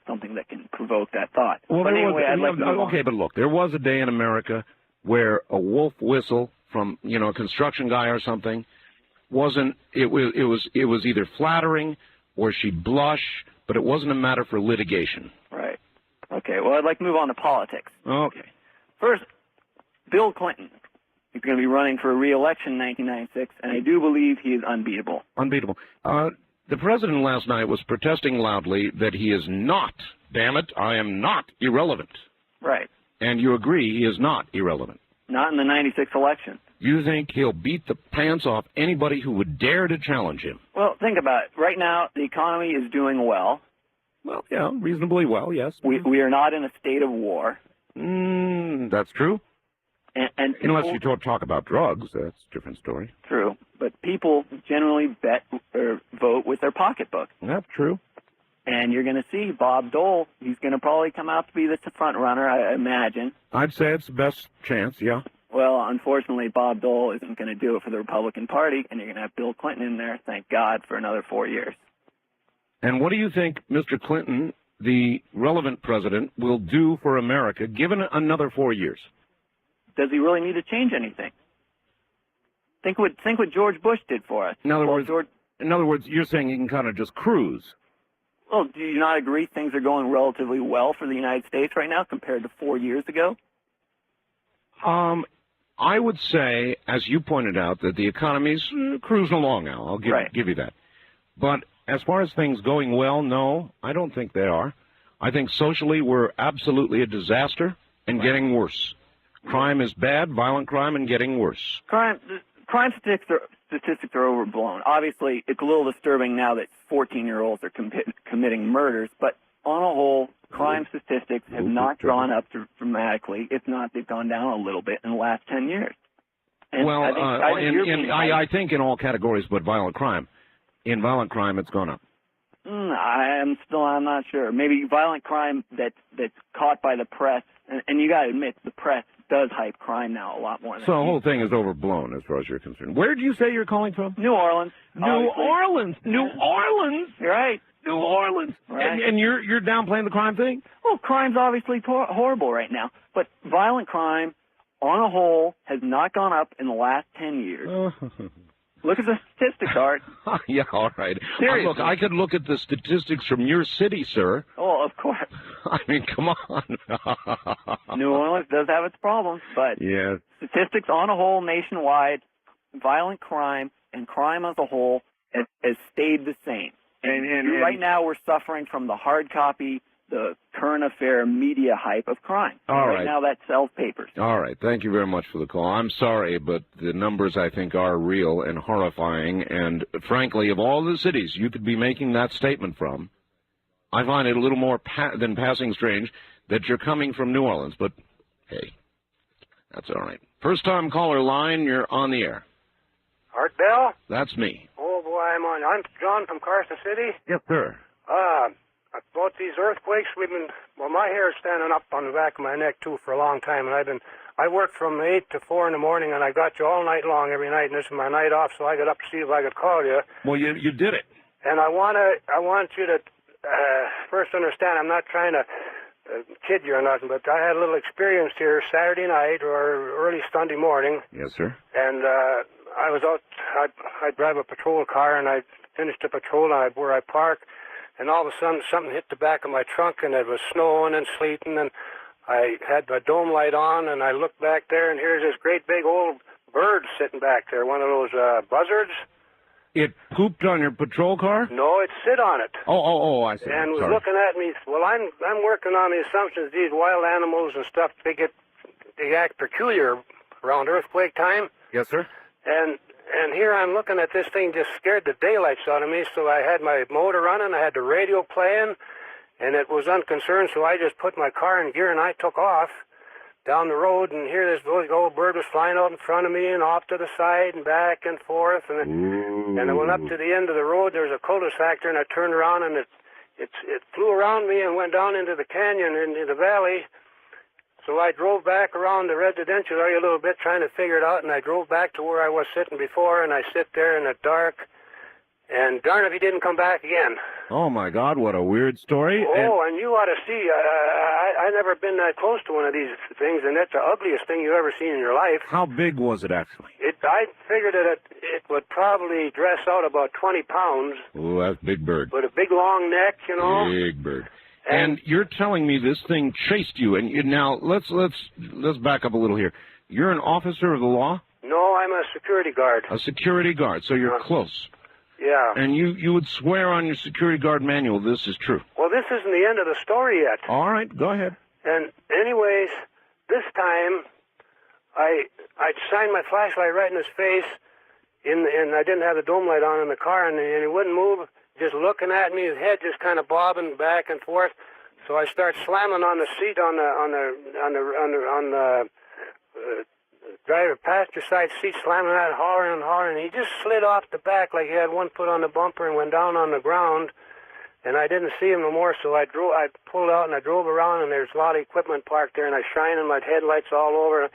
something that can provoke that thought. Well, but anyway, I'd like to move on. Okay, but look, there was a day in America where a wolf whistle from, you know, a construction guy or something wasn't. It was either flattering or she'd blush. But it wasn't a matter for litigation. Right. Okay, well, I'd like to move on to politics. Okay. First, Bill Clinton. He's going to be running for re-election in 1996, and I do believe he is unbeatable. Unbeatable. The president last night was protesting loudly that he is not, damn it, I am not irrelevant. Right. And you agree he is not irrelevant. Not in the 96 election. You think he'll beat the pants off anybody who would dare to challenge him? Well, think about it. Right now, the economy is doing well. Well, yeah, reasonably well, yes. We are not in a state of war. That's true. And unless you talk about drugs, that's a different story. True. But people generally bet or vote with their pocketbook. That's true. And you're going to see Bob Dole, he's going to probably come out to be the front runner, I imagine. I'd say it's the best chance, yeah. Well, unfortunately, Bob Dole isn't going to do it for the Republican Party, and you're going to have Bill Clinton in there, thank God, for another 4 years. And what do you think Mr. Clinton, the relevant president, will do for America given another 4 years? Does he really need to change anything? Think what George Bush did for us. In other words, you're saying he can kind of just cruise. Well, do you not agree things are going relatively well for the United States right now compared to 4 years ago? I would say, as you pointed out, that the economy's cruising along now. I'll give you that. But as far as things going well, no, I don't think they are. I think socially we're absolutely a disaster and getting worse. Crime is bad, violent crime, and getting worse. Crime statistics are overblown. Obviously, it's a little disturbing now that 14-year-olds are committing murders, but on a whole, crime statistics have not gone up dramatically. If not, they've gone down a little bit in the last 10 years. And well, I think in all categories but violent crime. In violent crime, it's gone up. I'm not sure. Maybe violent crime that's caught by the press, and you got to admit, the press does hype crime now a lot more. So the whole thing is overblown as far as you're concerned. Where did you say you're calling from? New Orleans. New Orleans. You're right. New Orleans. Right. And you're downplaying the crime thing? Well, crime's obviously horrible right now, but violent crime, on a whole, has not gone up in the last 10 years. Look at the statistics, Art. Yeah, all right. Seriously. Look, I could look at the statistics from your city, sir. Oh, of course. I mean, come on. New Orleans does have its problems, but Yes. statistics on a whole nationwide, violent crime and crime as a whole has stayed the same. And right now we're suffering from the hard copy, the current affair media hype of crime. All right right. now that sells papers. All right. Thank you very much for the call. I'm sorry, but the numbers, I think, are real and horrifying. And frankly, of all the cities you could be making that statement from, I find it a little more than passing strange that you're coming from New Orleans. But, hey, that's all right. First-time caller line, you're on the air. Art Bell? That's me. Oh, boy, I'm John from Carson City. Yes, sir. About these earthquakes, my hair is standing up on the back of my neck, too, for a long time, and I worked from 8 to 4 in the morning, and I got you all night long every night, and this is my night off, so I got up to see if I could call you. Well, you did it. And I want you to first understand, I'm not trying to kid you or nothing, but I had a little experience here Saturday night or early Sunday morning, Yes, sir. and I was out, I drive a patrol car, and I finished the patrol where I park, and all of a sudden something hit the back of my trunk, and it was snowing and sleeting, and I had my dome light on, and I looked back there, and here's this great big old bird sitting back there, one of those buzzards. It pooped on your patrol car? No, it sit on it. Oh, I see. And was Sorry. looking at me. Well, I'm working on the assumptions these wild animals and stuff, they act peculiar around earthquake time. Yes, sir. And here I'm looking at this thing, just scared the daylights out of me, so I had my motor running, I had the radio playing, and it was unconcerned, so I just put my car in gear and I took off down the road, and here this old bird was flying out in front of me and off to the side and back and forth, and I went up to the end of the road. There was a cul-de-sac there, and I turned around, and it flew around me and went down into the canyon, into the valley. So I drove back around the residential area a little bit, trying to figure it out, and I drove back to where I was sitting before, and I sit there in the dark, and darn if he didn't come back again. Oh, my God, what a weird story. Oh, and you ought to see, I never been that close to one of these things, and it's the ugliest thing you've ever seen in your life. How big was it, actually? I figured that it would probably dress out about 20 pounds. Oh, that's big bird. With a big long neck, you know. Big bird. And you're telling me this thing chased you, and now let's back up a little here. You're an officer of the law? No, I'm a security guard. A security guard, so you're close. Yeah. And you would swear on your security guard manual this is true. Well, this isn't the end of the story yet. All right, go ahead. And anyways, this time I'd shined my flashlight right in his face, and I didn't have the dome light on in the car, and he wouldn't move, just looking at me, his head just kind of bobbing back and forth. So I start slamming on the seat on the driver passenger side seat, slamming that, hollering and hollering. He just slid off the back like he had one foot on the bumper and went down on the ground. And I didn't see him no more, so I pulled out and I drove around, and there's a lot of equipment parked there, and I shined my headlights all over,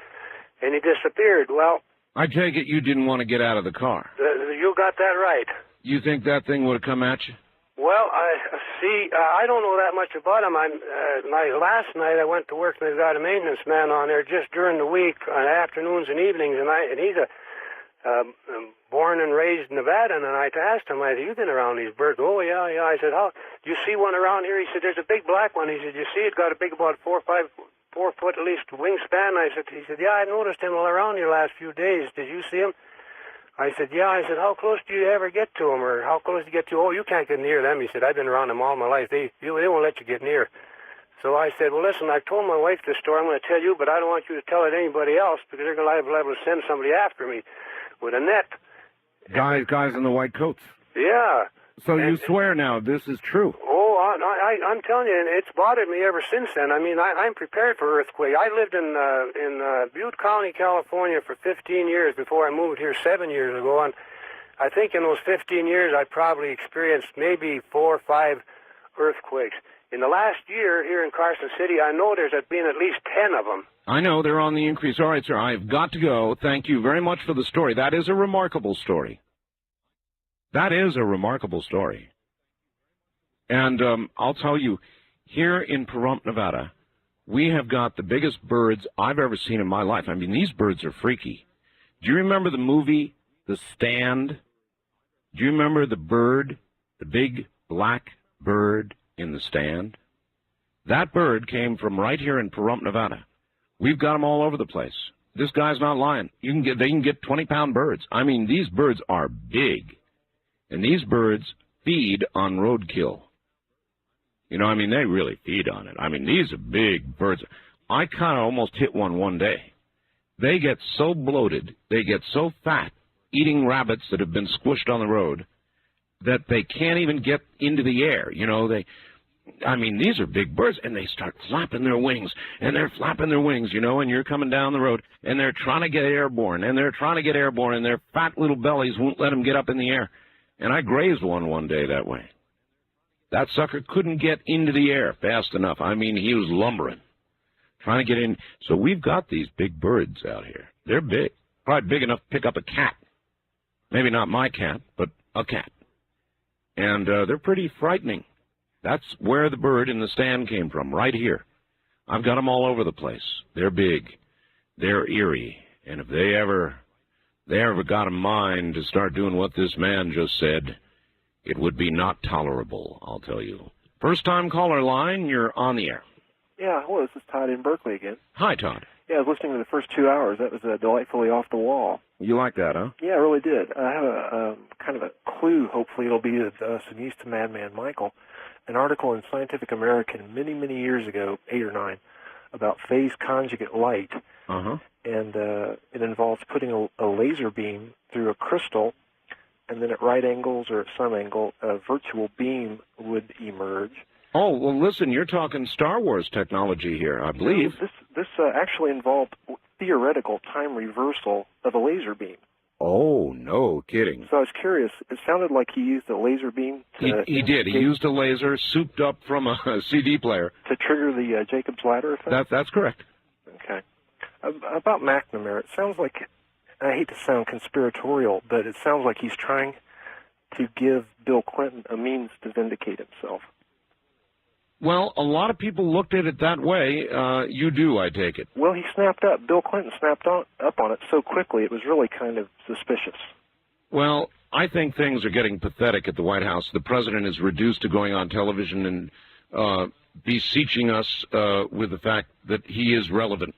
and he disappeared. Well, I take it you didn't want to get out of the car. You got that right. You think that thing would have come at you? Well, I don't know that much about him. Last night I went to work, and there's got a maintenance man on there just during the week, on afternoons and evenings, and he's born and raised in Nevada, and I asked him, I said, you been around these birds? Oh, yeah. I said, how, do you see one around here? He said, there's a big black one. He said, you see it got a big, about 4 foot at least wingspan? He said, yeah, I noticed him all around here last few days. Did you see him? I said, yeah. I said, how close do you ever get to them, or how close do you get to? Oh, you can't get near them. He said, I've been around them all my life. They won't let you get near. So I said, well, listen, I told my wife this story. I'm going to tell you, but I don't want you to tell it to anybody else, because they're going to be liable to send somebody after me with a net. Guys in the white coats. Yeah. So you swear now this is true? Oh, I'm telling you, and it's bothered me ever since then. I mean, I'm prepared for earthquake. I lived in Butte County, California for 15 years before I moved here 7 years ago, and I think in those 15 years I probably experienced maybe 4 or 5 earthquakes. In the last year here in Carson City, I know there's been at least 10 of them. I know, they're on the increase. All right, sir, I've got to go. Thank you very much for the story. That is a remarkable story. That is a remarkable story. And I'll tell you, here in Pahrump, Nevada, we have got the biggest birds I've ever seen in my life. I mean, these birds are freaky. Do you remember the movie The Stand. Do you remember the bird, the big black bird in The Stand? That bird came from right here in Pahrump, Nevada. We've got them all over the place. This guy's not lying. They can get 20-pound birds. I mean, these birds are big. And these birds feed on roadkill. You know, I mean, they really feed on it. I mean, these are big birds. I kind of almost hit one day. They get so bloated, they get so fat, eating rabbits that have been squished on the road, that they can't even get into the air. You know, I mean, these are big birds, and they start flapping their wings, and they're flapping their wings, you know, and you're coming down the road, and they're trying to get airborne, and their fat little bellies won't let them get up in the air. And I grazed one day that way. That sucker couldn't get into the air fast enough. I mean, he was lumbering, trying to get in. So we've got these big birds out here. They're big, probably big enough to pick up a cat. Maybe not my cat, but a cat. And they're pretty frightening. That's where the bird in The Stand came from, right here. I've got them all over the place. They're big. They're eerie. And if they ever got a mind to start doing what this man just said, it would be not tolerable, I'll tell you. First-time caller line, you're on the air. Yeah, hello, this is Todd in Berkeley again. Hi, Todd. Yeah, I was listening to the first 2 hours. That was delightfully off the wall. You like that, huh? Yeah, I really did. I have a kind of a clue, hopefully it'll be some use to Madman Michael. An article in Scientific American many years ago, 8 or 9, about phase conjugate light. Uh-huh. And it involves putting a laser beam through a crystal, and then at right angles or at some angle, a virtual beam would emerge. Oh, well, listen, you're talking Star Wars technology here, I believe. This actually involved theoretical time reversal of a laser beam. Oh, no kidding. So I was curious. It sounded like he used a laser beam to... He did. He used a laser souped up from a CD player. To trigger the Jacob's Ladder effect? That's correct. Okay. About McNamara, it sounds like, I hate to sound conspiratorial, but it sounds like he's trying to give Bill Clinton a means to vindicate himself. Well, a lot of people looked at it that way. You do, I take it. Well, he snapped up. Bill Clinton snapped up on it so quickly, it was really kind of suspicious. Well, I think things are getting pathetic at the White House. The president is reduced to going on television and beseeching us with the fact that he is relevant.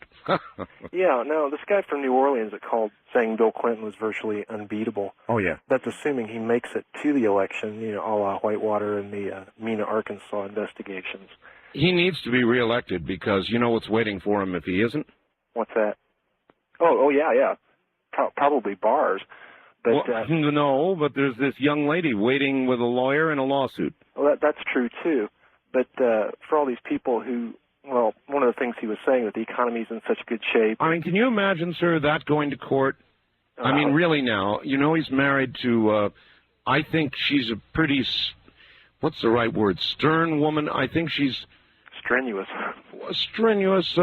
Yeah, no, this guy from New Orleans that called saying Bill Clinton was virtually unbeatable. Oh, yeah. That's assuming he makes it to the election, you know, a la Whitewater and the Mena, Arkansas investigations. He needs to be reelected because you know what's waiting for him if he isn't? What's that? Oh, yeah. Probably bars. But, well, no, but there's this young lady waiting with a lawyer and a lawsuit. Well, that's true, too. But for all these people who... Well, one of the things he was saying, that the economy's in such good shape. I mean, can you imagine, sir, that going to court? I mean, really now, you know he's married to, I think she's a pretty, what's the right word, stern woman. I think she's... Strenuous. Strenuous,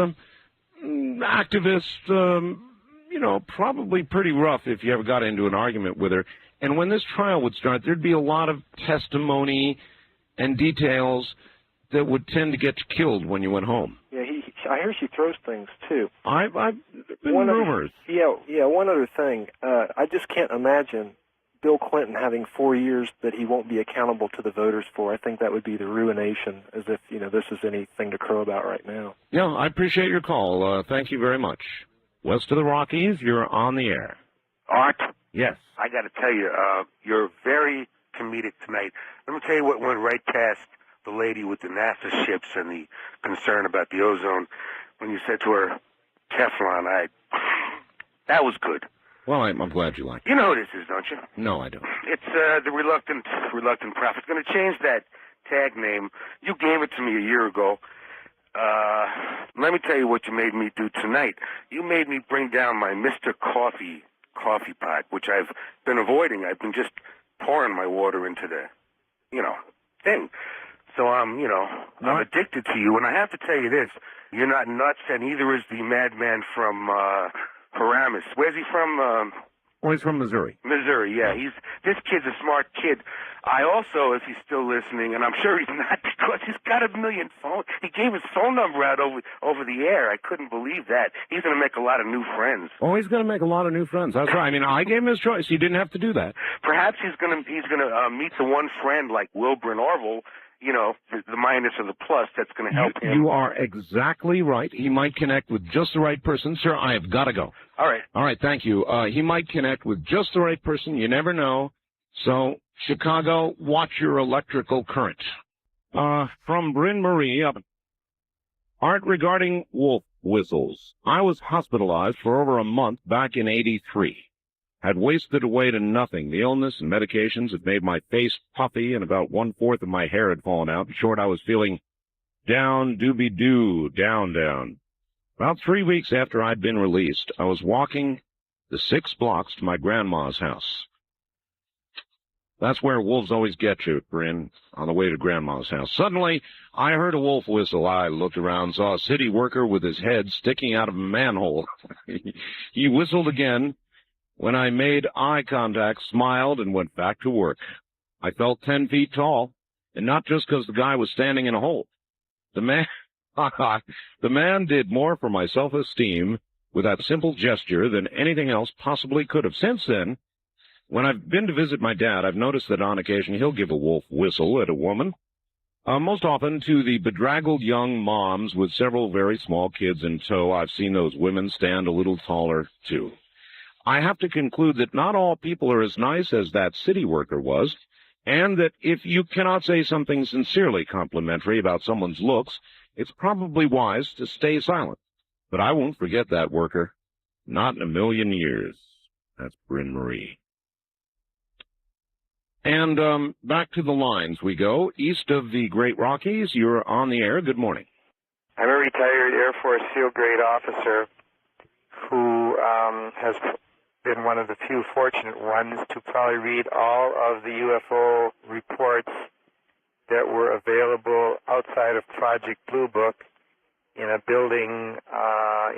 activist, you know, probably pretty rough if you ever got into an argument with her. And when this trial would start, there'd be a lot of testimony and details that would tend to get you killed when you went home. Yeah, I hear she throws things, too. I've been rumors. Yeah, one other thing. I just can't imagine Bill Clinton having 4 years that he won't be accountable to the voters for. I think that would be the ruination, as if, you know, this is anything to crow about right now. Yeah, I appreciate your call. Thank you very much. West of the Rockies, you're on the air. Art? Yes. I got to tell you, you're very comedic tonight. Let me tell you what went right past the lady with the NASA ships and the concern about the ozone when you said to her, Teflon, that was good. Well, I'm glad you like it. You know who this is, don't you? No, I don't. It's the reluctant prophet. Going to change that tag name. You gave it to me a year ago. Let me tell you what you made me do tonight. You made me bring down my Mr. Coffee pot, which I've been avoiding. I've been just pouring my water into the, thing. So I'm addicted to you. And I have to tell you this. You're not nuts, and neither is the madman from Paramus. Where's he from? Oh, he's from Missouri. Missouri, yeah. This kid's a smart kid. I also, if he's still listening, and I'm sure he's not because he's got a million phones. He gave his phone number out over the air. I couldn't believe that. He's going to make a lot of new friends. Oh, he's going to make a lot of new friends. That's right. I mean, I gave him his choice. He didn't have to do that. Perhaps he's going to meet the one friend like Wilbur and Orville. You know, the minus or the plus that's going to help him. You are exactly right. He might connect with just the right person. Sir, I have got to go. All right. All right, thank you. He might connect with just the right person. You never know. So, Chicago, watch your electrical current. From Bryn Marie up. Art regarding wolf whistles. I was hospitalized for over a month back in '83. Had wasted away to nothing. The illness and medications had made my face puffy, and about 1/4 of my hair had fallen out. In short, I was feeling down, doobie-doo, down. About 3 weeks after I'd been released, I was walking the 6 blocks to my grandma's house. That's where wolves always get you, Bryn, on the way to grandma's house. Suddenly, I heard a wolf whistle. I looked around, saw a city worker with his head sticking out of a manhole. He whistled again. When I made eye contact, smiled, and went back to work. I felt 10 feet tall, and not just because the guy was standing in a hole. The man did more for my self-esteem with that simple gesture than anything else possibly could have. Since then, when I've been to visit my dad, I've noticed that on occasion he'll give a wolf whistle at a woman, most often to the bedraggled young moms with several very small kids in tow. I've seen those women stand a little taller, too. I have to conclude that not all people are as nice as that city worker was, and that if you cannot say something sincerely complimentary about someone's looks, it's probably wise to stay silent. But I won't forget that worker. Not in a million years. That's Bryn Marie. And back to the lines we go. East of the Great Rockies, you're on the air. Good morning. I'm a retired Air Force SEAL grade officer who has been one of the few fortunate ones to probably read all of the UFO reports that were available outside of Project Blue Book in a building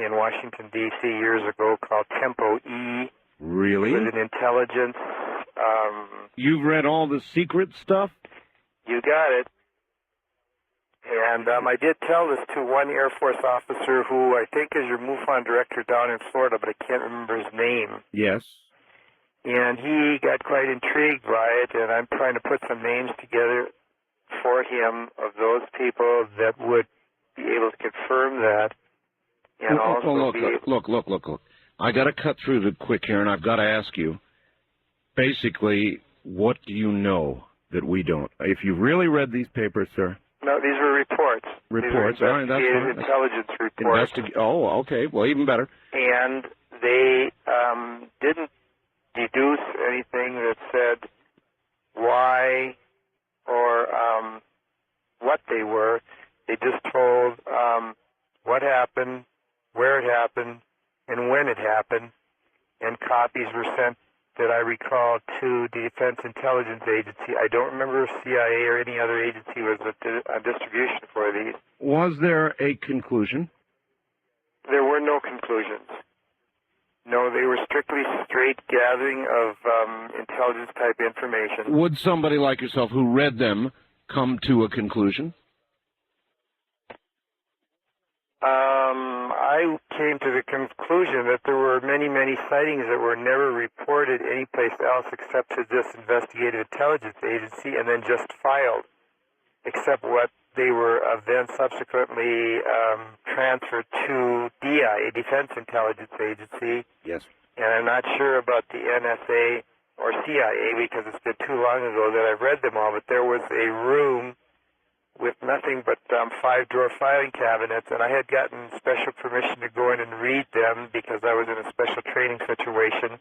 in Washington, D.C. years ago called Tempo E. Really? It was an intelligence. You've read all the secret stuff? You got it. And I did tell this to one Air Force officer who I think is your MUFON director down in Florida, but I can't remember his name. Yes. And he got quite intrigued by it, and I'm trying to put some names together for him of those people that would be able to confirm that. And Look. I got to cut through the quick here, and I've got to ask you, basically, what do you know that we don't? If you really read these papers, sir. No, these were reports. Reports, all right, that's fine. Intelligence reports. Oh, okay, well, even better. And they didn't deduce anything that said why or what they were. They just told what happened, where it happened, and when it happened, and copies were sent that I recall to the Defense Intelligence Agency. I don't remember if CIA or any other agency was a distribution for these. Was there a conclusion? There were no conclusions. No, they were strictly straight gathering of intelligence-type information. Would somebody like yourself who read them come to a conclusion? I came to the conclusion that there were many, many sightings that were never reported anyplace else except to this investigative intelligence agency and then just filed, except what they were then subsequently transferred to DI, a Defense Intelligence Agency. Yes. And I'm not sure about the NSA or CIA because it's been too long ago that I've read them all, but there was a room with nothing but 5-drawer filing cabinets, and I had gotten special permission to go in and read them because I was in a special training situation.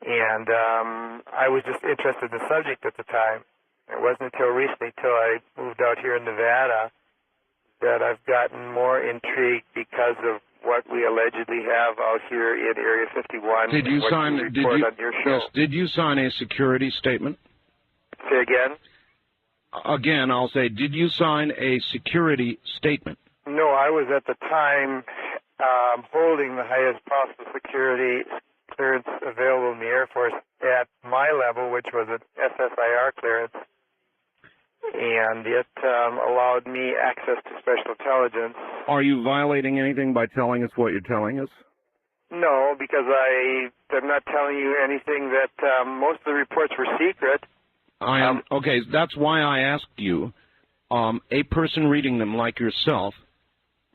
And I was just interested in the subject at the time. It wasn't until recently, till I moved out here in Nevada, that I've gotten more intrigued because of what we allegedly have out here in Area 51. Did you sign a security statement? Say again? Again, I'll say, did you sign a security statement? No, I was at the time holding the highest possible security clearance available in the Air Force at my level, which was an SSIR clearance, and it allowed me access to special intelligence. Are you violating anything by telling us what you're telling us? No, because I'm not telling you anything that most of the reports were secret. Okay, that's why I asked you. A person reading them like yourself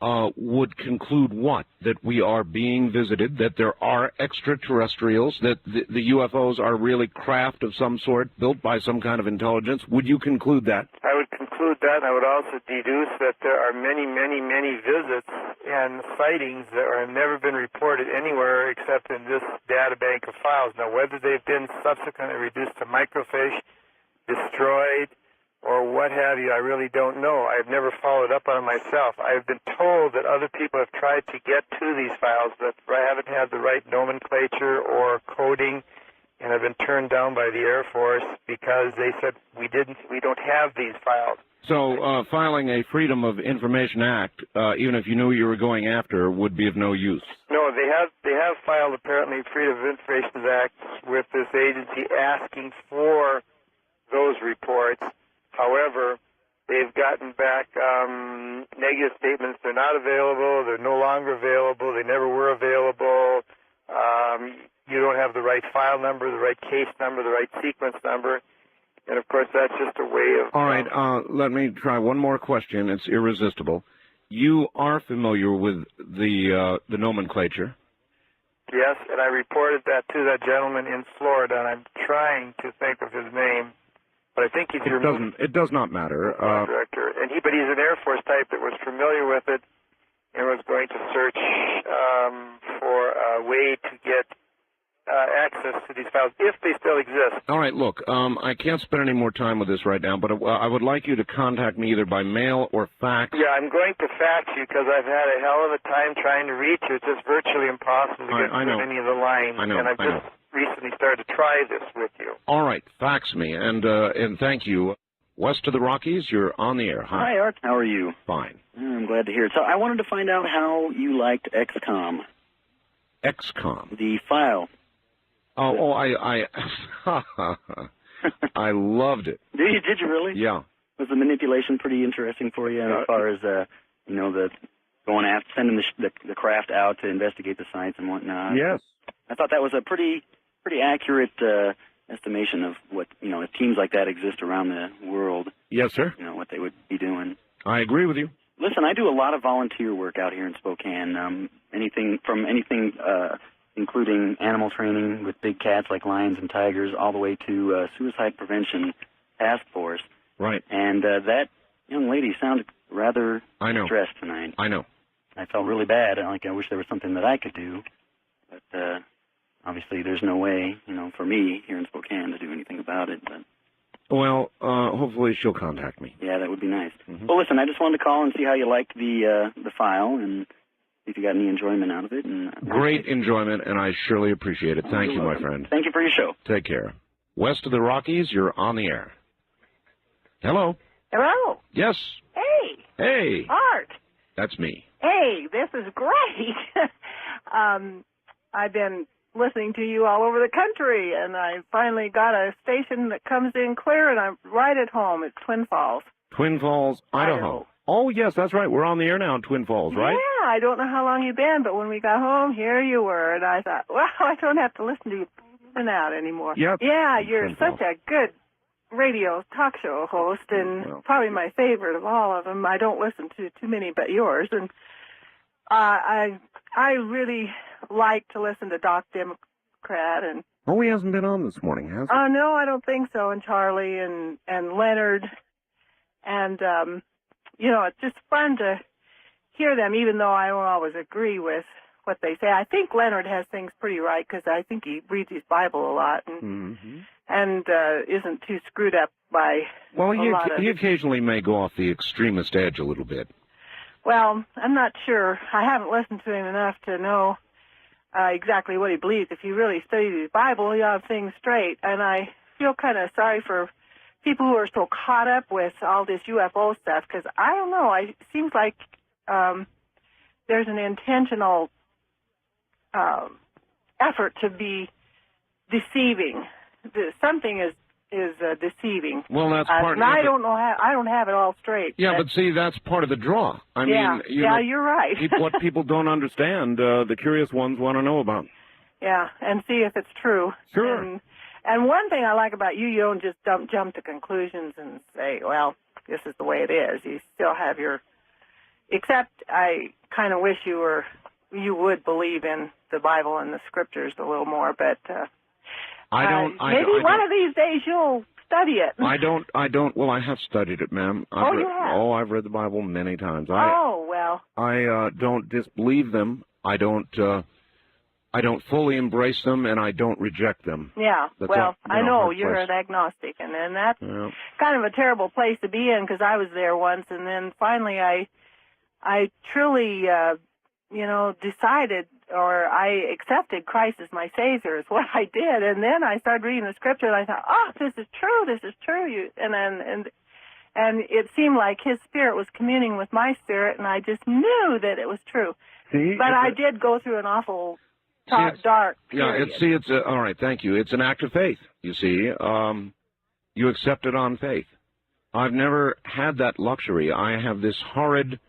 would conclude what? That we are being visited, that there are extraterrestrials, that the UFOs are really craft of some sort built by some kind of intelligence. Would you conclude that? I would conclude that, and I would also deduce that there are many, many, many visits and sightings that have never been reported anywhere except in this data bank of files. Now, whether they've been subsequently reduced to microfiche, destroyed, or what have you, I really don't know. I've never followed up on it myself. I've been told that other people have tried to get to these files, but I haven't had the right nomenclature or coding, and have been turned down by the Air Force because they said we don't have these files. So filing a Freedom of Information Act, even if you knew you were going after, would be of no use. No, they have filed apparently Freedom of Information Act with this agency asking for those reports. However, they've gotten back negative statements. They're not available. They're no longer available. They never were available. You don't have the right file number, the right case number, the right sequence number. And, of course, that's just a way of... All right, let me try one more question. It's irresistible. You are familiar with the nomenclature? Yes, and I reported that to that gentleman in Florida, and I'm trying to think of his name. But I think he's your It does not matter. director, but he's an Air Force type that was familiar with it and was going to search for a way to get access to these files if they still exist. All right, look, I can't spend any more time with this right now, but I would like you to contact me either by mail or fax. Yeah, I'm going to fax you because I've had a hell of a time trying to reach you. It's just virtually impossible to get through any of the lines. I know, and I've just recently started to try this with you. All right, fax me, and thank you. West of the Rockies, you're on the air. Hi, Art. How are you? Fine. I'm glad to hear it. So I wanted to find out how you liked XCOM. XCOM? The file. Oh, I I loved it. Did you really? Yeah. Was the manipulation pretty interesting for you as far as, the going after, sending the craft out to investigate the sites and whatnot? Yes. I thought that was a pretty accurate estimation of what, if teams like that exist around the world. Yes, sir. What they would be doing. I agree with you. Listen, I do a lot of volunteer work out here in Spokane. Anything including animal training with big cats like lions and tigers, all the way to suicide prevention task force. Right. And that young lady sounded rather stressed tonight. I know. I felt really bad. I wish there was something that I could do. But obviously there's no way, for me here in Spokane to do anything about it. But well, hopefully she'll contact me. yeah, that would be nice. Well, listen, I just wanted to call and see how you liked the file and if you got any enjoyment out of it. And Great enjoyment, and I surely appreciate it. Thank you, my friend. Thank you for your show. Take care. West of the Rockies, you're on the air. Hello. Hello. Yes. Hey. Hey. Art. That's me. Hey, this is great. I've been listening to you all over the country, and I finally got a station that comes in clear, and I'm right at home. It's Twin Falls. Twin Falls, Idaho. Oh, yes, that's right. We're on the air now in Twin Falls, right? Yeah, I don't know how long you've been, but when we got home, here you were, and I thought, well, I don't have to listen to you in and out anymore. Yep. Yeah, you're such a good radio talk show host, and probably my favorite of all of them. I don't listen to too many but yours, and I really like to listen to Doc Democrat and. Oh, he hasn't been on this morning, has he? No, I don't think so. And Charlie and Leonard, and it's just fun to hear them, even though I don't always agree with what they say. I think Leonard has things pretty right because I think he reads his Bible a lot and isn't too screwed up by. Well, he occasionally may go off the extremist edge a little bit. Well, I'm not sure. I haven't listened to him enough to know exactly what he believes. If he really studied his Bible, he'll have things straight. And I feel kind of sorry for people who are so caught up with all this UFO stuff because I don't know. It seems like there's an intentional effort to be deceiving. Something is deceiving. Well, that's part and I don't know how. I don't have it all straight. Yeah, but see, that's part of the draw. I yeah, mean, you're right. what people don't understand, the curious ones want to know about. Yeah, and see if it's true. Sure. And one thing I like about you don't just jump to conclusions and say, well, this is the way it is. You still have your... Except I kind of wish you would believe in the Bible and the Scriptures a little more, but maybe one of these days you'll study it. I don't. Well, I have studied it, ma'am. You have? Oh, I've read the Bible many times. Well. I don't disbelieve them. I don't fully embrace them, and I don't reject them. Yeah, I know you're an agnostic, and that's kind of a terrible place to be in, because I was there once, and then finally I truly, decided, or I accepted Christ as my Savior is what I did, and then I started reading the Scripture, and I thought, oh, this is true, and it seemed like His Spirit was communing with my spirit, and I just knew that it was true. See, but I did go through an awful dark period. Yeah, it's all right, thank you. It's an act of faith, you see. You accept it on faith. I've never had that luxury. I have this horrid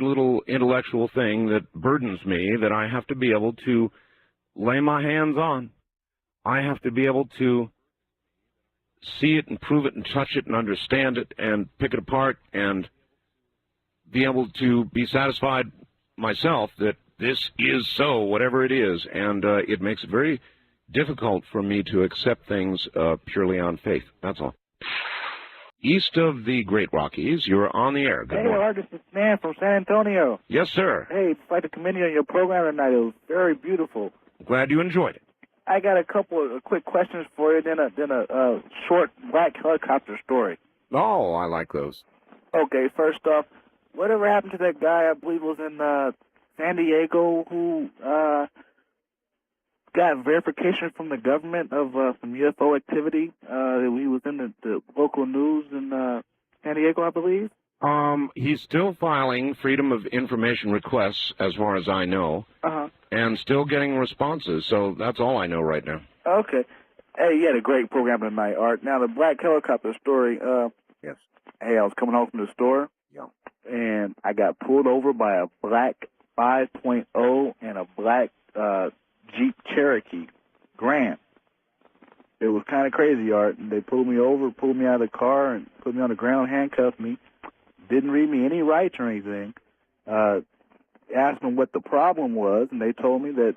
little intellectual thing that burdens me that I have to be able to lay my hands on. I have to be able to see it and prove it and touch it and understand it and pick it apart and be able to be satisfied myself that this is so, whatever it is, and it makes it very difficult for me to accept things purely on faith. That's all. East of the Great Rockies, you're on the air. Good morning. Art, this is Dan from San Antonio. Yes, sir. Hey, it's like to commend you on your program tonight. It was very beautiful. Glad you enjoyed it. I got a couple of quick questions for you, then a short black helicopter story. Oh, I like those. Okay, first off, whatever happened to that guy, I believe was in San Diego, who got verification from the government of some UFO activity? He was in the local news in San Diego, I believe. He's still filing Freedom of Information requests, as far as I know, and still getting responses. So that's all I know right now. Okay. Hey, you had a great program tonight, Art. Now, the black helicopter story. Yes. Hey, I was coming home from the store, and I got pulled over by a black 5.0 and a black Jeep Cherokee Grand. It was kind of crazy, Art. And they pulled me over, pulled me out of the car, and put me on the ground, handcuffed me. Didn't read me any rights or anything. Asked them what the problem was, and they told me that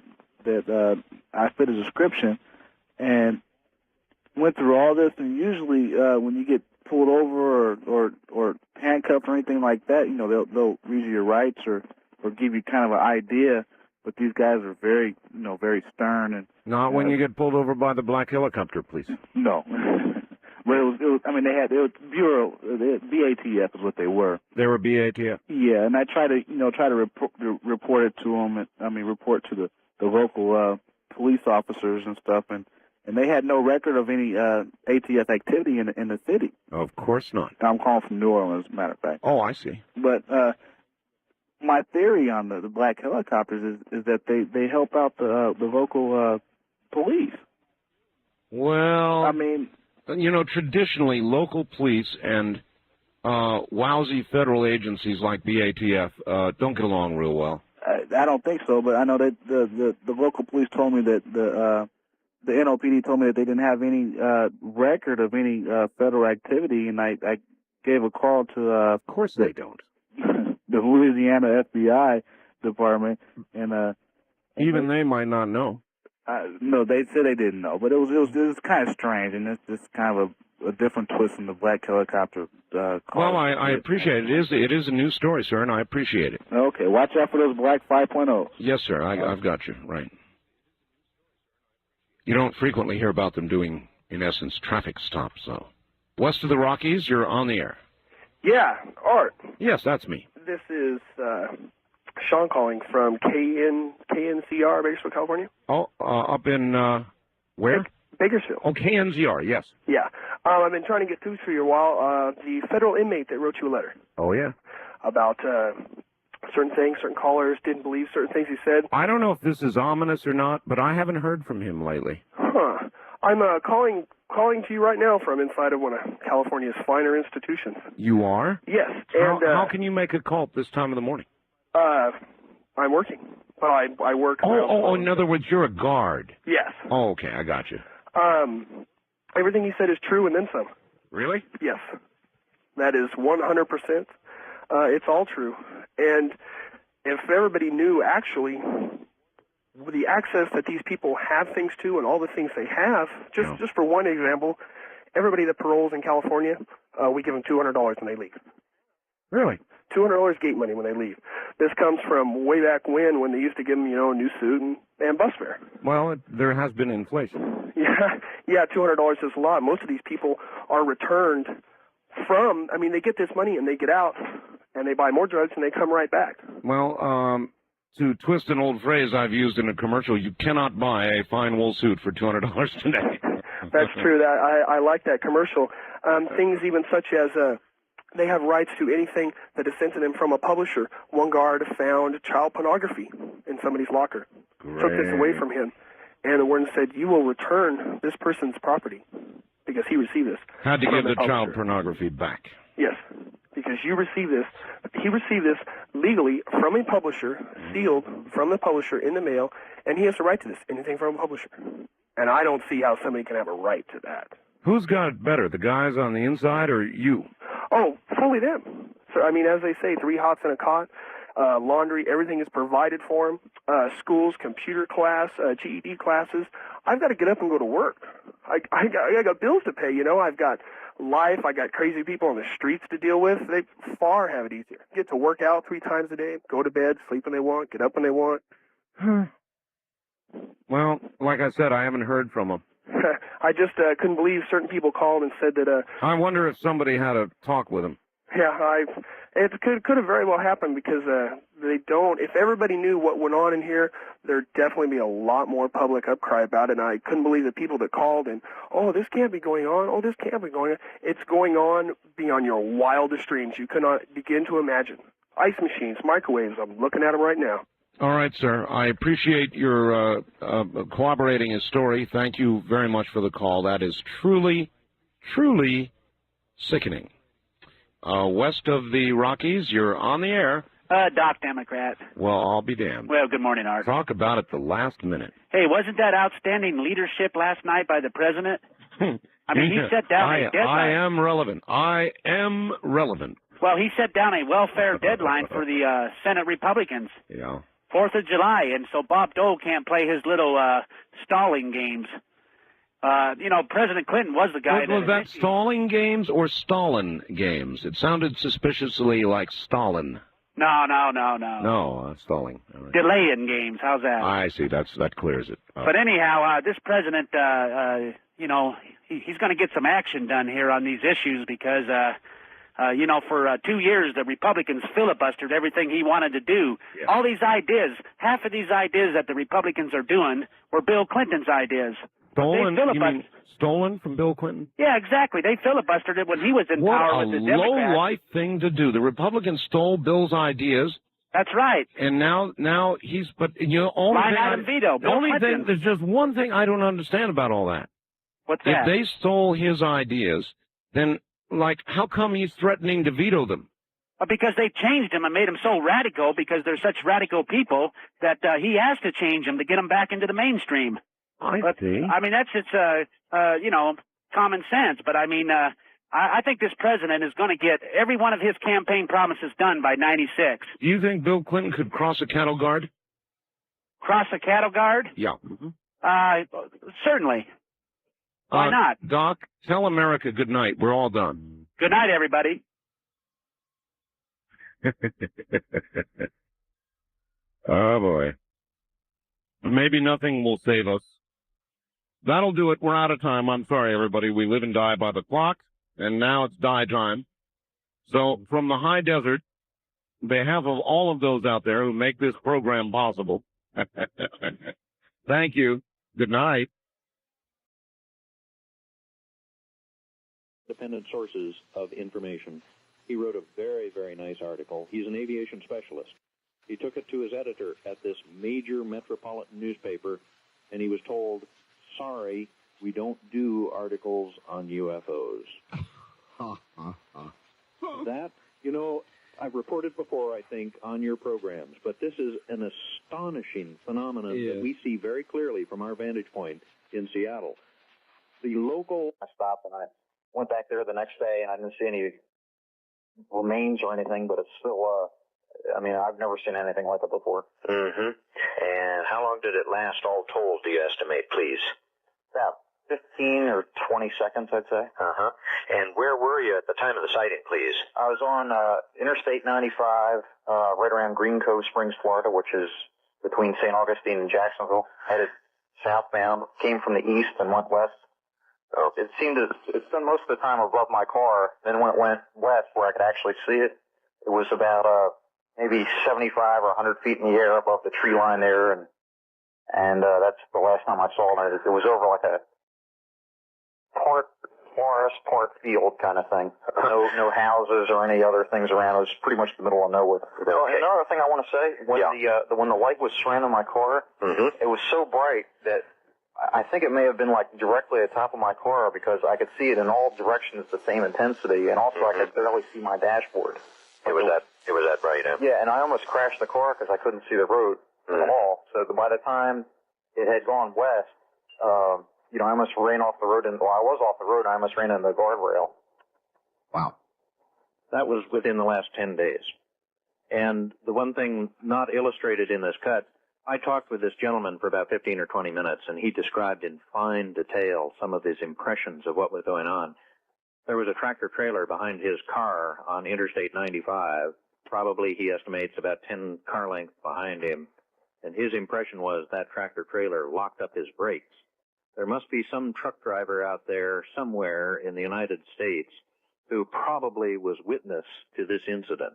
I fit a description, and went through all this. And usually, when you get pulled over or handcuffed or anything like that, they'll read you your rights or give you kind of an idea. But these guys are very, very stern and. Not when you get pulled over by the black helicopter, please. No. But it was. I mean, they was Bureau, BATF is what they were. They were BATF. Yeah, and I try to report it to them. Report to the local police officers and stuff, and they had no record of any ATF activity in the city. Of course not. I'm calling from New Orleans, as a matter of fact. Oh, I see. But my theory on the black helicopters is that they help out the local police. Well, I mean, traditionally local police and lousy federal agencies like BATF don't get along real well. I don't think so, but I know that the local police told me that the NOPD told me that they didn't have any record of any federal activity, and I gave a call to. Of course they don't. The Louisiana FBI department, and even they might not know. No, they said they didn't know, but it was kind of strange, and it's just kind of a different twist in the black helicopter. Call. Well, I appreciate it. It is a new story, sir, and I appreciate it. Okay, watch out for those black 5.0. Yes, sir. I've got you right. You don't frequently hear about them doing, in essence, traffic stops. So, west of the Rockies, you're on the air. Yeah, Art. Yes, that's me. This is Sean calling from KNCR, Bakersfield, California. Oh, up in where? Bakersfield. Oh, KNZR, yes. Yeah. I've been trying to get through for you a while. The federal inmate that wrote you a letter. Oh, yeah. About certain things, certain callers didn't believe certain things he said. I don't know if this is ominous or not, but I haven't heard from him lately. Huh. I'm calling to you right now from inside of one of California's finer institutions. You are? Yes. How, And how can you make a call at this time of the morning? I'm working. Well, I work. Oh, in other words, you're a guard. Yes. Oh, okay, I got you. Everything he said is true and then some. Really? Yes. That is 100%. It's all true. And if everybody knew actually the access that these people have things to and all the things they have, just for one example, everybody that paroles in California, we give them $200 when they leave. Really? $200 gate money when they leave. This comes from way back when they used to give them, a new suit and bus fare. Well, there has been inflation. Yeah, $200 is a lot. Most of these people are returned from, they get this money and they get out and they buy more drugs and they come right back. Well, to twist an old phrase I've used in a commercial, you cannot buy a fine wool suit for $200 today. That's true. I like that commercial. Things even such as they have rights to anything that is sent to them from a publisher. One guard found child pornography in somebody's locker, took this away from him, and the warden said, "You will return this person's property because he received this." Had to from give the publisher. child pornography back. Yes, because you received this. He received this legally from a publisher, sealed from the publisher in the mail, and he has the right to this, anything from a publisher. And I don't see how somebody can have a right to that. Who's got it better, the guys on the inside or you? Oh, fully them. So, as they say, 3 hots and a cot, laundry, everything is provided for them. Schools, computer class, GED classes. I've got to get up and go to work. I got bills to pay, I've got life. I got crazy people on the streets to deal with. They far have it easier. Get to work out 3 times a day, go to bed, sleep when they want, get up when they want. Well, like I said, I haven't heard from them. I just couldn't believe certain people called and said that. I wonder if somebody had a talk with him. Yeah, it could have very well happened because they don't. If everybody knew what went on in here, there'd definitely be a lot more public outcry about it. And I couldn't believe the people that called and, oh, this can't be going on. Oh, this can't be going on. It's going on beyond your wildest dreams. You cannot begin to imagine. Ice machines, microwaves. I'm looking at them right now. All right, sir. I appreciate your corroborating his story. Thank you very much for the call. That is truly, truly sickening. West of the Rockies, you're on the air. Doc, Democrat. Well, I'll be damned. Well, good morning, Art. Talk about it the last minute. Hey, wasn't that outstanding leadership last night by the president? He set down a deadline. I am relevant. I am relevant. Well, he set down a welfare deadline for the Senate Republicans. Yeah. 4th of July, and so Bob Dole can't play his little stalling games. President Clinton was the guy Was that stalling games or Stalin games? It sounded suspiciously like Stalin. No. No, stalling. All right. Delaying games. How's that? I see. That clears it. But anyhow, this president, he's going to get some action done here on these issues because, for 2 years, the Republicans filibustered everything he wanted to do. Yeah. All these ideas, half of these ideas that the Republicans are doing were Bill Clinton's ideas. Stolen? You mean stolen from Bill Clinton? Yeah, exactly. They filibustered it when he was in power with the Democrats. What a low-life thing to do. The Republicans stole Bill's ideas. That's right. And now he's, but only line item veto. The only thing, there's just one thing I don't understand about all that. What's that? If they stole his ideas, then, how come he's threatening to veto them? Because they changed him and made him so radical because they're such radical people that he has to change them to get them back into the mainstream. I see. That's just, common sense. But, I think this president is going to get every one of his campaign promises done by 96. Do you think Bill Clinton could cross a cattle guard? Cross a cattle guard? Yeah. Certainly. Why not? Doc, tell America good night. We're all done. Good night, everybody. Oh, boy. Maybe nothing will save us. That'll do it. We're out of time. I'm sorry, everybody. We live and die by the clock, and now it's die time. So from the high desert, on behalf of all of those out there who make this program possible, thank you. Good night. Independent sources of information. He wrote a very, very nice article. He's an aviation specialist. He took it to his editor at this major metropolitan newspaper, and he was told, sorry, we don't do articles on UFOs. That, you know, I've reported before, I think, on your programs, but this is an astonishing phenomenon that we see very clearly from our vantage point in Seattle. The local... I stopped and I went back there the next day and I didn't see any remains or anything, but it's still, I mean, I've never seen anything like it before. Mm-hmm. And how long did it last all told, do you estimate, please? About 15 or 20 seconds, I'd say. Uh-huh. And where were you at the time of the sighting, please? I was on Interstate 95, right around Green Cove Springs, Florida, which is between St. Augustine and Jacksonville. Headed southbound, came from the east and went west. It seemed to spend most of the time above my car. Then when it went west, where I could actually see it, it was about maybe 75 or 100 feet in the air above the tree line there, and that's the last time I saw it. It was over like a part forest, part field kind of thing. No houses or any other things around. It was pretty much the middle of nowhere. Okay. Another thing I want to say, when the light was surrounding my car, it was so bright that I think it may have been like directly at the top of my car because I could see it in all directions the same intensity, and also I could barely see my dashboard. It was that bright, huh? Yeah, and I almost crashed the car because I couldn't see the road at all. So by the time it had gone west, you know, I almost ran off the road, I was off the road, and I almost ran into the guardrail. Wow. That was within the last 10 days. And the one thing not illustrated in this cut, I talked with this gentleman for about 15 or 20 minutes, and he described in fine detail some of his impressions of what was going on. There was a tractor-trailer behind his car on Interstate 95. Probably, he estimates, about 10 car lengths behind him. And his impression was that tractor-trailer locked up his brakes. There must be some truck driver out there somewhere in the United States who probably was witness to this incident.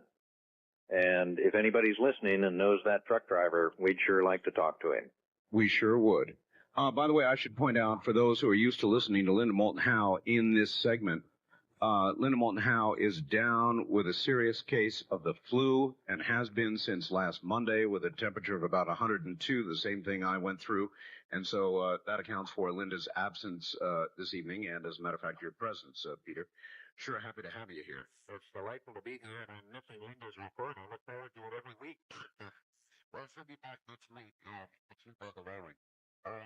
And if anybody's listening and knows that truck driver, we'd sure like to talk to him. We sure would. By the way, I should point out, for those who are used to listening to Linda Moulton Howe in this segment, Linda Moulton Howe is down with a serious case of the flu and has been since last Monday with a temperature of about 102, the same thing I went through. And so that accounts for Linda's absence this evening, and as a matter of fact, your presence, Peter. Sure happy to have you here. It's delightful to be here, and I'm missing Linda's report. I look forward to it every week. Well, she'll be back next week. It's overwhelming.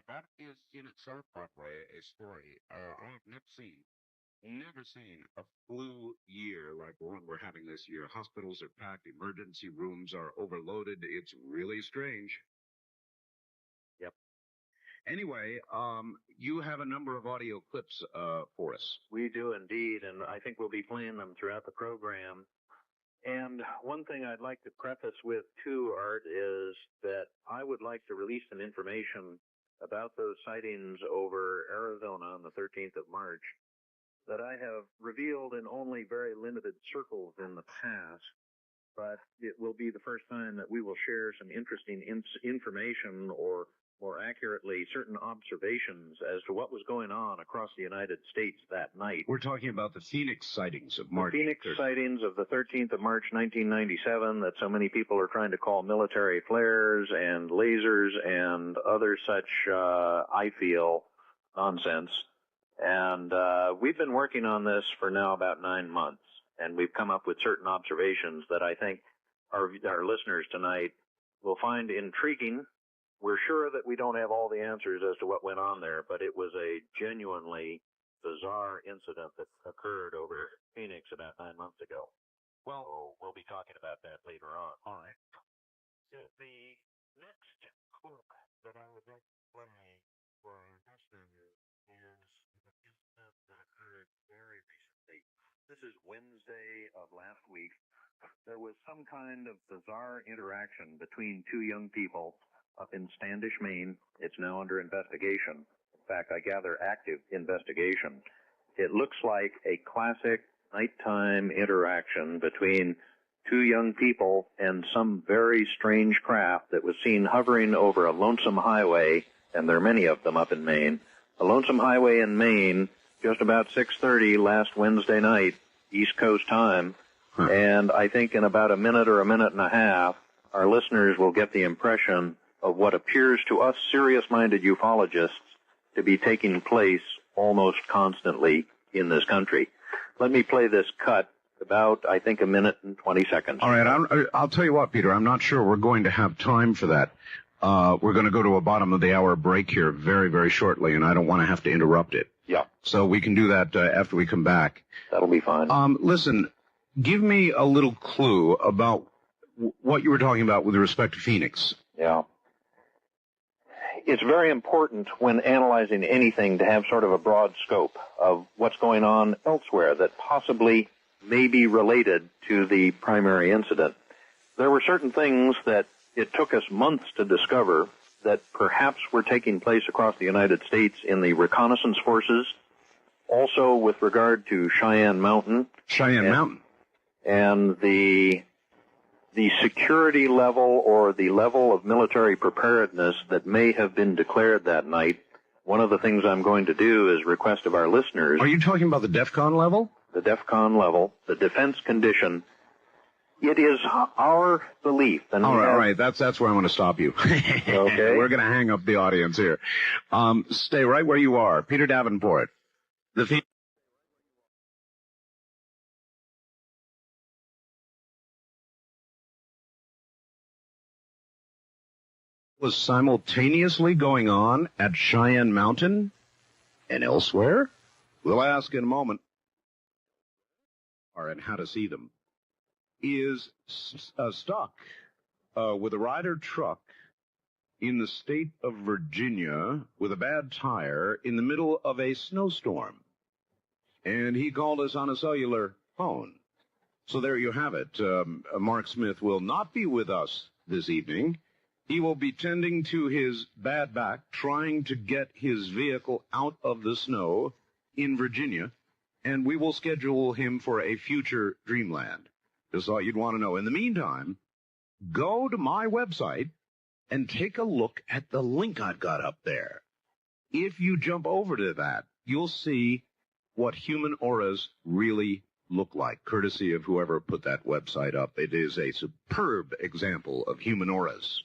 That is in itself, by the way, a story I've never seen a flu year like the one we're having this year. Hospitals are packed, emergency rooms are overloaded. It's really strange. Yep. Anyway, you have a number of audio clips for us. We do indeed, and I think we'll be playing them throughout the program. And one thing I'd like to preface with, too, Art, is that I would like to release some information about those sightings over Arizona on the 13th of March that I have revealed in only very limited circles in the past. But it will be the first time that we will share some interesting information, or more accurately, certain observations as to what was going on across the United States that night. We're talking about the Phoenix sightings of March. The Phoenix sightings of the 13th of March, 1997, that so many people are trying to call military flares and lasers and other such, I feel, nonsense. And we've been working on this for now about 9 months, and we've come up with certain observations that I think our listeners tonight will find intriguing. We're sure that we don't have all the answers as to what went on there, but it was a genuinely bizarre incident that occurred over Phoenix about 9 months ago. Well, so we'll be talking about that later on. All right. So the next clip that I would like to play for our listeners is an incident that occurred very recently. This is Wednesday of last week. There was some kind of bizarre interaction between two young people up in Standish, Maine. It's now under investigation. In fact, I gather active investigation. It looks like a classic nighttime interaction between two young people and some very strange craft that was seen hovering over a lonesome highway, and there are many of them up in Maine. A lonesome highway in Maine, just about 6:30 last Wednesday night, East Coast time, and I think in about a minute or a minute and a half, our listeners will get the impression of what appears to us serious-minded ufologists to be taking place almost constantly in this country. Let me play this cut about, I think, 1 minute and 20 seconds. All right, I'll tell you what, Peter, I'm not sure we're going to have time for that. We're going to go to a bottom-of-the-hour break here very, very shortly, and I don't want to have to interrupt it. Yeah. So we can do that after we come back. That'll be fine. Listen, give me a little clue about what you were talking about with respect to Phoenix. Yeah. It's very important when analyzing anything to have sort of a broad scope of what's going on elsewhere that possibly may be related to the primary incident. There were certain things that it took us months to discover that perhaps were taking place across the United States in the reconnaissance forces, also with regard to Cheyenne Mountain. And the security level or the level of military preparedness that may have been declared that night. One of the things I'm going to do is request of our listeners. Are you talking about the DEFCON level? The DEFCON level, the defense condition. It is our belief. And all right, that's where I want to stop you. Okay. We're going to hang up the audience here. Stay right where you are. Peter Davenport. Was simultaneously going on at Cheyenne Mountain and elsewhere? We'll ask in a moment. And how to see them. Is stuck with a Ryder truck in the state of Virginia with a bad tire in the middle of a snowstorm. And he called us on a cellular phone. So there you have it. Mark Smith will not be with us this evening. He will be tending to his bad back, trying to get his vehicle out of the snow in Virginia, and we will schedule him for a future Dreamland. Just thought you'd want to know. In the meantime, go to my website and take a look at the link I've got up there. If you jump over to that, you'll see what human auras really look like, courtesy of whoever put that website up. It is a superb example of human auras.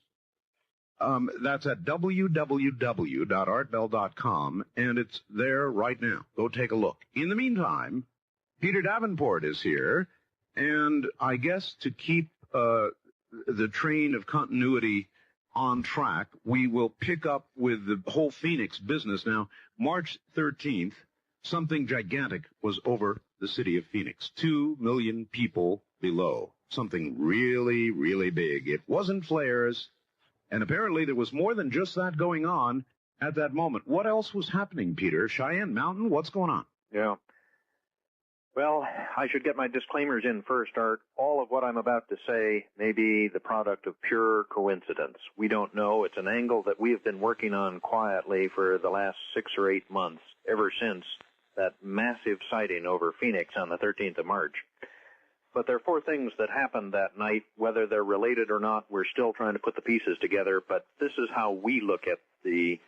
That's at www.artbell.com, and it's there right now. Go take a look. In the meantime, Peter Davenport is here, and I guess to keep the train of continuity on track, we will pick up with the whole Phoenix business. Now, March 13th, something gigantic was over the city of Phoenix. 2 million people below. Something really, really big. It wasn't flares. And apparently there was more than just that going on at that moment. What else was happening, Peter? Cheyenne Mountain? What's going on? Yeah. Well, I should get my disclaimers in first, Art. All of what I'm about to say may be the product of pure coincidence. We don't know. It's an angle that we have been working on quietly for the last 6 or 8 months, ever since that massive sighting over Phoenix on the 13th of March. But there are 4 things that happened that night. Whether they're related or not, we're still trying to put the pieces together, but this is how we look at the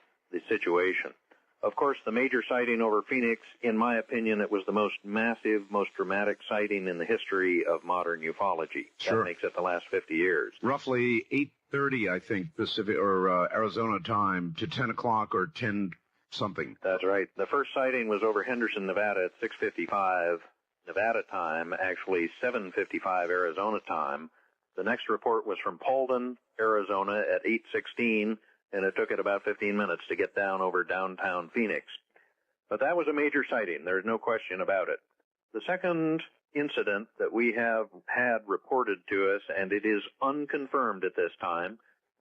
situation. Of course, the major sighting over Phoenix, in my opinion, it was the most massive, most dramatic sighting in the history of modern ufology. Sure. That makes it the last 50 years. Roughly 8:30, I think, Pacific or Arizona time to 10 o'clock or 10 something. That's right. The first sighting was over Henderson, Nevada at 6:55 Nevada time, actually 7:55 Arizona time. The next report was from Paulden, Arizona at 8:16, and it took it about 15 minutes to get down over downtown Phoenix. But that was a major sighting. There's no question about it. The second incident that we have had reported to us, and it is unconfirmed at this time,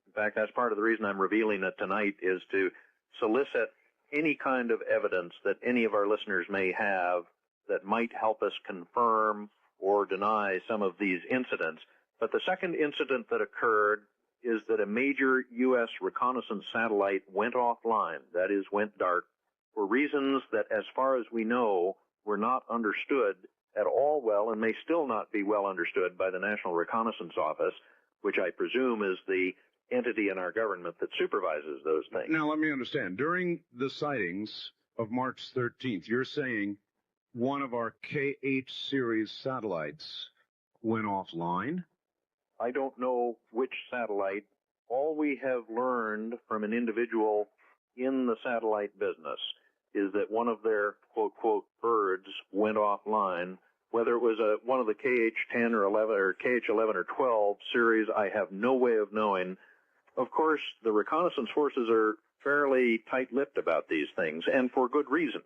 in fact, that's part of the reason I'm revealing it tonight, is to solicit any kind of evidence that any of our listeners may have that might help us confirm or deny some of these incidents. But the second incident that occurred is that a major U.S. reconnaissance satellite went offline, that is, went dark, for reasons that, as far as we know, were not understood at all well and may still not be well understood by the National Reconnaissance Office, which I presume is the entity in our government that supervises those things. Now, let me understand. During the sightings of March 13th, you're saying one of our KH series satellites went offline? I don't know which satellite. All we have learned from an individual in the satellite business is that one of their quote birds went offline. Whether it was one of the KH-10 or 11 or KH-11 or 12 series, I have no way of knowing. Of course, the reconnaissance forces are fairly tight-lipped about these things, and for good reason.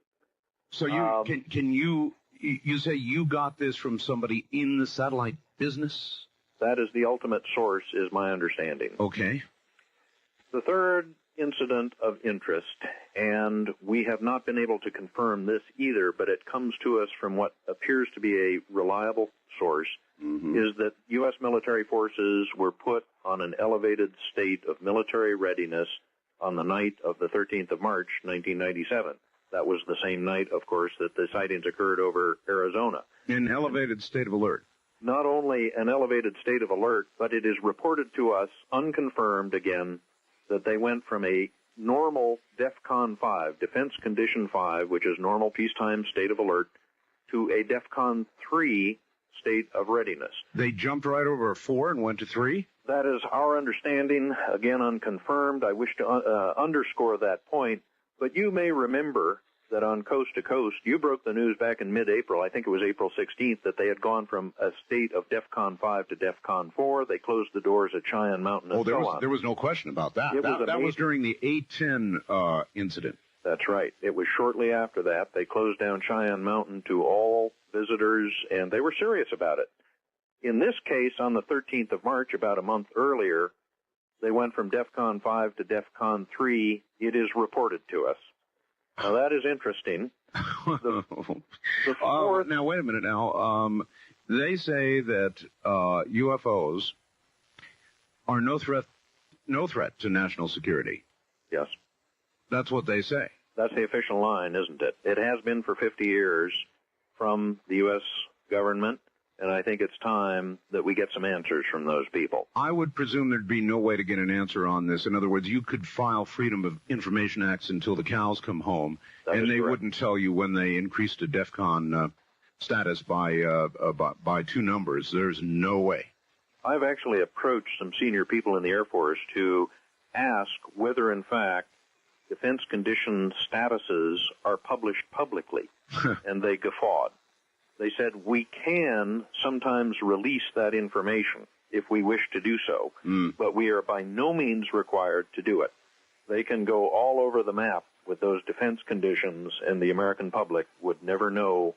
So you say you got this from somebody in the satellite business? That is the ultimate source, is my understanding. Okay. The third incident of interest, and we have not been able to confirm this either, but it comes to us from what appears to be a reliable source, is that U.S. military forces were put on an elevated state of military readiness on the night of the 13th of March, 1997. That was the same night, of course, that the sightings occurred over Arizona. An elevated state of alert. Not only an elevated state of alert, but it is reported to us, unconfirmed again, that they went from a normal DEFCON 5, Defense Condition 5, which is normal peacetime state of alert, to a DEFCON 3 state of readiness. They jumped right over a 4 and went to 3? That is our understanding, again unconfirmed. I wish to underscore that point, but you may remember that on Coast to Coast, you broke the news back in mid-April, I think it was April 16th, that they had gone from a state of DEFCON 5 to DEFCON 4. They closed the doors at Cheyenne Mountain and so on. There was no question about that. That was during the A-10 incident. That's right. It was shortly after that. They closed down Cheyenne Mountain to all visitors, and they were serious about it. In this case, on the 13th of March, about a month earlier, they went from DEFCON 5 to DEFCON 3. It is reported to us. Now, that is interesting. Now, wait a minute now. They say that UFOs are no threat to national security. Yes. That's what they say. That's the official line, isn't it? It has been for 50 years from the U.S. government, and I think it's time that we get some answers from those people. I would presume there'd be no way to get an answer on this. In other words, you could file Freedom of Information Acts until the cows come home, and they wouldn't tell you when they increased a DEFCON status by 2 numbers. There's no way. I've actually approached some senior people in the Air Force to ask whether, in fact, defense condition statuses are published publicly, and they guffawed. They said, we can sometimes release that information if we wish to do so, but we are by no means required to do it. They can go all over the map with those defense conditions, and the American public would never know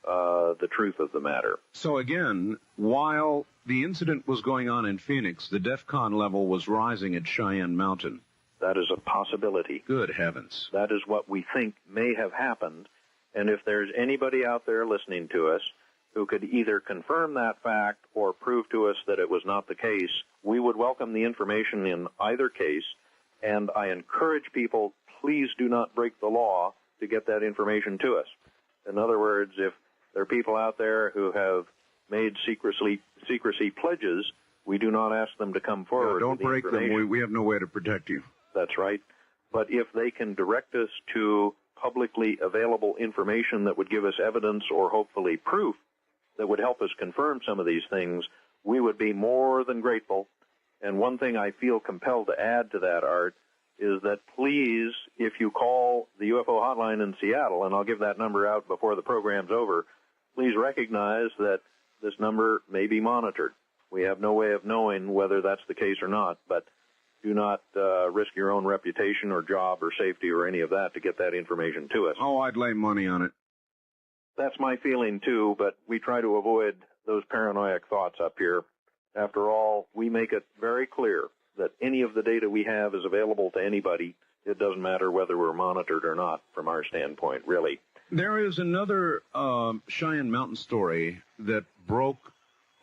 the truth of the matter. So again, while the incident was going on in Phoenix, the DEFCON level was rising at Cheyenne Mountain. That is a possibility. Good heavens. That is what we think may have happened. And if there's anybody out there listening to us who could either confirm that fact or prove to us that it was not the case, we would welcome the information in either case. And I encourage people, please do not break the law to get that information to us. In other words, if there are people out there who have made secrecy pledges, we do not ask them to come forward. Don't break them. We have no way to protect you. That's right. But if they can direct us to publicly available information that would give us evidence or hopefully proof that would help us confirm some of these things, we would be more than grateful. And one thing I feel compelled to add to that, Art, is that please, if you call the UFO hotline in Seattle, and I'll give that number out before the program's over, please recognize that this number may be monitored. We have no way of knowing whether that's the case or not, but do not risk your own reputation or job or safety or any of that to get that information to us. Oh, I'd lay money on it. That's my feeling, too, but we try to avoid those paranoid thoughts up here. After all, we make it very clear that any of the data we have is available to anybody. It doesn't matter whether we're monitored or not from our standpoint, really. There is another Cheyenne Mountain story that broke,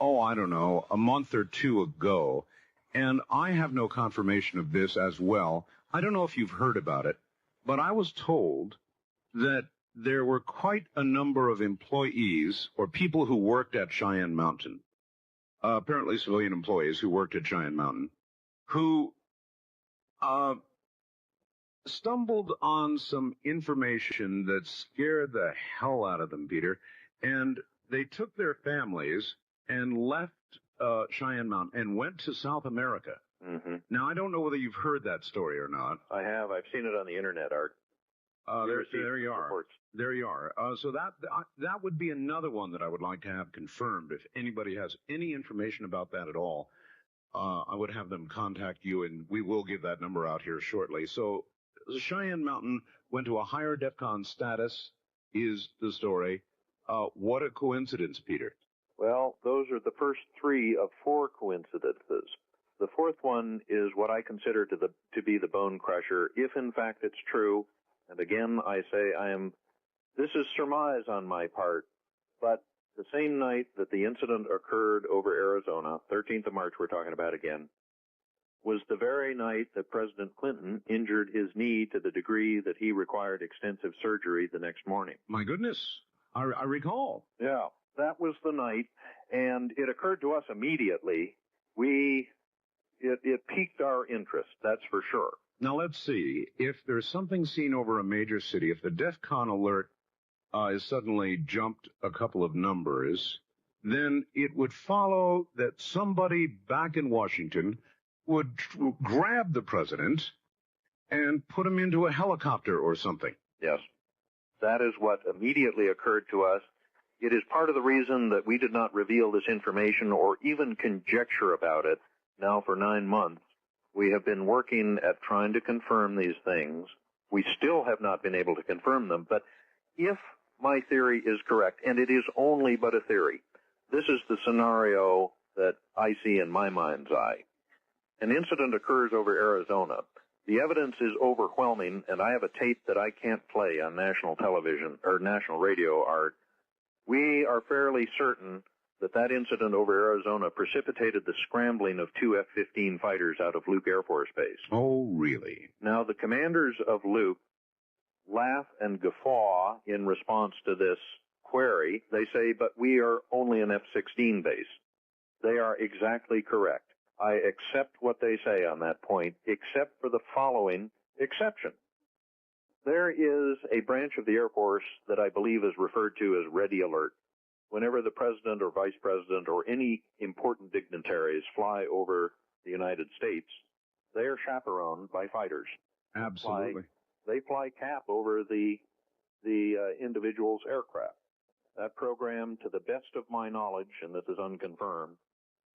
I don't know, a month or 2 ago. And I have no confirmation of this as well. I don't know if you've heard about it, but I was told that there were quite a number of employees or people who worked at Cheyenne Mountain, apparently civilian employees who worked at Cheyenne Mountain, who stumbled on some information that scared the hell out of them, Peter, and they took their families and left Cheyenne Mountain and went to South America. Mm-hmm. Now, I don't know whether you've heard that story or not. I have. I've seen it on the internet, Art. There you are. Reports. There you are. So that would be another one that I would like to have confirmed. If anybody has any information about that at all, I would have them contact you, and we will give that number out here shortly. So the Cheyenne Mountain went to a higher DEFCON status, is the story. What a coincidence, Peter. Well, those are the first 3 of 4 coincidences. The fourth one is what I consider to be the bone crusher, if in fact it's true. And again, I say this is surmise on my part, but the same night that the incident occurred over Arizona, 13th of March we're talking about again, was the very night that President Clinton injured his knee to the degree that he required extensive surgery the next morning. My goodness, I recall. Yeah, that was the night, and it occurred to us immediately. It piqued our interest, that's for sure. Now, let's see. If there's something seen over a major city, if the DEFCON alert is suddenly jumped a couple of numbers, then it would follow that somebody back in Washington would grab the president and put him into a helicopter or something. Yes. That is what immediately occurred to us. It is part of the reason that we did not reveal this information or even conjecture about it now for 9 months. We have been working at trying to confirm these things. We still have not been able to confirm them, but if my theory is correct, and it is only but a theory, this is the scenario that I see in my mind's eye. An incident occurs over Arizona. The evidence is overwhelming, and I have a tape that I can't play on national television or national radio, Art. We are fairly certain that incident over Arizona precipitated the scrambling of 2 F-15 fighters out of Luke Air Force Base. Oh, really? Now, the commanders of Luke laugh and guffaw in response to this query. They say, but we are only an F-16 base. They are exactly correct. I accept what they say on that point, except for the following exception. There is a branch of the Air Force that I believe is referred to as Ready Alert. Whenever the president or vice president or any important dignitaries fly over the United States, they are chaperoned by fighters. Absolutely. They fly cap over the individual's aircraft. That program, to the best of my knowledge, and this is unconfirmed,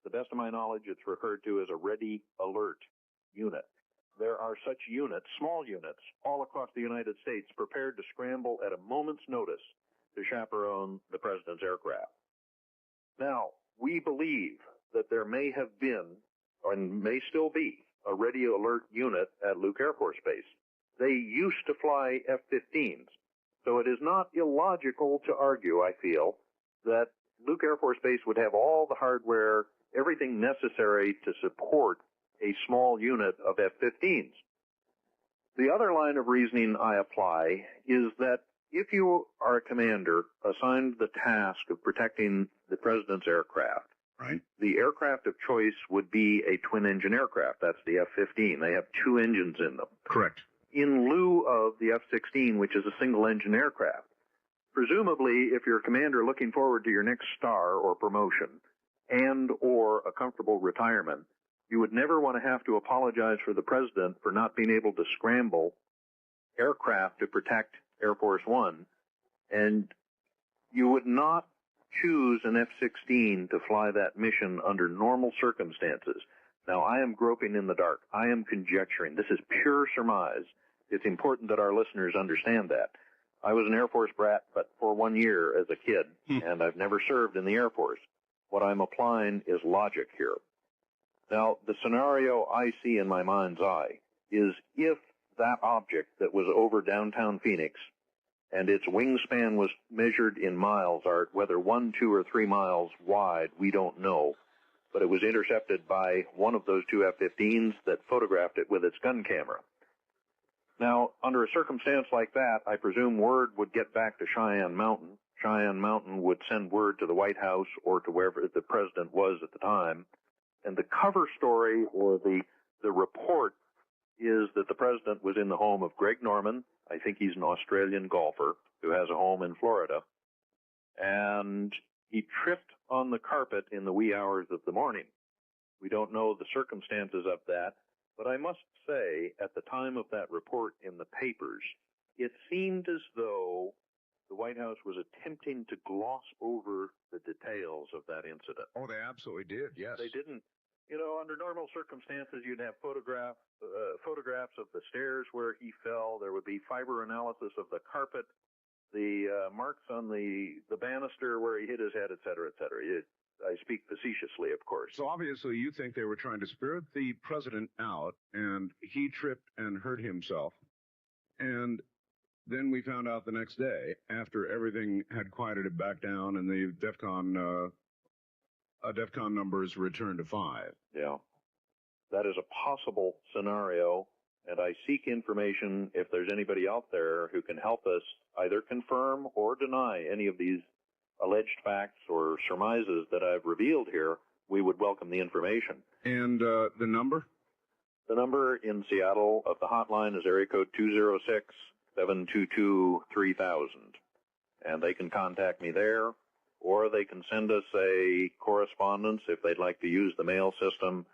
the best of my knowledge, it's referred to as a Ready Alert unit. There are such units, small units, all across the United States prepared to scramble at a moment's notice to chaperone the president's aircraft. Now, we believe that there may have been, and may still be, a Ready Alert unit at Luke Air Force Base. They used to fly F-15s, so it is not illogical to argue, I feel, that Luke Air Force Base would have all the hardware, everything necessary to support a small unit of F-15s. The other line of reasoning I apply is that if you are a commander assigned the task of protecting the president's aircraft, right, the aircraft of choice would be a twin-engine aircraft. That's the F-15. They have 2 engines in them. Correct. In lieu of the F-16, which is a single-engine aircraft. Presumably, if you're a commander looking forward to your next star or promotion and or a comfortable retirement, you would never want to have to apologize for the president for not being able to scramble aircraft to protect Air Force One, and you would not choose an F-16 to fly that mission under normal circumstances. Now, I am groping in the dark. I am conjecturing. This is pure surmise. It's important that our listeners understand that. I was an Air Force brat, but for 1 year as a kid, and I've never served in the Air Force. What I'm applying is logic here. Now, the scenario I see in my mind's eye is if that object that was over downtown Phoenix and its wingspan was measured in miles, Art, whether 1, 2, or 3 miles wide, we don't know, but it was intercepted by one of those 2 F-15s that photographed it with its gun camera. Now, under a circumstance like that, I presume word would get back to Cheyenne Mountain. Cheyenne Mountain would send word to the White House or to wherever the president was at the time, and the cover story or the report is that the president was in the home of Greg Norman. I think he's an Australian golfer who has a home in Florida. And he tripped on the carpet in the wee hours of the morning. We don't know the circumstances of that, but I must say, at the time of that report in the papers, it seemed as though the White House was attempting to gloss over the details of that incident. Oh, they absolutely did, yes. They didn't. You know, under normal circumstances, you'd have photographs of the stairs where he fell. There would be fiber analysis of the carpet, the marks on the banister where he hit his head, et cetera, et cetera. I speak facetiously, of course. So obviously you think they were trying to spirit the president out, and he tripped and hurt himself. And then we found out the next day, after everything had quieted it back down and the DEFCON numbers returned to 5. Yeah. That is a possible scenario, and I seek information if there's anybody out there who can help us either confirm or deny any of these alleged facts or surmises that I've revealed here. We would welcome the information. And the number? The number in Seattle of the hotline is area code 206-722-3000. And they can contact me there, or they can send us a correspondence if they'd like to use the mail system.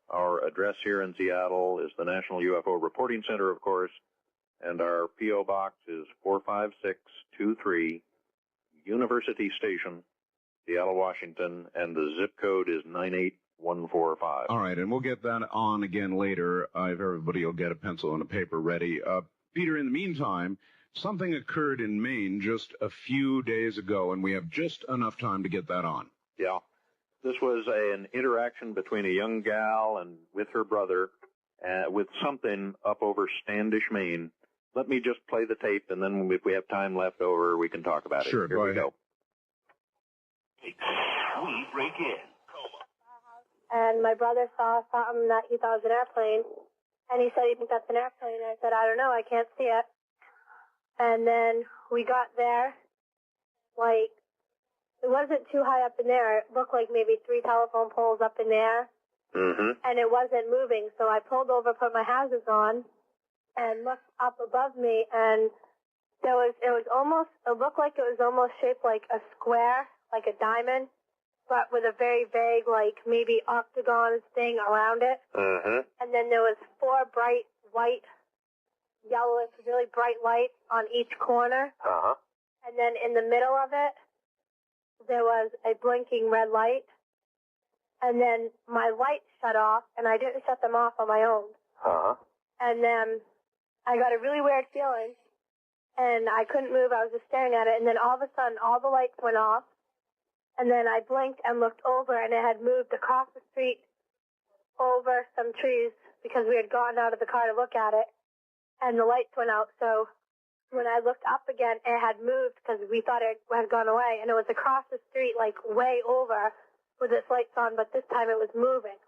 Our address here in Seattle is the National UFO Reporting Center, of course, and our P.O. Box is 45623, University Station, Seattle, Washington, and the zip code is 98145. All right, and we'll get that on again later if everybody will get a pencil and a paper ready. Peter, in the meantime, something occurred in Maine just a few days ago, and we have just enough time to get that on. Yeah. This was an interaction between a young gal and with her brother with something up over Standish, Maine. Let me just play the tape, and then if we have time left over, we can talk about it. Sure, Here we go. We break in. And my brother saw something that he thought was an airplane, and he said, "You think that's an airplane?" And I said, "I don't know, I can't see it." And then we got there, like, it wasn't too high up in there. It looked like maybe 3 telephone poles up in there, and it wasn't moving. So I pulled over, put my hazards on, and looked up above me, and it looked like it was almost shaped like a square, like a diamond, but with a very vague, like maybe octagon thing around it. And then there was 4 bright white, yellowish, really bright lights on each corner. And then in the middle of it, there was a blinking red light. And then my lights shut off, and I didn't shut them off on my own. And then I got a really weird feeling, and I couldn't move. I was just staring at it, and then all of a sudden, all the lights went off, and then I blinked and looked over, and it had moved across the street over some trees because we had gotten out of the car to look at it, and the lights went out. So when I looked up again, it had moved because we thought it had gone away, and it was across the street, like way over with its lights on, but this time it was moving.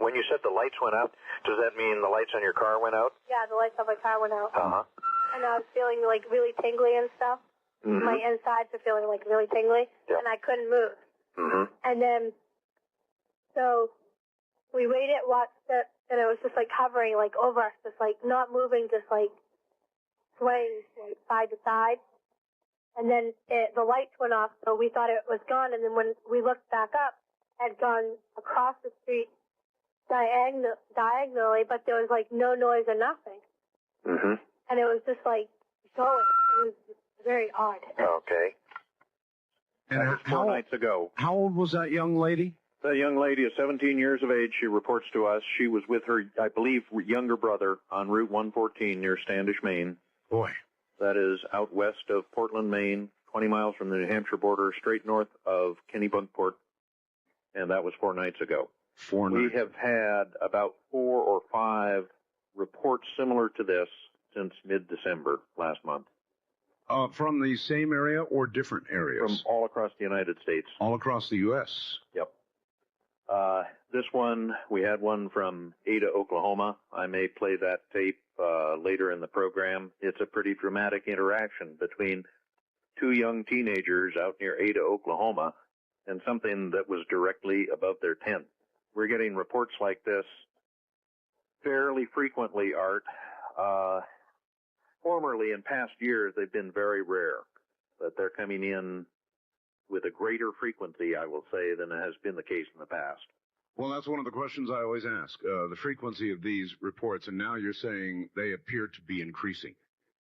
When you said the lights went out, does that mean the lights on your car went out? Yeah, the lights on my car went out. And I was feeling like really tingly and stuff. My insides were feeling like really tingly, and I couldn't move. And then, so we waited, watched it, and it was just like hovering like over us, just like not moving, just like swaying like side to side. And then the lights went off, so we thought it was gone. And then when we looked back up, it had gone across the street diagonally, but there was like no noise or nothing. And it was just like going. It was very odd. Okay. And That was 4 nights ago. How old was that young lady? That young lady is 17 years of age. She reports to us. She was with her, I believe, younger brother on Route 114 near Standish, Maine. Boy. That is out west of Portland, Maine, 20 miles from the New Hampshire border, straight north of Kennebunkport. And that was 4 nights ago. 4 nights. We have had about 4 or 5 reports similar to this since mid-December last month. From the same area or different areas? From all across the United States. All across the U.S.? Yep. This one, we had one from Ada, Oklahoma. I may play that tape later in the program. It's a pretty dramatic interaction between 2 young teenagers out near Ada, Oklahoma, and something that was directly above their tent. We're getting reports like this fairly frequently, Art. Formerly, in past years, they've been very rare, but they're coming in with a greater frequency, I will say, than has been the case in the past. Well, that's one of the questions I always ask, the frequency of these reports, and now you're saying they appear to be increasing.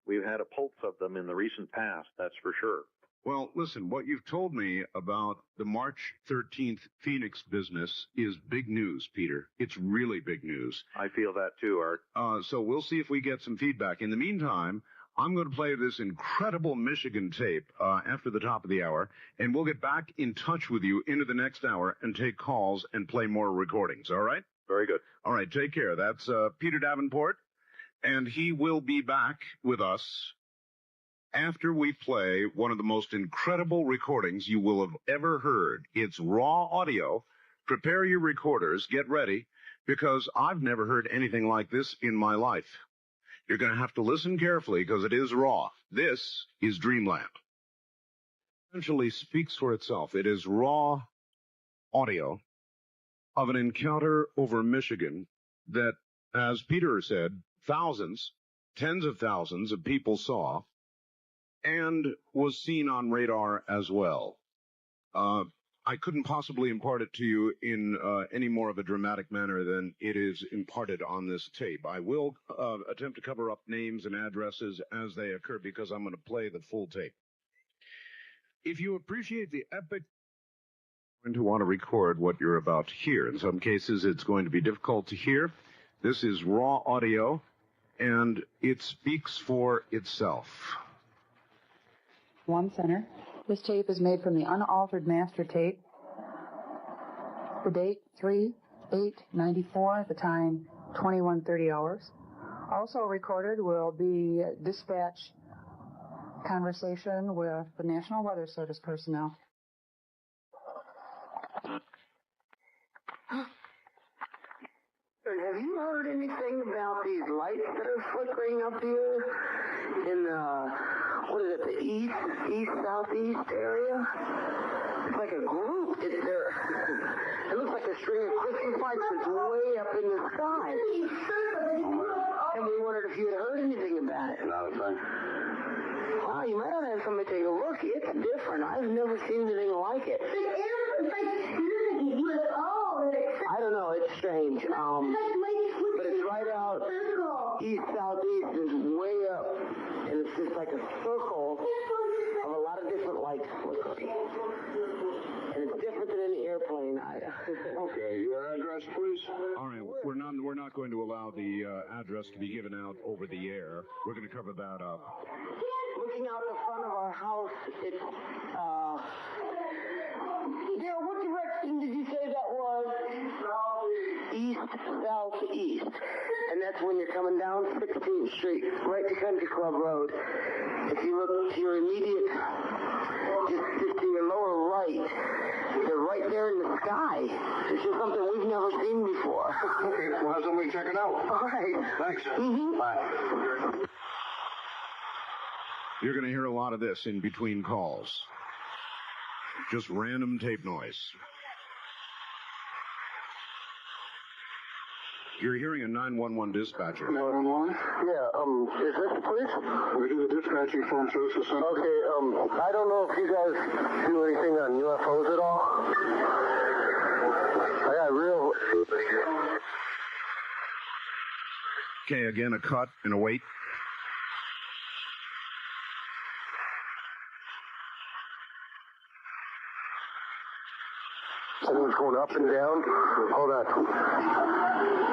We've had a pulse of them in the recent past, that's for sure. Well, listen, what you've told me about the March 13th Phoenix business is big news, Peter. It's really big news. I feel that too, Art. So we'll see if we get some feedback. In the meantime, I'm going to play this incredible Michigan tape after the top of the hour, and we'll get back in touch with you into the next hour and take calls and play more recordings, all right? Very good. All right, take care. That's Peter Davenport, and he will be back with us after we play one of the most incredible recordings you will have ever heard. It's raw audio. Prepare your recorders. Get ready, because I've never heard anything like this in my life. You're going to have to listen carefully because it is raw. This is Dreamland. Essentially speaks for itself. It is raw audio of an encounter over Michigan that, as Peter said, thousands, tens of thousands of people saw and was seen on radar as well. I couldn't possibly impart it to you in any more of a dramatic manner than it is imparted on this tape. I will attempt to cover up names and addresses as they occur because I'm going to play the full tape. If you appreciate the epic, you're going to want to record what you're about to hear. In some cases, it's going to be difficult to hear. This is raw audio, and it speaks for itself. One center. This tape is made from the unaltered master tape. The date 3/8/94, the time 21:30 hours. Also recorded will be dispatch conversation with the National Weather Service personnel. Have you heard anything about these lights that are flickering up here in the east-southeast area? It's like a group. It looks like a string of Christmas lights that's way up in the sky. And we wondered if you had heard anything about it. Not a thing. Wow, you might have somebody take a look. It's different. I've never seen anything like it. It's like UFO. I don't know. It's strange. But it's right out east-southeast. It's way up. And it's just like a circle of a lot of different lights flickering. And it's different than any airplane. Okay, your address, please. All right, we're not going to allow the address to be given out over the air. We're going to cover that up. Looking out the front of our house, it's, Dale, what direction did you say that was? East-southeast. And that's when you're coming down 16th Street, right to Country Club Road. If you look to your immediate, just to your lower right, they're right there in the sky. It's just something we've never seen before. Okay, we'll have somebody check it out. All right. Thanks. Mm-hmm. Bye. You're going to hear a lot of this in between calls. Just random tape noise. You're hearing a 911 dispatcher. 911? Yeah, is this the police? We do the dispatching from Services Center. Okay, I don't know if you guys do anything on UFOs at all. I got real... Okay, again, a cut and a wait. Something's going up and down. Hold on.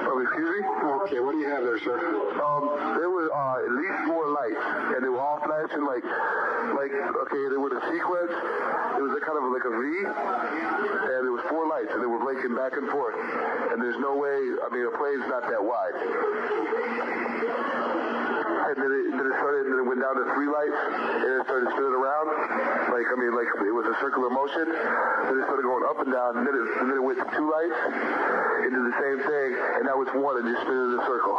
Oh, excuse me? Okay, what do you have there, sir? There were at least 4 lights, and they were all flashing like, okay, they were the sequence. It was a kind of like a V, and there was 4 lights, and they were blinking back and forth. And there's no way, I mean, a plane's not that wide. And then it went down to 3 lights, and it started spinning around, like it was a circular motion. Then it started going up and down, and then it went to 2 lights, into the same thing, and now it's 1 and just spinning in a circle.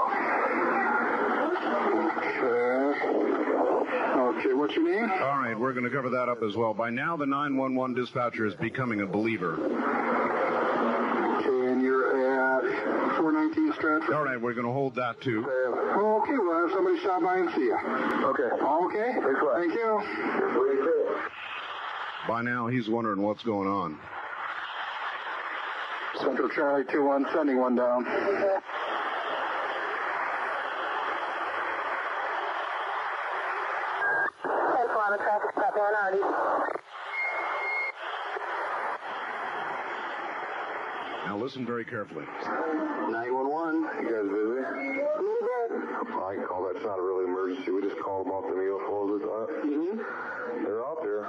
Okay, what's your name? All right, we're going to cover that up as well. By now, the 911 dispatcher is becoming a believer. Okay, and you're at 419 Stratford? All right, we're going to hold that, too. Okay, we'll have somebody stop by and see you. Okay. Okay? Thanks a lot. Thank you. By now, he's wondering what's going on. Central Charlie 2-1, sending one down. Traffic stop there, Artie. Now listen very carefully. 911, you guys busy? I call that not a really emergency. We just called them off the UFOs. They're out there.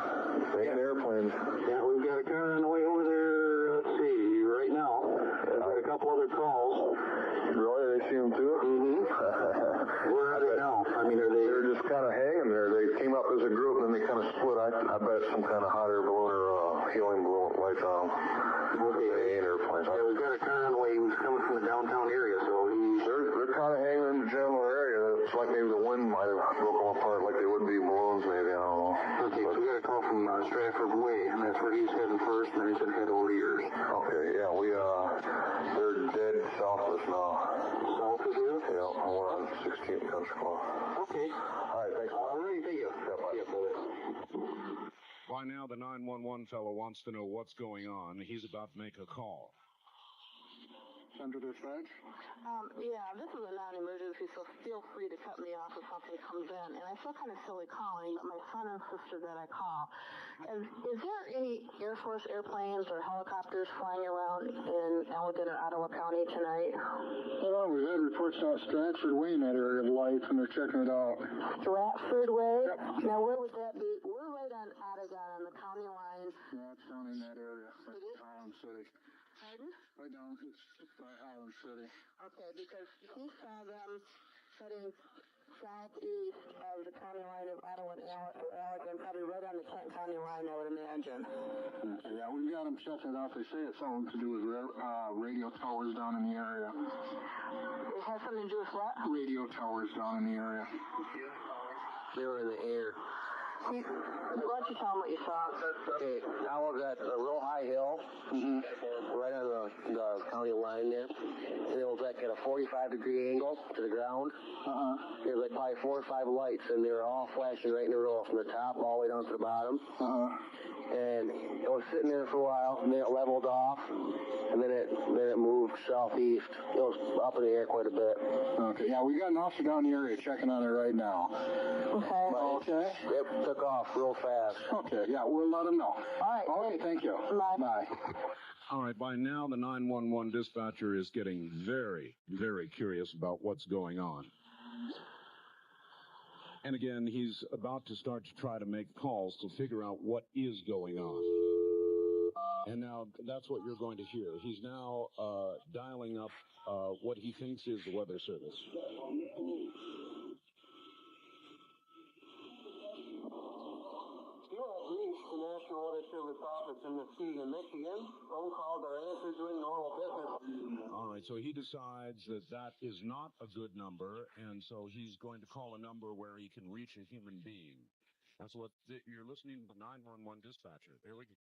They ain't airplanes. Yeah, we've got a car on the way over there, let's see, right now. I've got a couple other calls. Really? They see them too? Where are they now? I mean, are they... They're just kind of hanging there. They came up as a group and then they kind of split. I bet some kind of hot air balloon or helium balloon lights on them. Okay. They ain't airplanes. Yeah, we've got a car on the way. He was coming from the downtown area, so he's... They're kind of hanging in the general area. It's like maybe the wind might have broken them apart like they would be balloons maybe. I don't know. Okay, so we got a call from Stratford Way, and that's where he's heading first, and then he's going to head over to yours. Okay, yeah, they're dead south of us now. South of you? Yeah, we're on 16th Country Club. Okay. All right, thanks. All right, thank you. Yeah, bye. Yeah, brother. By now, the 911 fellow wants to know what's going on. He's about to make a call. Central Dispatch? Yeah, this is a non-emergency, so feel free to cut me off if something comes in. And I feel kind of silly calling, but my son insisted that I call. Is there any Air Force airplanes or helicopters flying around in Allegan or Ottawa County tonight? Well, we've had reports out Stratford Way in that area of lights, and they're checking it out. Stratford Way? Yep. Now, where would that be? We're right on Ottawa, on the county line. Yeah, it's down in that area. It is? Highland City. Pardon? Right down, it's by Highland City. Okay, because he saw them heading southeast of the county line of Ottawa and Allegan, probably right on the Kent County line, I would imagine. Okay, yeah, we've got them checking it out. They say it's something to do with radio towers down in the area. It has something to do with what? Radio towers down in the area. They were in the air. Why don't you tell them what you saw? Okay, I was at a real high hill, right on the county line there. And it was like at a 45-degree angle to the ground. There was like probably 4 or 5 lights, and they were all flashing right in a row from the top all the way down to the bottom. And it was sitting there for a while, and then it leveled off, and then it moved southeast. It was up in the air quite a bit. Okay, yeah, we got an officer down the area checking on it right now. Okay. Okay. It took off real fast. Okay, yeah, we'll let them know. All right. Okay, thank you. Bye. All right, by now, the 911 dispatcher is getting very, very curious about what's going on. And again, he's about to start to try to make calls to figure out what is going on. And now that's what you're going to hear. He's now dialing up what he thinks is the Weather Service. You have reached the National Weather Service office in Muskegon, Michigan. Phone calls are answered during normal business. All right, so he decides that that is not a good number, and so he's going to call a number where he can reach a human being. That's what you're listening to the 911 dispatcher. There we go.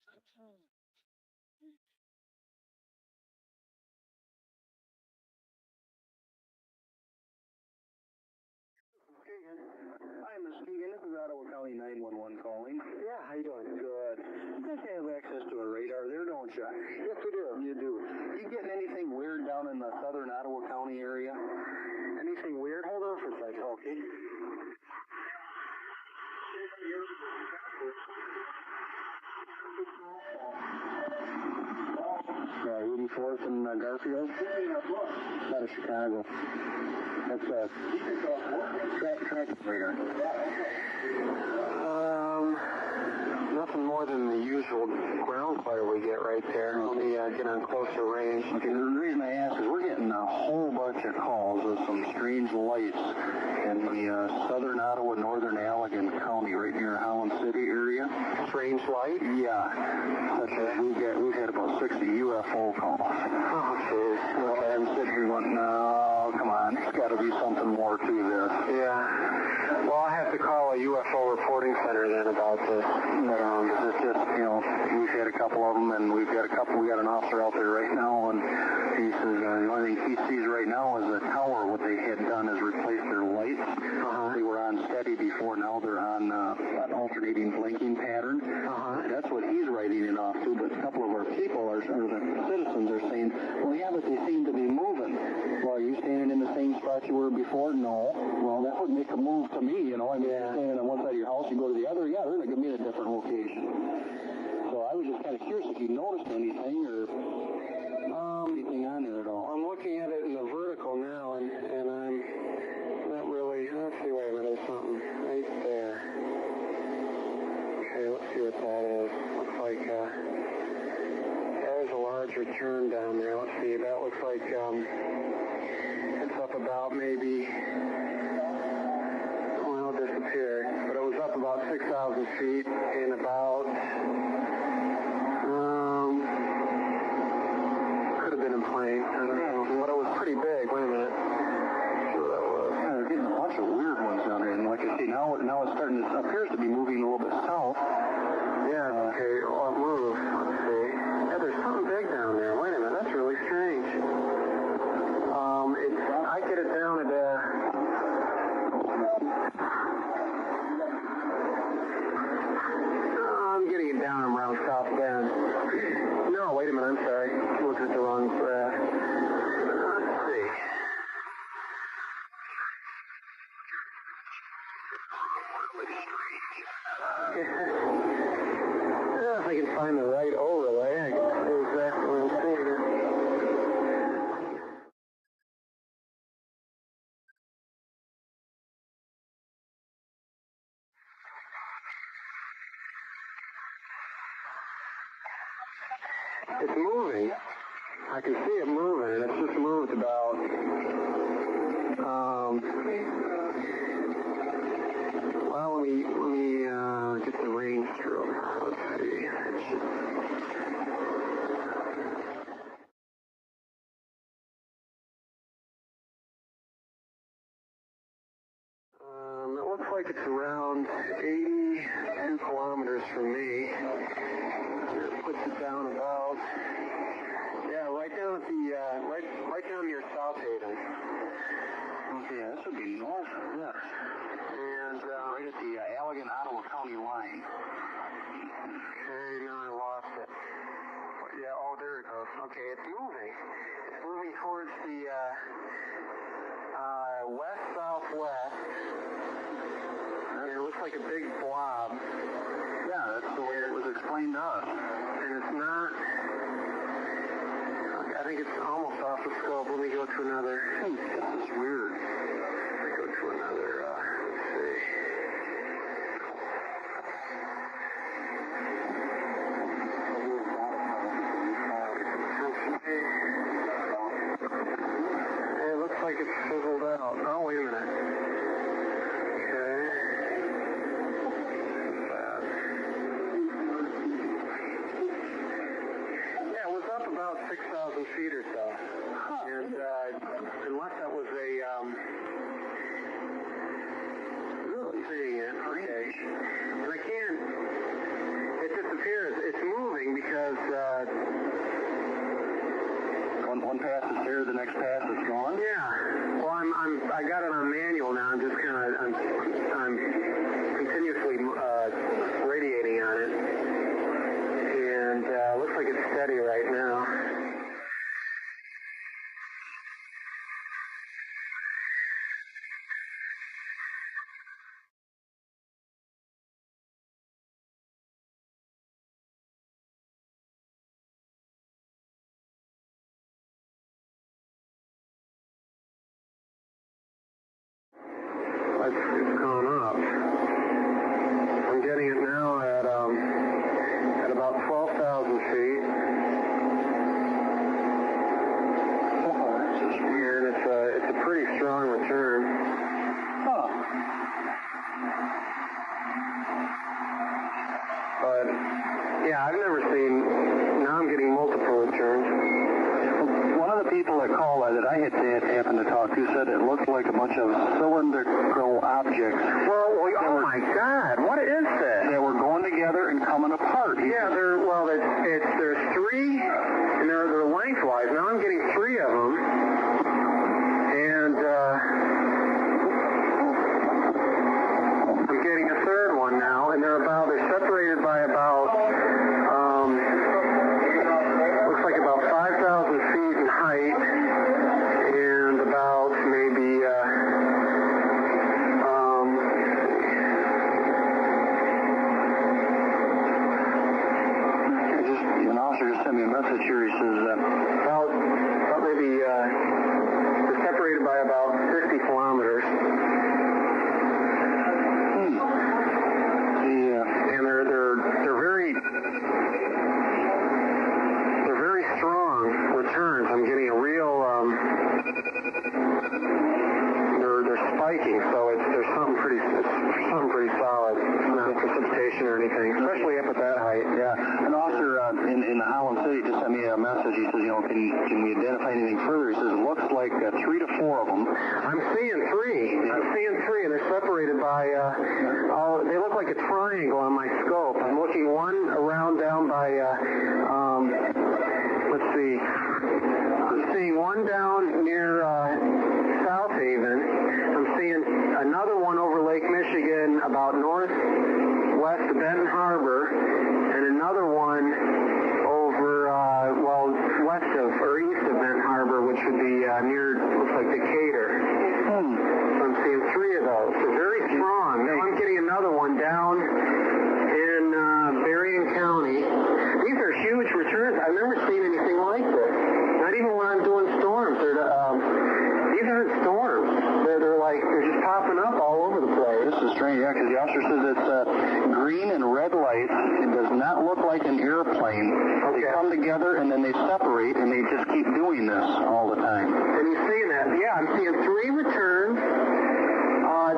Hi, Muskegon. This is Ottawa County 911 calling. Yeah, how you doing? Good. You guys have access to a radar there, don't you? Yes, we do. You do. You getting anything weird down in the southern Ottawa County area? Anything weird? Hold on for a second. Okay. Yeah, 84th and Garfield? Out of Chicago. That's a track radar. Nothing more than the usual ground fire we get right there. Let me get on closer range. Okay, the reason I ask is we're getting a whole bunch of calls of some strange lights in the southern Ottawa, northern Allegan County, right near Holland City area. Strange light? Yeah. Such as we've had about 60 UFO calls. Okay. Well, I'm sitting here going, no, come on. There's got to be something more to this. Yeah. Well, I have to call a UFO reporting center then about this. It's just, we've had a couple of them, and we got an officer out there right now, and he says the only thing he sees right now is the tower. What they had done is replace their lights. They were on steady before, now they're on an alternating blinking pattern. That's what he cars, or the citizens are saying, well, yeah, but they seem to be moving. Well, are you standing in the same spot you were before? No. Well, that would make a move to me, you know. I mean, you're standing on one side of your house, you go to the other, yeah, they're going to give me a different location. So I was just kind of curious if you noticed anything, or anything on there at all. I'm looking at it in the vertical now, and I'm not really, let's see, wait a minute, there's something right there. Okay, let's see what that is. Looks like, there's a large return down there. Let's see, that looks like, it's up about maybe, well, it disappeared, but it was up about 6,000 feet in about, could have been in plane, I don't know, but it was pretty big. Wait a minute. Sure that was. Yeah, they're getting a bunch of weird ones down there, and like I say, now it's starting to, appears to be moving a little bit south. Yeah, okay, well, it moved. Let's see. Yeah, there's something big down there. Wait a minute, that's really strange. I get it down at, I'm getting it down around South Bend. No, wait a minute, I'm sorry. I looked at the wrong graph. Let's see. If I can find the right overlay, I can see exactly what I'm seeing here. It's moving. I can see it moving, and it's just moved about, well, let me get the range through. Let's see. It looks like it's around 82 kilometers from me. It puts it down about, yeah, right down at the, right down near South Haven. Okay, this would be north of this. And, right at the Allegan-Ottawa County line. Okay, now I lost it. Yeah, oh, there it goes. Okay, it's moving. It's moving towards the, west-southwest. And it looks like a big blob. Yeah, that's the way it was explained to us. And it's not, I think it's almost off the scope. Let me go to another. This is weird. Let me go to another, let's see. It looks like it's fizzled out. Oh, wait a minute. Okay. Yeah, it was up about 6,000 feet or so. And unless that was a, really seeing it, okay. And I can't, it disappears. It's moving because, one pass is here, the next pass is gone? yeah. Well, I got it on manual now. I'm just kind of, I'm continuously radiating on it. And looks like it's steady right now. It's gone up. I'm getting it now at about 12,000 feet. And it's a pretty strong return. But yeah, I've never seen. Now I'm getting multiple returns. One of the people that called that I had happened to talk to said it looked like a bunch of cylindrical objects. Well, oh my God, what is that? They were going together and coming apart. Yeah, there's three, and they're lengthwise. Now I'm getting three of them, and I'm getting a third one now, and they're separated by about, by, they look like a triangle on my scope. I'm looking one around down by, let's see, I'm seeing one down near South Haven. I'm seeing another one over Lake Michigan about northwest of Benton Harbor, and another one over, west of, or east of Benton Harbor, which would be near, looks like Decatur. So I'm seeing three of those. They're very strong. Now I'm getting another one down in Berrien County. These are huge returns. I've never seen anything like this. Not even when I'm doing storms. These aren't storms. They're just popping up all over the place. This is strange, yeah, because the officer says it's green and red lights. It does not look like an airplane. Okay. They come together and then they separate, and they just keep doing this all the time. And you're seeing that? Yeah, I'm seeing three returns.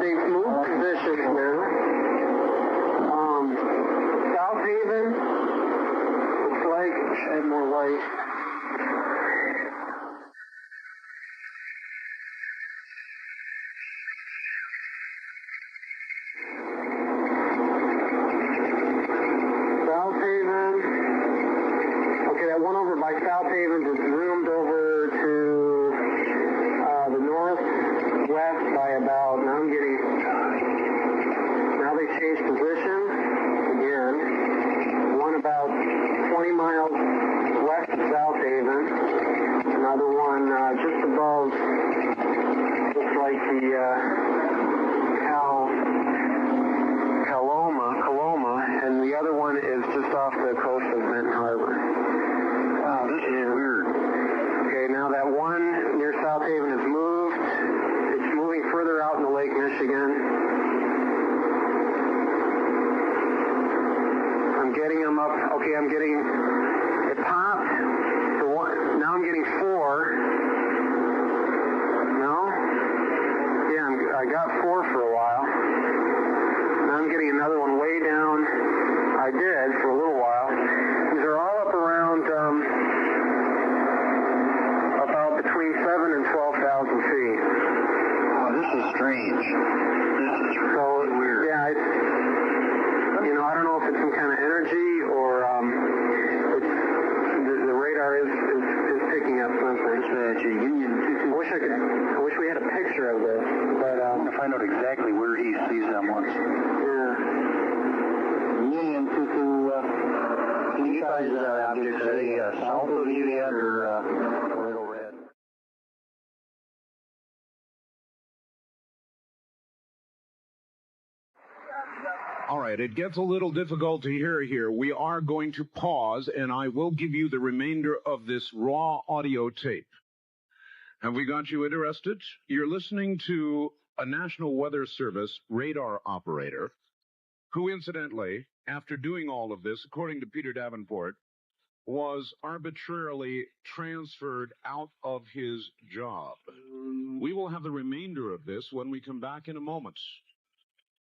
They've moved positions now. South Haven looks like shed more light. South Haven. Okay, that one over by South Haven just zoomed over to the northwest by about, now they changed position again. One about 20 miles west of South Haven. Another one just above, looks like the Coloma, and the other one is just off the coast of Benton Harbor. Wow, this is weird. Okay, now that one near South Haven has moved. It's moving further out into Lake Michigan. I'm getting them up. Okay, it popped. Now I'm getting four. No? Yeah, I got four for a while. Now I'm getting another one way down. I did for a little while. These are all up around about between 7,000 and 12,000 feet. Oh, this is strange. This is really weird. Yeah, I don't know if it's some kind of energy or the radar is picking up something. I wish we had a picture of this, but I want to find out exactly where he sees them once. Yeah. Union can you size objects south of Union or right overhead? All right, it gets a little difficult to hear here. We are going to pause, and I will give you the remainder of this raw audio tape. Have we got you interested? You're listening to a National Weather Service radar operator who, incidentally, after doing all of this, according to Peter Davenport, was arbitrarily transferred out of his job. We will have the remainder of this when we come back in a moment.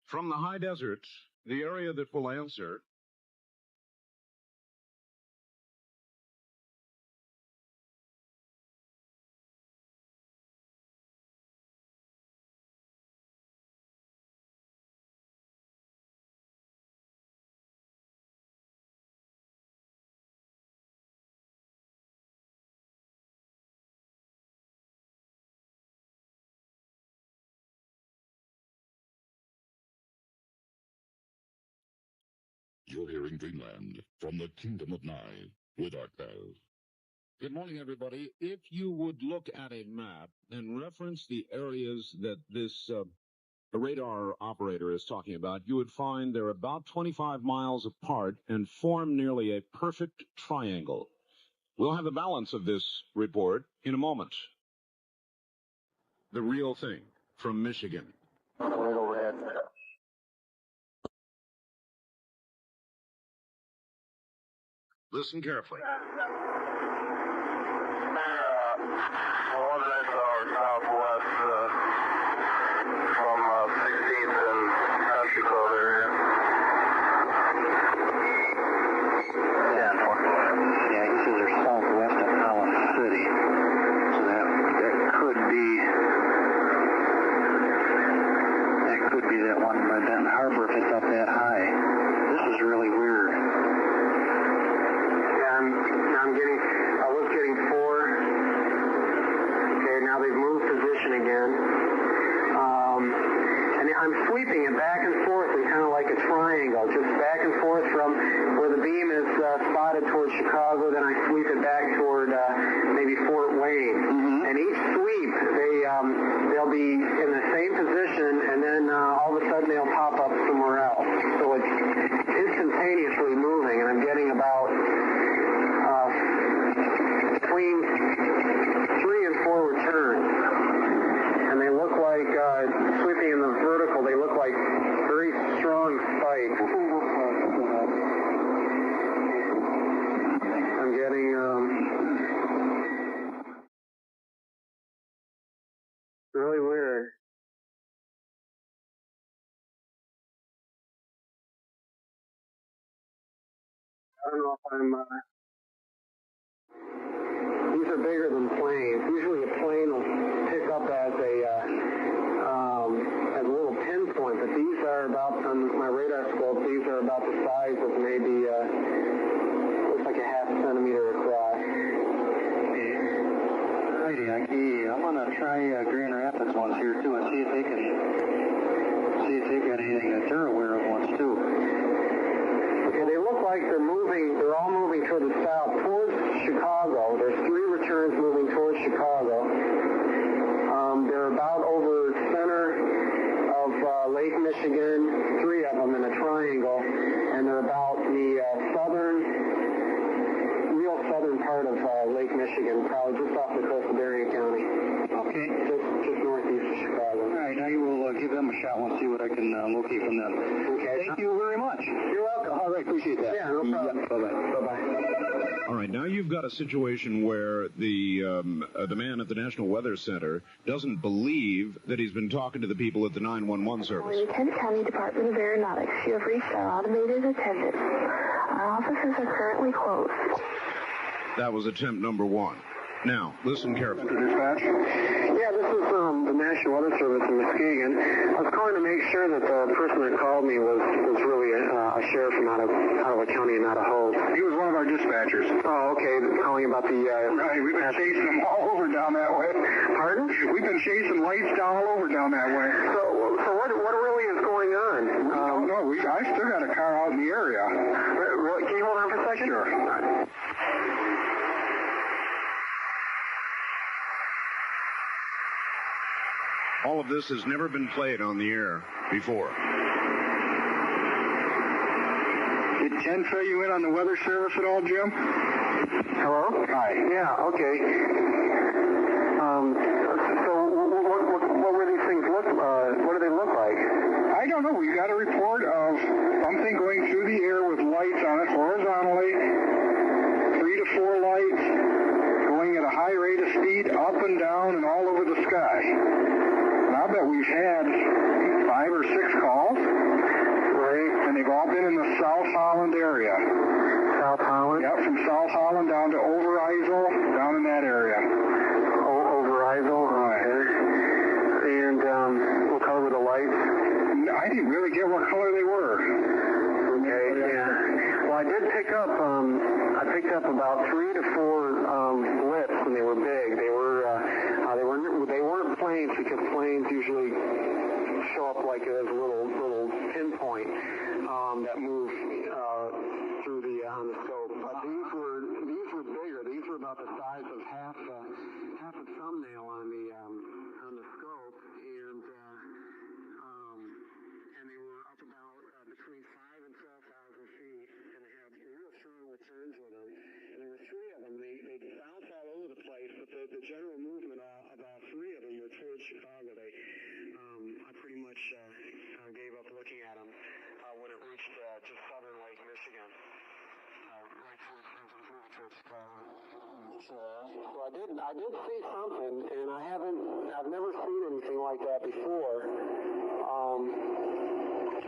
From the high desert, the area that will answer. You're hearing Dreamland from the Kingdom of Nye with Art Bell. Good morning, everybody. If you would look at a map and reference the areas that this radar operator is talking about, you would find they're about 25 miles apart and form nearly a perfect triangle. We'll have the balance of this report in a moment. The real thing from Michigan. Right overhead. Listen carefully. One that's our southwest from 16th and Country Club area. Yeah, he says they're southwest of Holland City. So that could be that one by Benton Harbor if it's up that high. This is really weird. Yeah, I was getting 4. Okay, now they've moved position again. And I'm sweeping it back and forth in kind of like a triangle, just back and forth from where the beam is spotted towards Chicago, then I sweep it back toward maybe Fort Wayne. And each sweep, they'll be in the same position, and then all of a sudden they'll pop up somewhere else. So it's instantaneously moving, and I'm getting about between 3 and 4 returns. And they look like, sweeping in the vertical, they look like very strong spikes. I'm getting, really weird. I don't know if I'm, these are bigger than planes. Usually a plane will pick up as a little pinpoint, but these are about, on my radar scope, these are about the size of maybe, looks like a half centimeter across. Righty, I'm going to try Grand Rapids ones here too and see if they've got anything that they're aware of once too. Okay, they look like they're all moving toward the south, towards Chicago. There's 3 returns moving towards Chicago. They're about over center of Lake Michigan, 3 of them in a triangle, and they're about the real southern part of Lake Michigan, probably just off the coast of Berrien County. Okay. Just northeast of Chicago. All right, I will give them a shot and see what I can locate from them. Okay. Thank you very much. You're welcome. All right, appreciate that. Yeah, no problem. Yeah, bye-bye. Bye-bye. All right, now you've got a situation where the man at the National Weather Center doesn't believe that he's been talking to the people at the 911 service. The Kent County Department of Aeronautics, you have reached our automated attendant. Our offices are currently closed. That was attempt number 1. Now, listen carefully. Dispatch? Yeah, this is the National Weather Service in Muskegon. I was calling to make sure that the person that called me was really a sheriff from out of a county and not a host. He was one of our dispatchers. Oh, okay. Calling about the... Right, we've been chasing them all over down that way. Pardon? We've been chasing lights down all over down that way. So what really is going on? I don't know. I still got a car out in the area. Really? Can you hold on for a second? Sure. All of this has never been played on the air before. Did Ken fill you in on the weather service at all, Jim? Hello? Hi. Yeah, okay. So what were these things look, what do they look like? I don't know. We got a report of something going through the air with lights on it horizontally, 3 to 4 lights, going at a high rate of speed up and down and all over the sky. And I bet we've had 5 or 6 calls. Right. And they've all been in the South Holland area. South Holland? Yep, from South Holland down to Overijssel, down in that area. Overijssel? Right. Okay. And what color were the lights? I didn't really get what color they were. Okay, yeah. Well, I did pick up, I picked up about 3 to 4 blips, and they were big. They weren't planes, because planes usually show up like as a little pinpoint that move through on the scope. But these were bigger. These were about the size of half a thumbnail on the scope, and they were up about between 5,000 and 12,000 feet, and they had real strong returns with them. And there were 3 of them. They bounced all over the place, but the general movement of all 3 of them were towards Chicago. I pretty much gave up looking at them when it reached just southern Lake Michigan, right towards Chicago. So I did see something, and I've never seen anything like that before.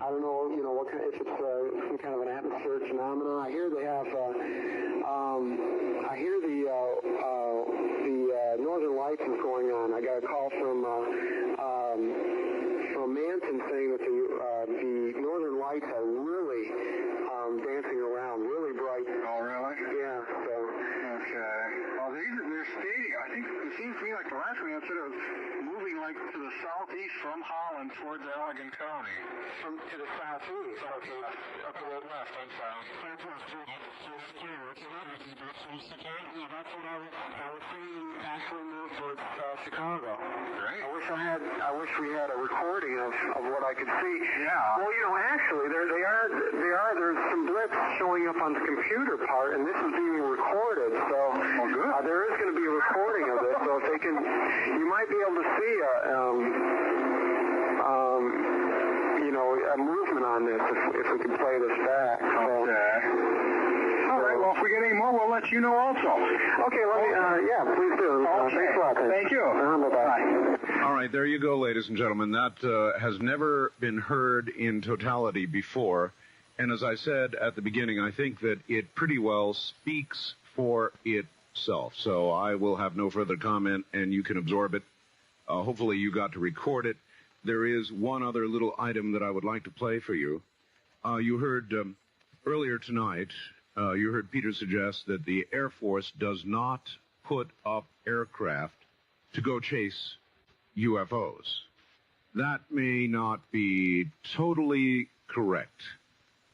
I don't know, if it's some kind of an atmospheric phenomenon. I hear they have, I hear the Northern Lights is going on. I got a call from Manson saying that the to the southeast. Okay, west, I'm sorry. Southwest, yeah, that's what I was seeing actually move towards Chicago. Great. I wish we had a recording of what I could see. Yeah. Well, actually, there's some blips showing up on the computer part, and this is being recorded, so there is going to be a recording of this, so if they can, you might be able to see a movement on this if we can play this back. Okay. All right, well, if we get any more, we'll let you know also. Okay, please do. Thanks a lot. Thank you. Bye-bye. All right, there you go, ladies and gentlemen. That has never been heard in totality before. And as I said at the beginning, I think that it pretty well speaks for itself. So I will have no further comment, and you can absorb it. Hopefully you got to record it. There is one other little item that I would like to play for you. You heard earlier tonight, you heard Peter suggest that the Air Force does not put up aircraft to go chase UFOs. That may not be totally correct.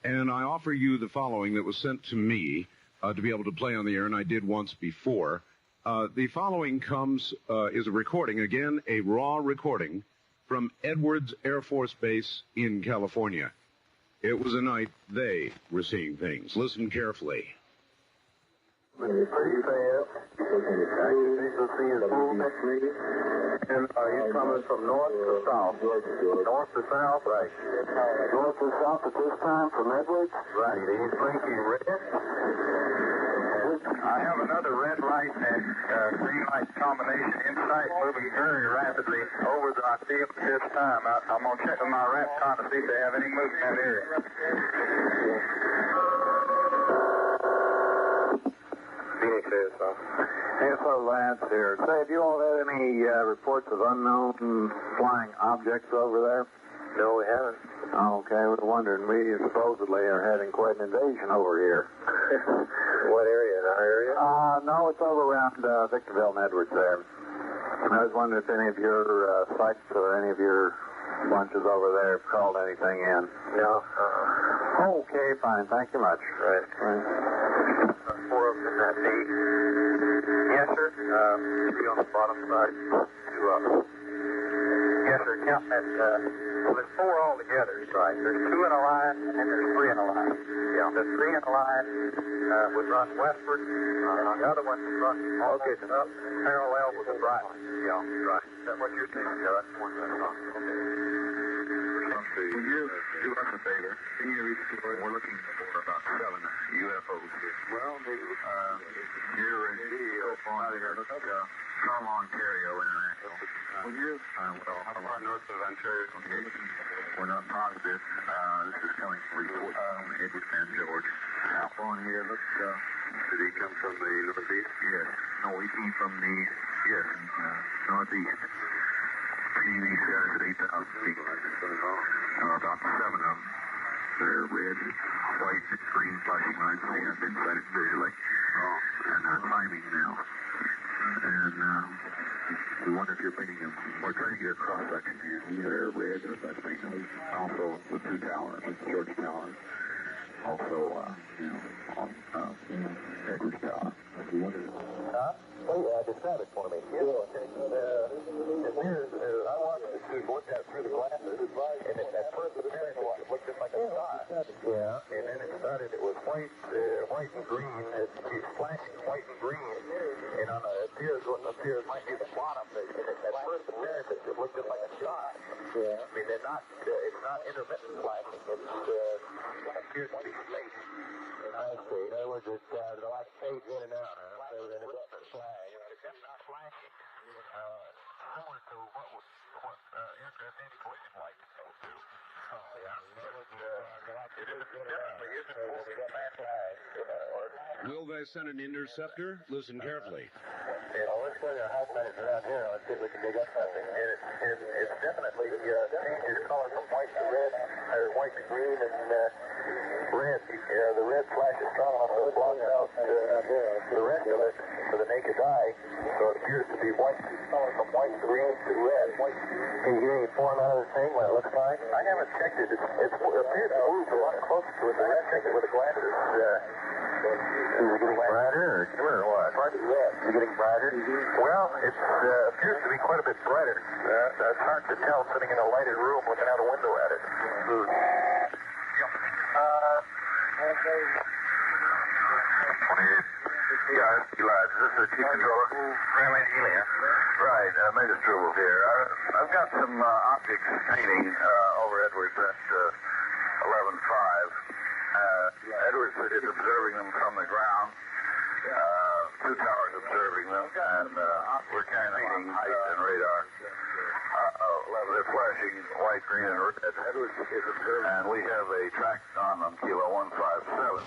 And I offer you the following that was sent to me to be able to play on the air, and I did once before. The following is a recording, again, a raw recording from Edwards Air Force Base in California. It was a night they were seeing things. Listen carefully. Pretty fast. You see his movement, and he's coming from north to south. North to south, right. North to south at this time from Edwards? Right. He's blinking red. I have another red light and green light combination in sight moving very rapidly over the field at this time. I'm going to check with my RAPCON to see if they have any movement in that area. Phoenix ASO. ASO Labs here. Say, have you all had any reports of unknown flying objects over there? No, we haven't. Okay, we were wondering. We supposedly are having quite an invasion over here. What area? In our area? No, it's over around Victorville and Edwards there. And I was wondering if any of your sites or any of your bunches over there have called anything in. No. Okay, fine. Thank you much. Right. 4 of them in that D. Yes, sir. Be on the bottom side. 2 up. Yes, sir. Count that. Well, there's 4 altogether. Right. There's 2 in a line, and then there's 3 in a line. Yeah. The 3 in a line would run westward. The other one would run up parallel with the bright line. Yeah. Right. Is that what you're saying? Yeah, that's one that's on. Okay. Will you do us a favor? Can you read the story? We're looking for about 7 UFOs here. Well, Here in Come Ontario International. Will you? How far north of Ontario? We're not positive. This is coming from Edward San George. Up on here, Did he come from the northeast? Yes. No, he came from the northeast. These guys at 8,000 feet. About 7 of them. They're red, white, and green flashing lights. They have been sighted visually. And they're climbing now. And we wonder if you're painting them. We're trying to get a cross-section here. They're red, as I think. Also, the 2 towers, the George Tower. Also, on Edwards Tower. Oh, yeah, describe it for me. Yeah. Here's, I wanted to look at through the glasses, and at first it looked just like a star. Yeah. And then it started, it was white and green. It's flashing white and green. And on what appears might be the bottom. At first appearance, it looked just like a star. Yeah. I mean, it's not intermittent flashing. It appears to be fading. I see. In other words, they're like fades in and out. They're in a different flag. It's not flashing. Similar to what aircraft anti-collision lights go to. Oh, yeah. It definitely isn't moving that flag. Will they send an interceptor? Listen carefully. let's go to our hot sites around here. Let's see if we can dig up something. It's definitely changes color from white to red, or white to green, and red. The red flashes strong enough to block out the rest of it for the naked eye. So it appears to be white color from white to green to red. Can you get any form out of the thing, what it looks like? I haven't checked it. It appears to move a lot closer to it than I checked it with the glasses. Is it getting brighter or what? Is it getting brighter? Well, it appears to be quite a bit brighter. It's hard to tell sitting in a lighted room looking out a window at it. Yeah, it's Elijah. Is this the chief controller? Paramedic Healy, Right, Major Struble here. I've got some objects painting over Edwards at 11:05. Edwards is observing them from the ground. Two towers observing them, and we're carrying them on height and radar. They're flashing white, green, and red. Edwards is observing, and we have a track on them, Kilo 157.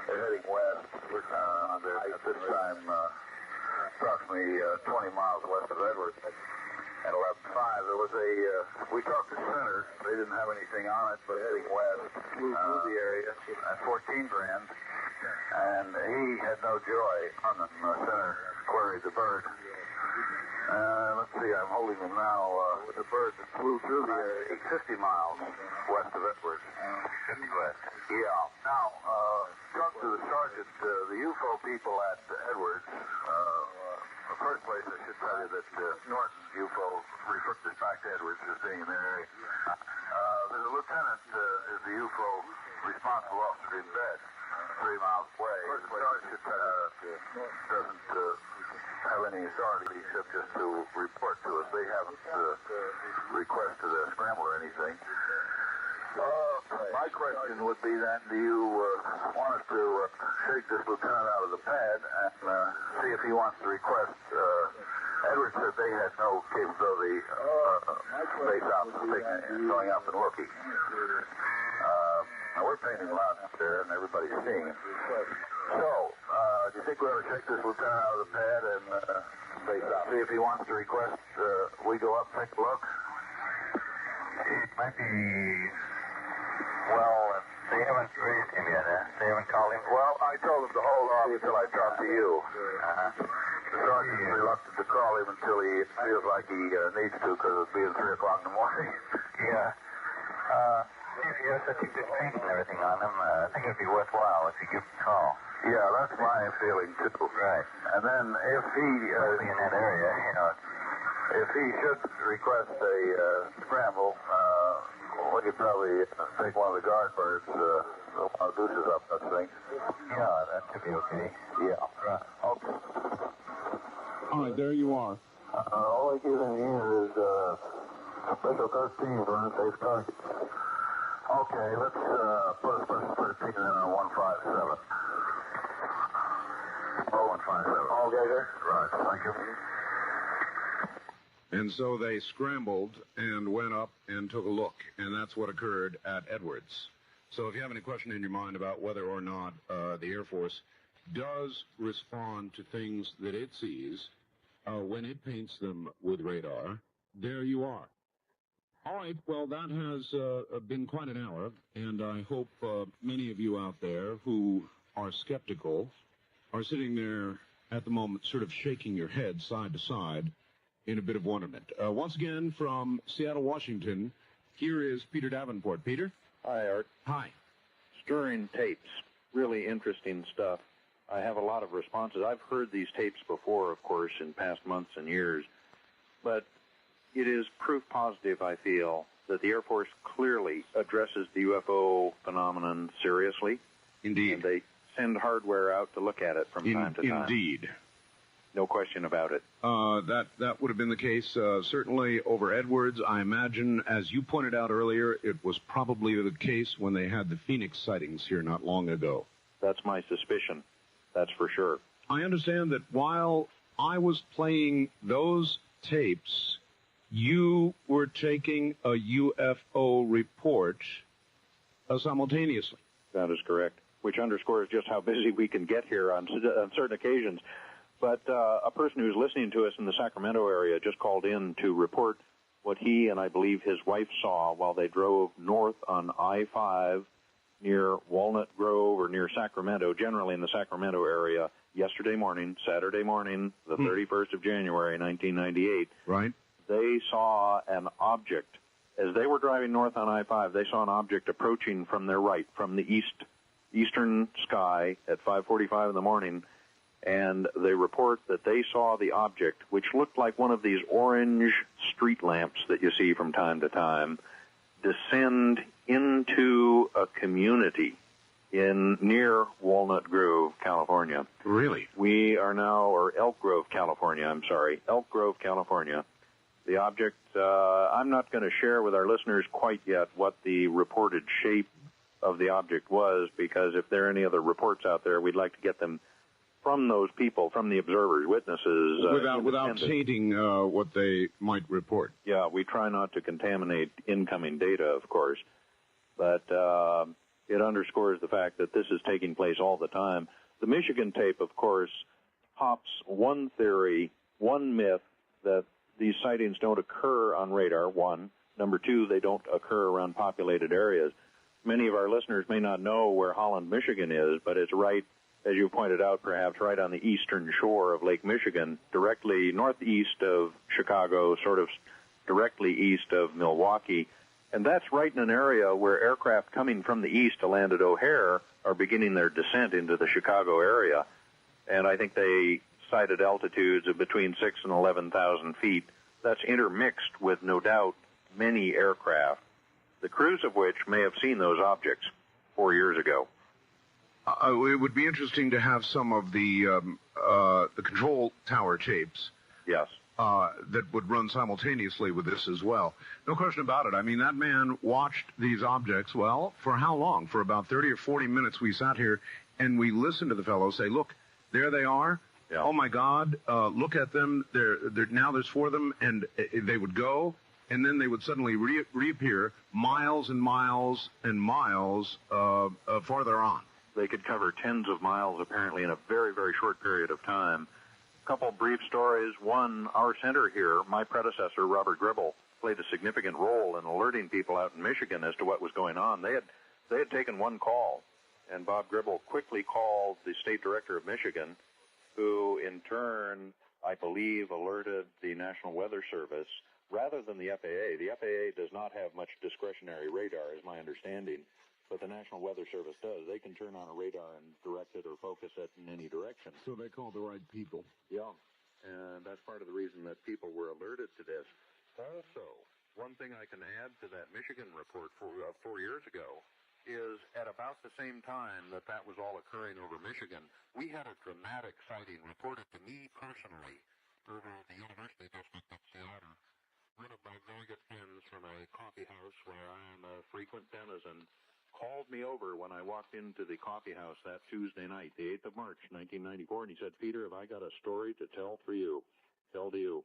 They're heading west. They're at this time approximately 20 miles west of Edwards. At 11:05, there was we talked to Center. They didn't have anything on it, but heading west through the area at 14 grand. And he had no joy on them. Center queried the bird. Let's see, I'm holding them now with the bird that flew through the area 50 miles west of Edwards. 50 west. Yeah. Now, talk to the sergeant, the UFO people at Edwards. In the first place, I should tell you that Norton UFO referred this back to Edwards as being in their area. The lieutenant is the UFO responsible officer in bed, 3 miles away. The sergeant should tell you doesn't have any authority except just to report to us. They haven't requested a scramble or anything. My question would be then, do you want us to shake this lieutenant out of the pad and see if he wants to request? Edwards said they had no capability based off of going up and looking. Now we're painting a lot up there and everybody's seeing it. So, do you think we ought to check this lieutenant out of the pad and see if he wants to request we go up and take a look? It might be... Well, they haven't raised him yet, They haven't called him? Well, I told him to hold off until I talk to you. The sergeant is reluctant to call him until he feels like he needs to because it's being 3 o'clock in the morning. Yeah. If you have such a good paint and everything on him, I think it'd be worthwhile if you give him a call. Yeah, that's my feeling, too. Right. And then if he... Mostly in that area, if he should request a scramble, we could probably take one of the guard birds, deuces up that thing. Yeah, that could be okay. Yeah. Right. Okay. All right, there you are. All I give in here is special 13 for unsafe target. Okay, let's put a special 13 in on 157. Oh, 157. All okay there? Right, thank you. And so they scrambled and went up and took a look, and that's what occurred at Edwards. So if you have any question in your mind about whether or not the Air Force does respond to things that it sees when it paints them with radar, there you are. All right, well, that has been quite an hour, and I hope many of you out there who are skeptical are sitting there at the moment sort of shaking your head side to side in a bit of wonderment. Once again, from Seattle, Washington, here is Peter Davenport. Peter? Hi, Art. Hi. Stirring tapes. Really interesting stuff. I have a lot of responses. I've heard these tapes before, of course, in past months and years. But it is proof positive, I feel, that the Air Force clearly addresses the UFO phenomenon seriously. Indeed. And they send hardware out to look at it from time to time. Indeed. No question about it. That would have been the case, certainly over Edwards. I imagine, as you pointed out earlier, it was probably the case when they had the Phoenix sightings here not long ago. That's my suspicion. That's for sure. I understand that while I was playing those tapes, you were taking a UFO report simultaneously. That is correct, which underscores just how busy we can get here on certain occasions. But a person who's listening to us in the Sacramento area just called in to report what he and I believe his wife saw while they drove north on I-5 near Walnut Grove or near Sacramento, generally in the Sacramento area, yesterday morning, Saturday morning, the 31st of January, 1998. Right. They saw an object. As they were driving north on I-5, they saw an object approaching from their right, from the eastern sky at 5:45 in the morning, and they report that they saw the object, which looked like one of these orange street lamps that you see from time to time, descend into a community near Walnut Grove, California. Really? We are now, or Elk Grove, California, Elk Grove, California. The object, I'm not going to share with our listeners quite yet what the reported shape of the object was, because if there are any other reports out there, we'd like to get them from those people, from the observers, witnesses. Without tainting what they might report. Yeah, we try not to contaminate incoming data, of course. But it underscores the fact that this is taking place all the time. The Michigan tape, of course, hops one theory, one myth, that these sightings don't occur on radar, one. Number two, they don't occur around populated areas. Many of our listeners may not know where Holland, Michigan is, but it's right, as you pointed out, perhaps right on the eastern shore of Lake Michigan, directly northeast of Chicago, sort of directly east of Milwaukee. And that's right in an area where aircraft coming from the east to land at O'Hare are beginning their descent into the Chicago area. And I think they cited altitudes of between 6,000 and 11,000 feet. That's intermixed with, no doubt, many aircraft, the crews of which may have seen those objects 4 years ago. It would be interesting to have some of the control tower tapes. Yes. That would run simultaneously with this as well. No question about it. I mean, that man watched these objects, well, for how long? For about 30 or 40 minutes we sat here and we listened to the fellow say, look, there they are. Yeah. Oh, my God, look at them. Now there's four of them, and they would go, and then they would suddenly reappear miles and miles and miles farther on. They could cover tens of miles, apparently, in a very, very short period of time. A couple brief stories. One, our center here, my predecessor, Robert Gribble, played a significant role in alerting people out in Michigan as to what was going on. They had taken one call, and Bob Gribble quickly called the state director of Michigan, who in turn, I believe, alerted the National Weather Service rather than the FAA. The FAA does not have much discretionary radar, is my understanding, but the National Weather Service does. They can turn on a radar and direct it or focus it in any direction. So they call the right people. Yeah, and that's part of the reason that people were alerted to this. Also, one thing I can add to that Michigan report 4 years ago is at about the same time that was all occurring over Michigan, we had a dramatic sighting reported to me personally over the University District of Seattle. One of my very good friends from a coffee house where I am a frequent denizen called me over when I walked into the coffee house that Tuesday night, the 8th of March, 1994, and he said, Peter, have I got a story to tell to you?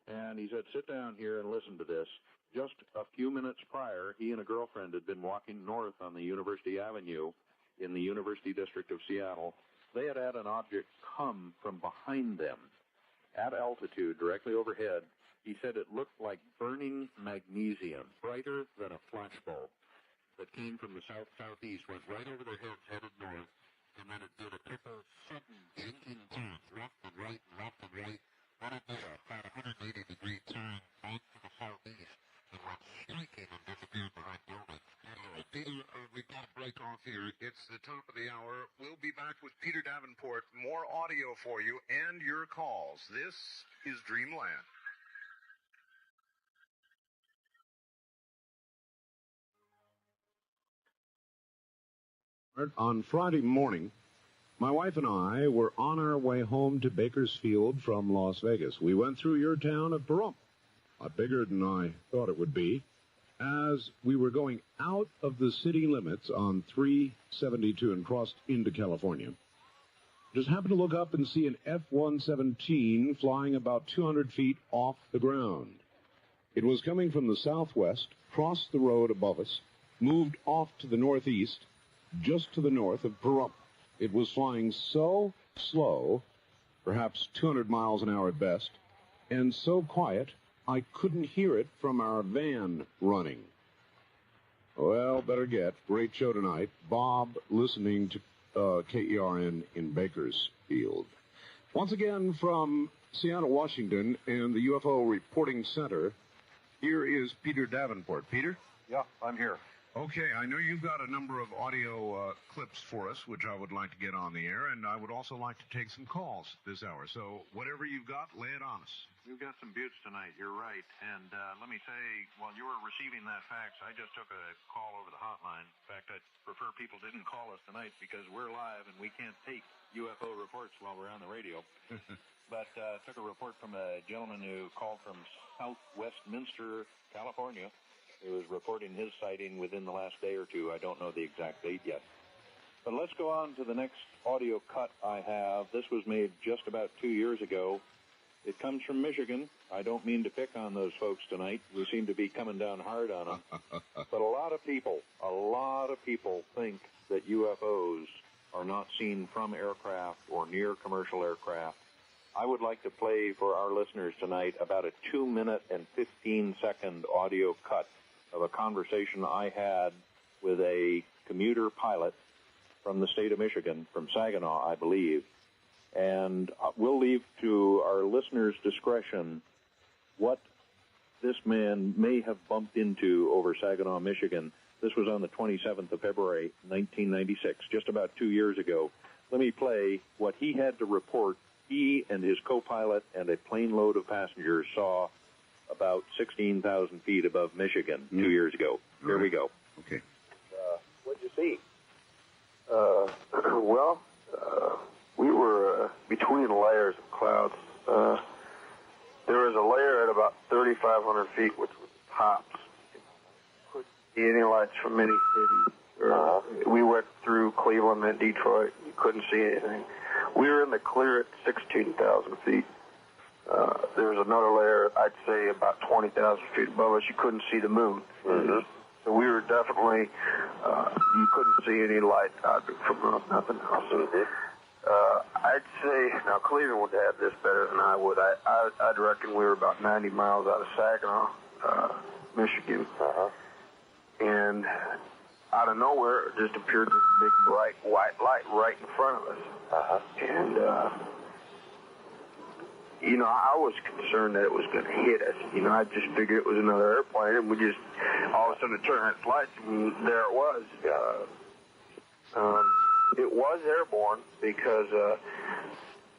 And he said, sit down here and listen to this. Just a few minutes prior, he and a girlfriend had been walking north on the University Avenue in the University District of Seattle. They had had an object come from behind them at altitude directly overhead. He said it looked like burning magnesium, brighter than a flashbulb, that came from the southeast, went right over their heads, headed north, and then it did a triple sudden jinking turn, left and right, left and right. Then it did about 180-degree turn back to the southeast and went streaking and disappeared behind buildings. Anyway, Peter, we've got to break off here. It's the top of the hour. We'll be back with Peter Davenport. More audio for you and your calls. This is Dreamland. On Friday morning, my wife and I were on our way home to Bakersfield from Las Vegas. We went through your town of Pahrump, a lot bigger than I thought it would be, as we were going out of the city limits on 372 and crossed into California. Just happened to look up and see an F-117 flying about 200 feet off the ground. It was coming from the southwest, crossed the road above us, moved off to the northeast, just to the north of Pahrump. It was flying so slow perhaps 200 miles an hour at best, and so quiet I couldn't hear it from our van running. Well, better get. Great show tonight. Bob listening to KERN in Bakersfield. Once again from Seattle, Washington, and the UFO Reporting Center, here is Peter Davenport. Peter? Yeah, I'm here. Okay, I know you've got a number of audio clips for us, which I would like to get on the air, and I would also like to take some calls this hour. So whatever you've got, lay it on us. We've got some buttes tonight, you're right. And let me say, while you were receiving that fax, I just took a call over the hotline. In fact, I'd prefer people didn't call us tonight because we're live and we can't take UFO reports while we're on the radio. But took a report from a gentleman who called from South Westminster, California. He was reporting his sighting within the last day or two. I don't know the exact date yet. But let's go on to the next audio cut I have. This was made just about 2 years ago. It comes from Michigan. I don't mean to pick on those folks tonight. We seem to be coming down hard on them. But a lot of people think that UFOs are not seen from aircraft or near commercial aircraft. I would like to play for our listeners tonight about a 2-minute and 15-second audio cut of a conversation I had with a commuter pilot from the state of Michigan, from Saginaw, I believe. And we'll leave to our listeners' discretion what this man may have bumped into over Saginaw, Michigan. This was on the 27th of February, 1996, just about 2 years ago. Let me play what he had to report. He and his co-pilot and a plane load of passengers saw about 16,000 feet above Michigan 2 years ago. Here we go. Okay. What'd you see? We were between layers of clouds. There was a layer at about 3,500 feet, which was tops. Couldn't see any lights from any cities. We went through Cleveland and Detroit. You couldn't see anything. We were in the clear at 16,000 feet. There was another layer, I'd say about 20,000 feet above us. You couldn't see the moon. So we were definitely, you couldn't see any light out from nothing else. I'd say, now Cleveland would have this better than I would. I'd reckon we were about 90 miles out of Saginaw, Michigan. And out of nowhere, it just appeared this big, bright, white light right in front of us. And, you know, I was concerned that it was going to hit us. You know, I just figured it was another airplane, and we just, all of a sudden, it turned on its lights, and there it was. It was airborne because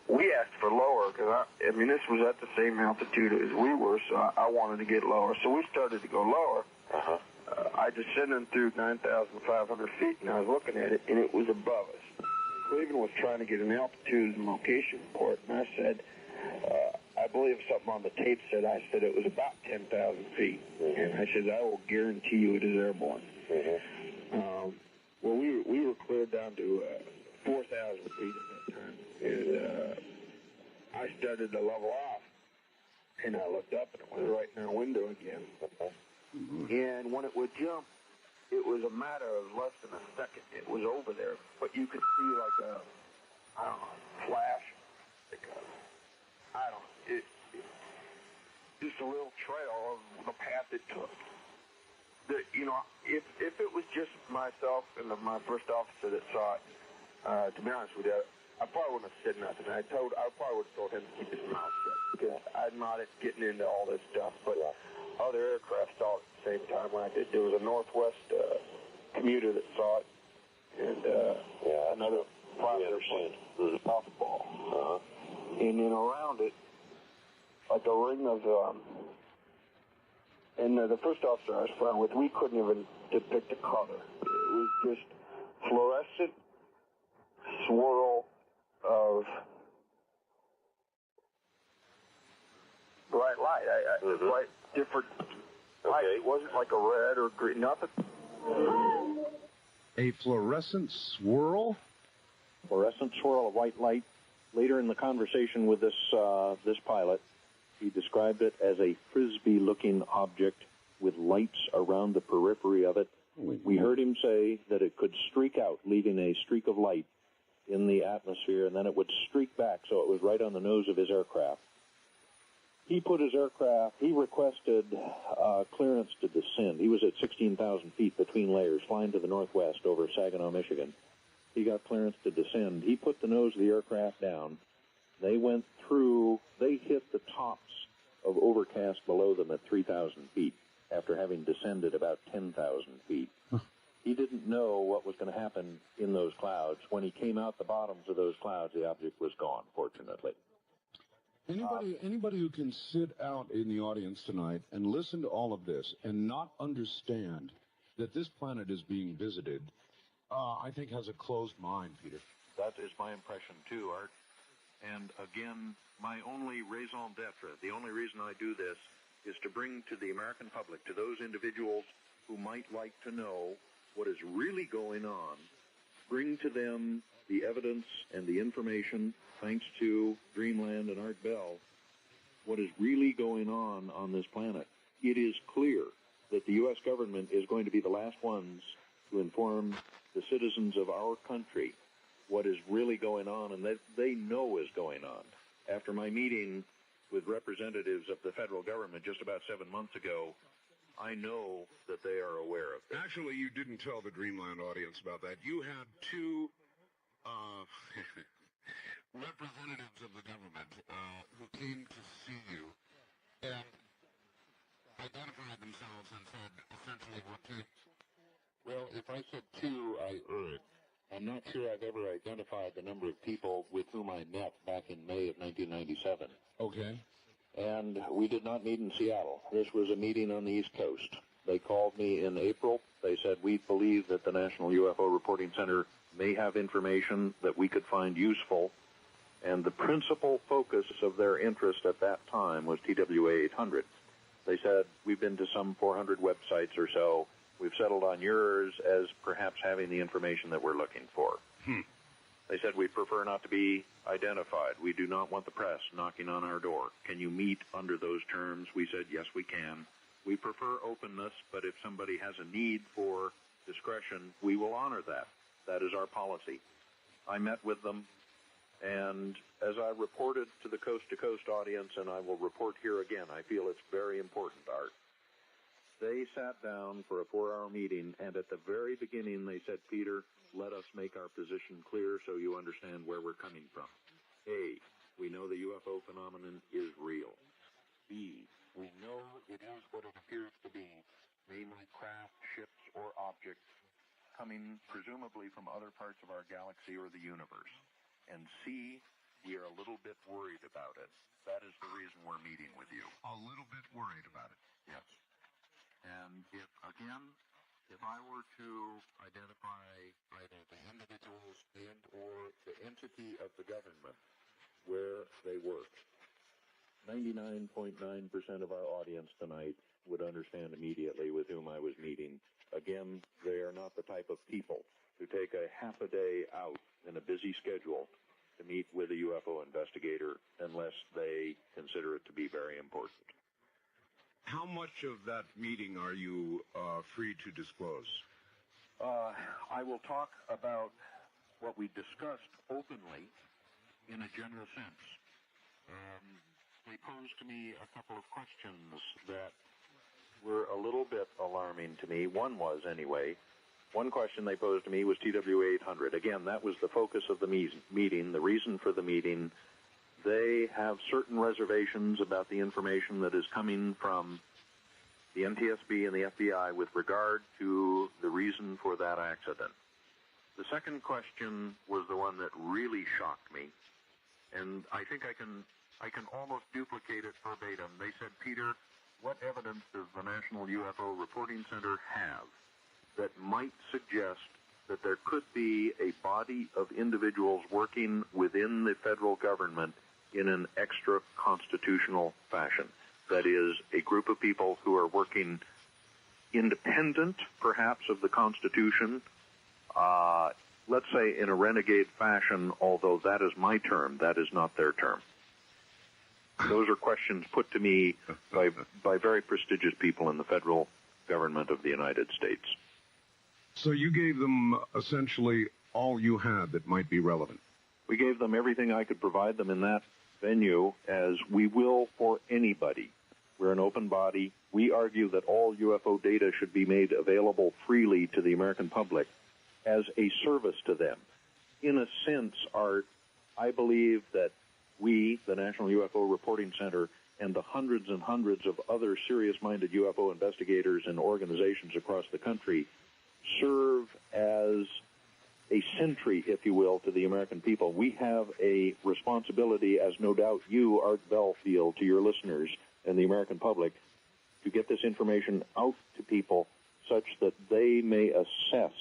we asked for lower, because, I mean, this was at the same altitude as we were, so I wanted to get lower. So we started to go lower. I descended through 9,500 feet, and I was looking at it, and it was above us. Cleveland was trying to get an altitude and location report, and I said, I believe something on the tape said, I said it was about 10,000 feet. And I said, I will guarantee you it is airborne. Well, we were cleared down to 4,000 feet at that time. And I started to level off. And I looked up, and it was right in our window again. And when it would jump, it was a matter of less than a second. It was over there. But you could see like a, I don't know, flash. Like a, I don't know. Just a little trail of the path it took. You know, if it was just myself and my first officer that saw it, to be honest with you, I probably wouldn't have said nothing. I probably would have told him to keep his mouth shut because I'm not getting into all this stuff. But other aircraft saw it at the same time when I did. There was a Northwest commuter that saw it, and another private airplane was a puffball. And then around it, like a ring of, and the first officer I was flying with, we couldn't even depict a color. It was just fluorescent swirl of bright light. Bright, different light. It wasn't like a red or green, nothing. A fluorescent swirl? Fluorescent swirl of white light. Later in the conversation with this pilot, he described it as a frisbee-looking object with lights around the periphery of it. We heard him say that it could streak out, leaving a streak of light in the atmosphere, and then it would streak back, so it was right on the nose of his aircraft. He requested clearance to descend. He was at 16,000 feet between layers, flying to the northwest over Saginaw, Michigan. He got clearance to descend. He put the nose of the aircraft down. They went through, they hit the tops of overcast below them at 3,000 feet after having descended about 10,000 feet. He didn't know what was going to happen in those clouds. When he came out the bottoms of those clouds, the object was gone, fortunately. Anybody who can sit out in the audience tonight and listen to all of this and not understand that this planet is being visited, I think has a closed mind, Peter. That is my impression, too, Art. And again, my only raison d'etre, the only reason I do this, is to bring to the American public, to those individuals who might like to know what is really going on, bring to them the evidence and the information, thanks to Dreamland and Art Bell, what is really going on this planet. It is clear that the U.S. government is going to be the last ones to inform the citizens of our country what is really going on, and that they know is going on. After my meeting with representatives of the federal government just about 7 months ago, I know that they are aware of this. Actually, you didn't tell the Dreamland audience about that. You had two representatives of the government who came to see you and identified themselves and said essentially what two. Well, if I said two, I erred. I'm not sure I've ever identified the number of people with whom I met back in May of 1997. Okay. And we did not meet in Seattle. This was a meeting on the East Coast. They called me in April. They said, we believe that the National UFO Reporting Center may have information that we could find useful. And the principal focus of their interest at that time was TWA 800. They said, we've been to some 400 websites or so. We've settled on yours as perhaps having the information that we're looking for. They said, we prefer not to be identified. We do not want the press knocking on our door. Can you meet under those terms? We said, yes, we can. We prefer openness, but if somebody has a need for discretion, we will honor that. That is our policy. I met with them, and as I reported to the coast-to-coast audience, and I will report here again, I feel it's very important, Art. They sat down for a 4-hour meeting, and at the very beginning they said, Peter, let us make our position clear so you understand where we're coming from. A, we know the UFO phenomenon is real. B, we know it is what it appears to be, namely craft, ships, or objects coming presumably from other parts of our galaxy or the universe. And C, we are a little bit worried about it. That is the reason we're meeting with you. A little bit worried about it. Yes. And if I were to identify either the individuals and or the entity of the government where they work, 99.9% of our audience tonight would understand immediately with whom I was meeting. Again, they are not the type of people who take a half a day out in a busy schedule to meet with a UFO investigator unless they consider it to be very important. How much of that meeting are you free to disclose? I will talk about what we discussed openly in a general sense. They posed to me a couple of questions that were a little bit alarming to me. One was, anyway. One question they posed to me was TWA 800. Again, that was the focus of the meeting, the reason for the meeting. They have certain reservations about the information that is coming from the NTSB and the FBI with regard to the reason for that accident. The second question was the one that really shocked me, and I think I can almost duplicate it verbatim. They said, Peter, what evidence does the National UFO Reporting Center have that might suggest that there could be a body of individuals working within the federal government in an extra-constitutional fashion? That is, a group of people who are working independent, perhaps, of the Constitution, let's say in a renegade fashion, although that is my term, that is not their term. Those are questions put to me by very prestigious people in the federal government of the United States. So you gave them essentially all you had that might be relevant? We gave them everything I could provide them in that venue, as we will for anybody. We're an open body. We argue that all UFO data should be made available freely to the American public as a service to them. In a sense, Art, I believe that we, the National UFO Reporting Center, and the hundreds and hundreds of other serious-minded UFO investigators and organizations across the country serve as a sentry, if you will, to the American people. We have a responsibility, as no doubt you, Art Bell, feel to your listeners and the American public, to get this information out to people such that they may assess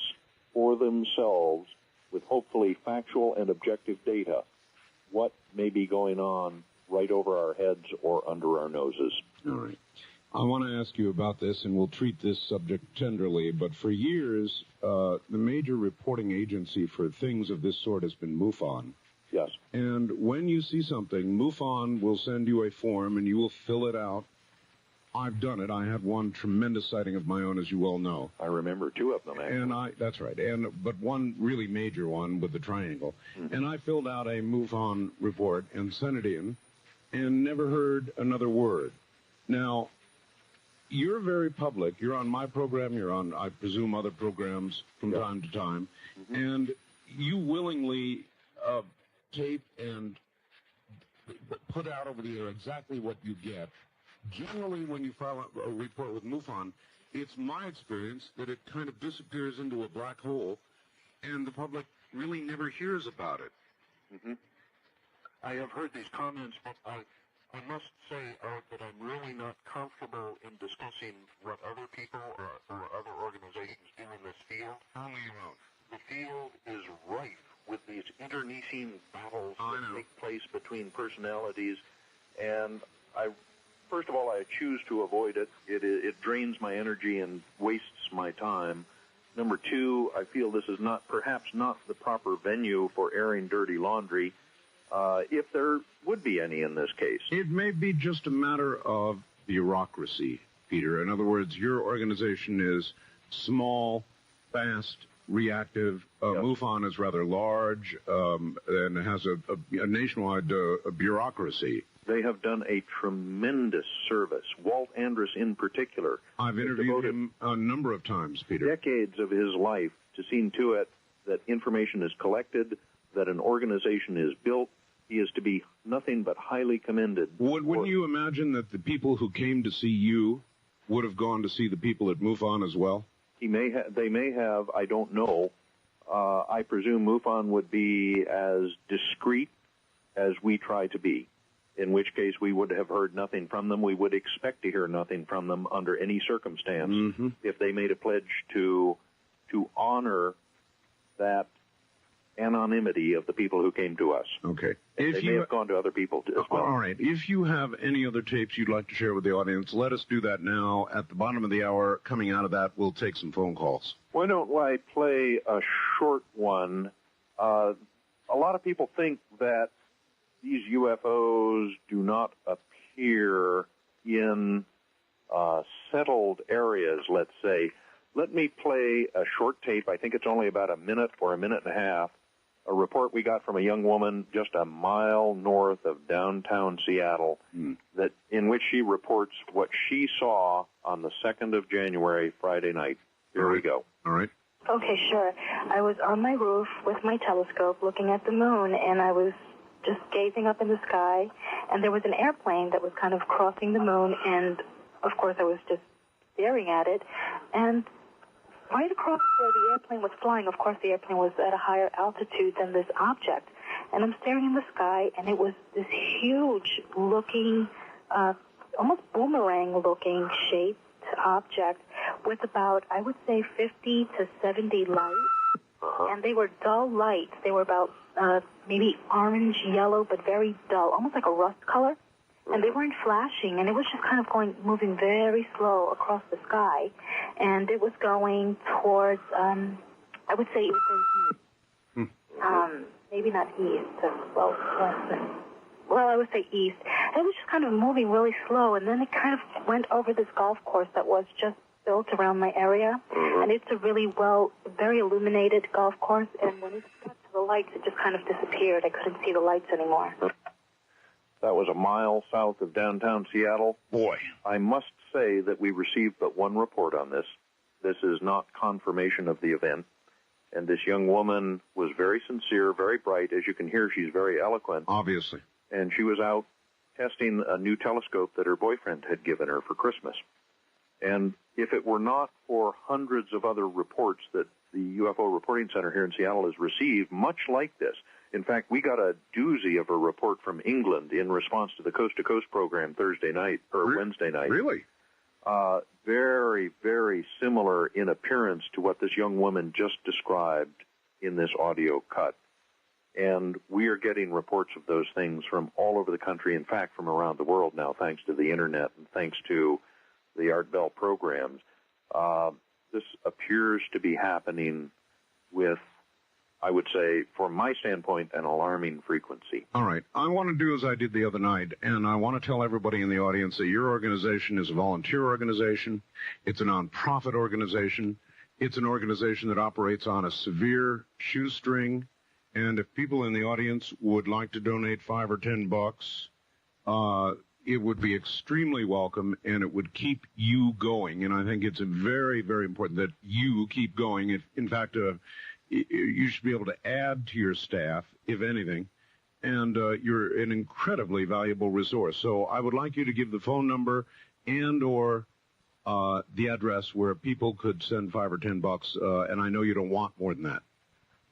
for themselves, with hopefully factual and objective data, what may be going on right over our heads or under our noses. All right. I want to ask you about this, and we'll treat this subject tenderly, but for years, the major reporting agency for things of this sort has been MUFON. Yes. And when you see something, MUFON will send you a form, and you will fill it out. I've done it. I had one tremendous sighting of my own, as you well know. I remember two of them, actually. And that's right. But one really major one with the triangle. Mm-hmm. And I filled out a MUFON report and sent it in, and never heard another word. Now, you're very public. You're on my program. You're on, I presume, other programs from time to time. Mm-hmm. And you willingly tape and put out over the air exactly what you get. Generally, when you file a report with MUFON, it's my experience that it kind of disappears into a black hole, and the public really never hears about it. Mm-hmm. I have heard these comments, but I must say, Art, that I'm really not comfortable in discussing what other people or other organizations do in this field. How do you know? The field is rife with these internecine battles that take place between personalities, and first of all, I choose to avoid it. It drains my energy and wastes my time. Number two, I feel this is perhaps not the proper venue for airing dirty laundry, if there would be any in this case. It may be just a matter of bureaucracy, Peter. In other words, your organization is small, fast, reactive. MUFON is rather large and has a nationwide bureaucracy. They have done a tremendous service. Walt Andrus in particular. I've interviewed him a number of times, Peter. Decades of his life to see to it that information is collected, that an organization is built. He is to be nothing but highly commended. Wouldn't you imagine that the people who came to see you would have gone to see the people at MUFON as well? They may have. I don't know. I presume MUFON would be as discreet as we try to be, in which case we would have heard nothing from them. We would expect to hear nothing from them under any circumstance if they made a pledge to honor that anonymity of the people who came to us. Okay. They may have gone to other people as well. All right. If you have any other tapes you'd like to share with the audience, let us do that now. At the bottom of the hour, coming out of that, we'll take some phone calls. Why don't I play a short one? A lot of people think that these UFOs do not appear in settled areas, let's say. Let me play a short tape. I think it's only about a minute or a minute and a half. A report we got from a young woman just a mile north of downtown Seattle, in which she reports what she saw on the 2nd of January, Friday night. Here we go. All right. Okay, sure. I was on my roof with my telescope looking at the moon, and I was just gazing up in the sky, and there was an airplane that was kind of crossing the moon, and of course I was just staring at it, and right across where the airplane was flying, of course the airplane was at a higher altitude than this object, and I'm staring in the sky, and it was this huge looking, almost boomerang-looking shaped object with about, I would say, 50 to 70 lights, and they were dull lights. They were about maybe orange, yellow, but very dull, almost like a rust color. And they weren't flashing, and it was just kind of moving very slow across the sky. And it was going towards, I would say it was going east. Maybe not east, well, I would say east. And it was just kind of moving really slow, and then it kind of went over this golf course that was just built around my area, and it's a really very illuminated golf course, and when it got to the lights, it just kind of disappeared. I couldn't see the lights anymore. That was a mile south of downtown Seattle. Boy. I must say that we received but one report on this. This is not confirmation of the event. And this young woman was very sincere, very bright. As you can hear, she's very eloquent. Obviously. And she was out testing a new telescope that her boyfriend had given her for Christmas. And if it were not for hundreds of other reports that the UFO Reporting Center here in Seattle has received, much like this. In fact, we got a doozy of a report from England in response to the Coast to Coast program Wednesday night. Really? Very, very similar in appearance to what this young woman just described in this audio cut. And we are getting reports of those things from all over the country, in fact, from around the world now, thanks to the Internet and thanks to the Art Bell programs. This appears to be happening with, I would say, from my standpoint, an alarming frequency. All right. I want to do as I did the other night, and I want to tell everybody in the audience that your organization is a volunteer organization. It's a nonprofit organization. It's an organization that operates on a severe shoestring. And if people in the audience would like to donate $5 or $10, it would be extremely welcome, and it would keep you going. And I think it's very, very important that you keep going. In fact, you should be able to add to your staff, if anything, and you're an incredibly valuable resource. So I would like you to give the phone number and or the address where people could send $5 or $10, and I know you don't want more than that.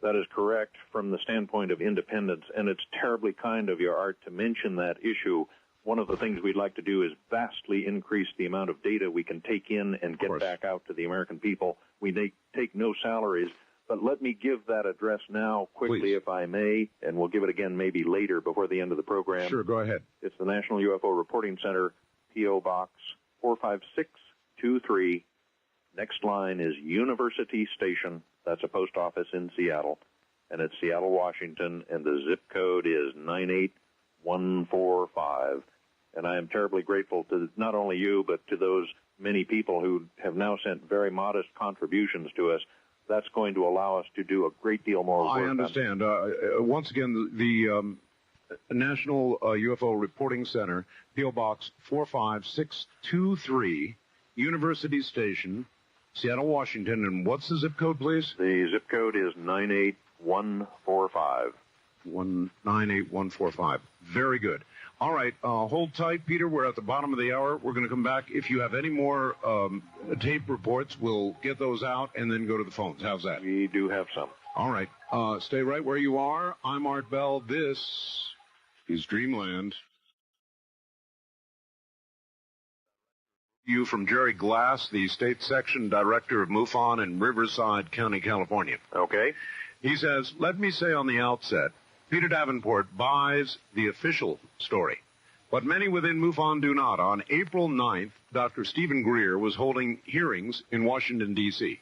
That is correct from the standpoint of independence, and it's terribly kind of your Art to mention that issue. One of the things we'd like to do is vastly increase the amount of data we can take in and get back out to the American people. We take no salaries, but let me give that address now quickly, Please. if I may, and we'll give it again maybe later before the end of the program. Sure, go ahead. It's the National UFO Reporting Center, P.O. Box 45623. Next line is University Station. That's a post office in Seattle, and it's Seattle, Washington, and the zip code is 98145. And I am terribly grateful to not only you, but to those many people who have now sent very modest contributions to us. That's going to allow us to do a great deal more work. I understand. Once again, the National UFO Reporting Center, P.O. Box 45623, University Station, Seattle, Washington. And what's the zip code, please? The zip code is 98145. 98145. Very good. All right, hold tight, Peter. We're at the bottom of the hour. We're going to come back. If you have any more tape reports, we'll get those out and then go to the phones. How's that? We do have some. All right. Stay right where you are. I'm Art Bell. This is Dreamland. You from Jerry Glass, the State Section Director of MUFON in Riverside County, California. Okay. He says, let me say on the outset, Peter Davenport buys the official story, but many within MUFON do not. On April 9th, Dr. Stephen Greer was holding hearings in Washington, D.C.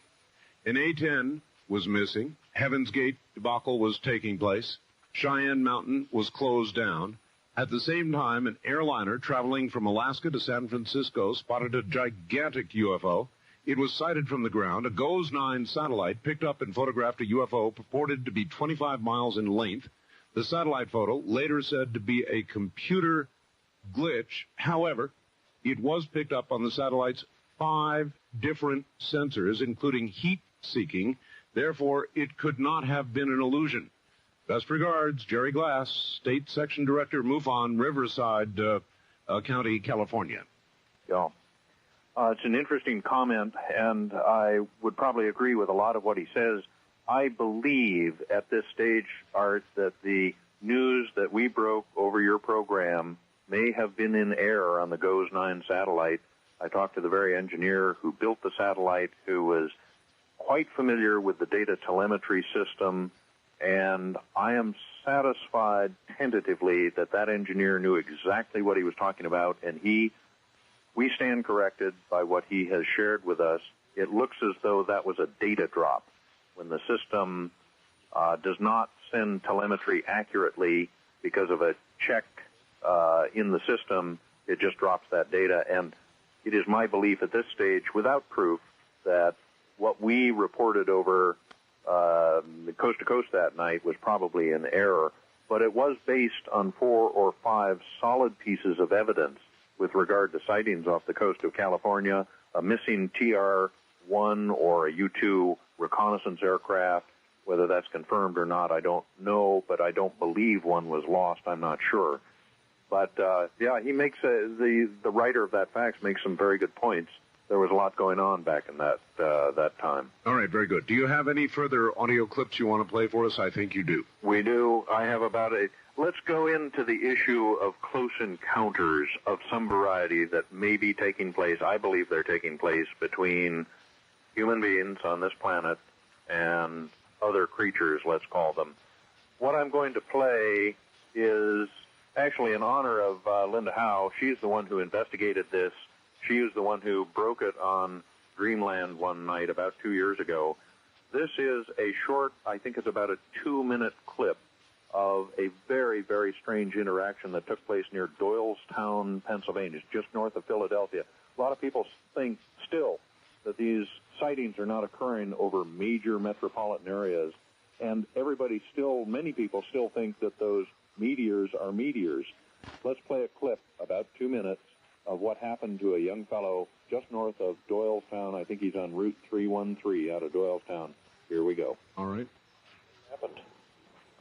An A-10 was missing, Heaven's Gate debacle was taking place, Cheyenne Mountain was closed down. At the same time, an airliner traveling from Alaska to San Francisco spotted a gigantic UFO. It was sighted from the ground. A GOES-9 satellite picked up and photographed a UFO purported to be 25 miles in length. The satellite photo, later said to be a computer glitch. However, it was picked up on the satellite's 5 different sensors, including heat-seeking. Therefore, it could not have been an illusion. Best regards, Jerry Glass, State Section Director, MUFON, Riverside County, California. Yeah. It's an interesting comment, and I would probably agree with a lot of what he says. I believe at this stage, Art, that the news that we broke over your program may have been in error on the GOES-9 satellite. I talked to the very engineer who built the satellite, who was quite familiar with the data telemetry system, and I am satisfied tentatively that that engineer knew exactly what he was talking about, and we stand corrected by what he has shared with us. It looks as though that was a data drop. When the system does not send telemetry accurately because of a check in the system, it just drops that data. And it is my belief at this stage, without proof, that what we reported over coast to coast that night was probably an error, but it was based on 4 or 5 solid pieces of evidence with regard to sightings off the coast of California, a missing TR-1 or a U-2 reconnaissance aircraft. Whether that's confirmed or not, I don't know, but I don't believe one was lost. I'm not sure. But, yeah, he makes the writer of that fax makes some very good points. There was a lot going on back in that time. All right, very good. Do you have any further audio clips you want to play for us? I think you do. We do. I have about a... Let's go into the issue of close encounters of some variety that may be taking place. I believe they're taking place between human beings on this planet and other creatures, let's call them. What I'm going to play is actually in honor of Linda Howe. She's the one who investigated this. She is the one who broke it on Dreamland one night about 2 years ago. This is a short, I think it's about a 2-minute clip of a very, very strange interaction that took place near Doylestown, Pennsylvania, just north of Philadelphia. A lot of people think still that these sightings are not occurring over major metropolitan areas, and many people still think that those meteors are meteors. Let's play a clip, about 2 minutes, of what happened to a young fellow just north of Doylestown. I think he's on Route 313 out of Doylestown. Here we go. All right. What happened?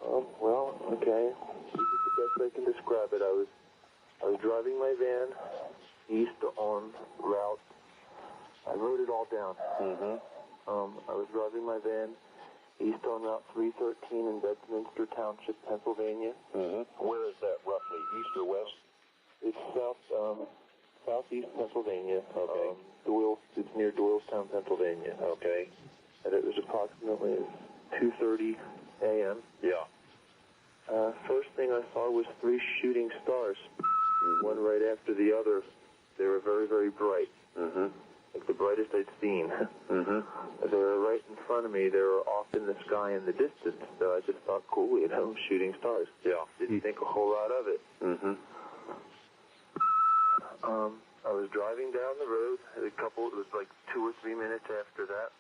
Well, okay. This is the best I can describe it. I was driving my van east on route. I wrote it all down. I was driving my van east on Route 313 in Bedminster Township, Pennsylvania. Where is that roughly, east or west? It's southeast Pennsylvania. Okay. It's near Doylestown, Pennsylvania. Okay. And it was approximately 2:30 a.m. Yeah. First thing I saw was 3 shooting stars, one right after the other. They were very, very bright. Like the brightest I'd seen. They were right in front of me. They were off in the sky in the distance. So I just thought, cool, shooting stars. Yeah. Didn't think a whole lot of it. I was driving down the road. It was like 2 or 3 minutes after that.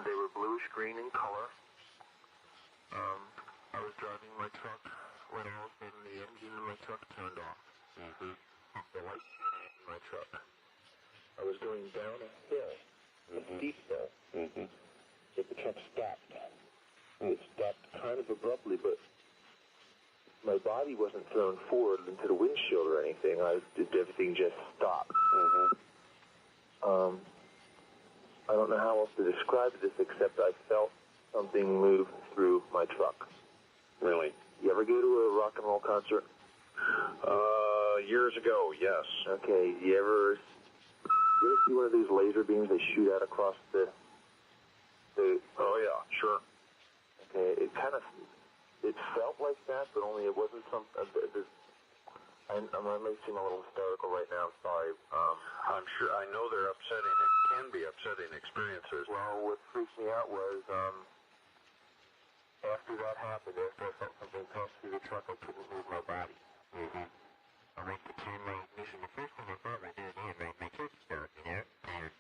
They were bluish green in color. I was driving my truck when all of a sudden the engine in my truck turned off. The lights turned off in my truck. I was going down a hill, a steep hill, but the truck stopped. It stopped kind of abruptly, but my body wasn't thrown forward into the windshield or anything. Everything just stopped. I don't know how else to describe this except I felt something move through my truck. Really? You ever go to a rock and roll concert? Years ago, yes. Okay, you ever see one of these laser beams they shoot out across the Oh, yeah, sure. Okay, it felt like that, but only it wasn't some... I may seem a little hysterical right now, I'm sorry. I'm sure, I know they're upsetting. It can be upsetting experiences. Well, what freaked me out was, after that happened, after I felt something pass through the truck, I couldn't move my body. I went to turn my ignition. The first thing I thought was, my truck started, and I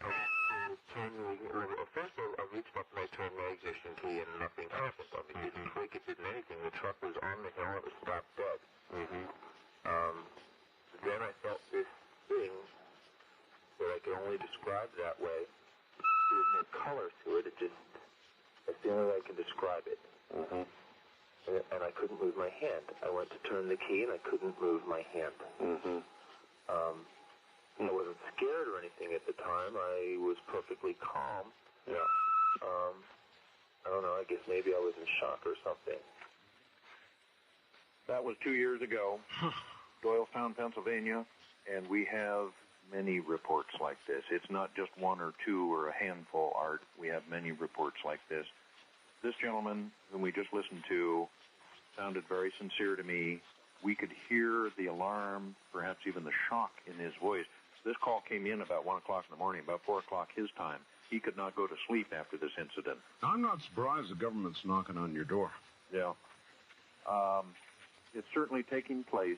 went to turn at first I reached up and I turned my ignition key and nothing happened. I mean, it didn't click, it didn't anything. The truck was on the hill, it was stopped dead. Then I felt this thing that I can only describe that way. There's no color to it. That's the only way I can describe it. And I couldn't move my hand. I went to turn the key and I couldn't move my hand. I wasn't scared or anything at the time. I was perfectly calm. Yeah. I don't know. I guess maybe I was in shock or something. That was 2 years ago, Doylestown, Pennsylvania, and we have many reports like this. It's not just 1 or 2 or a handful, Art. We have many reports like this. This gentleman, whom we just listened to, sounded very sincere to me. We could hear the alarm, perhaps even the shock in his voice. This call came in about 1 o'clock in the morning, about 4 o'clock his time. He could not go to sleep after this incident. I'm not surprised the government's knocking on your door. Yeah. It's certainly taking place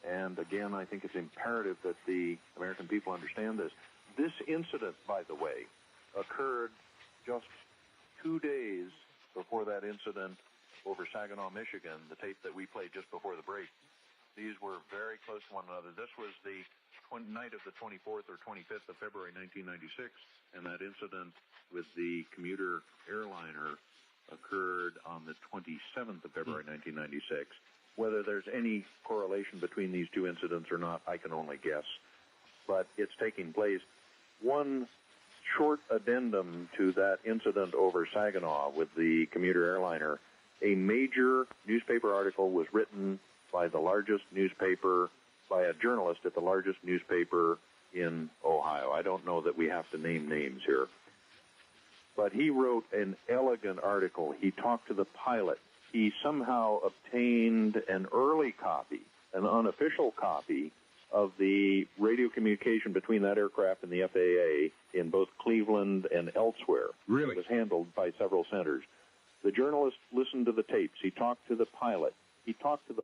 And again, I think it's imperative that the American people understand this. This incident, by the way, occurred just 2 days before that incident over Saginaw, Michigan, the tape that we played just before the break. These were very close to one another. This was the night of the 24th or 25th of February 1996, and that incident with the commuter airliner occurred on the 27th of February 1996. Whether there's any correlation between these two incidents or not, I can only guess. But it's taking place. One short addendum to that incident over Saginaw with the commuter airliner, a major newspaper article was written by the largest newspaper, by a journalist at the largest newspaper in Ohio. I don't know that we have to name names here. But he wrote an elegant article. He talked to the pilot. He somehow obtained an early copy, an unofficial copy, of the radio communication between that aircraft and the FAA in both Cleveland and elsewhere. Really? It was handled by several centers. The journalist listened to the tapes. He talked to the pilot. He talked to the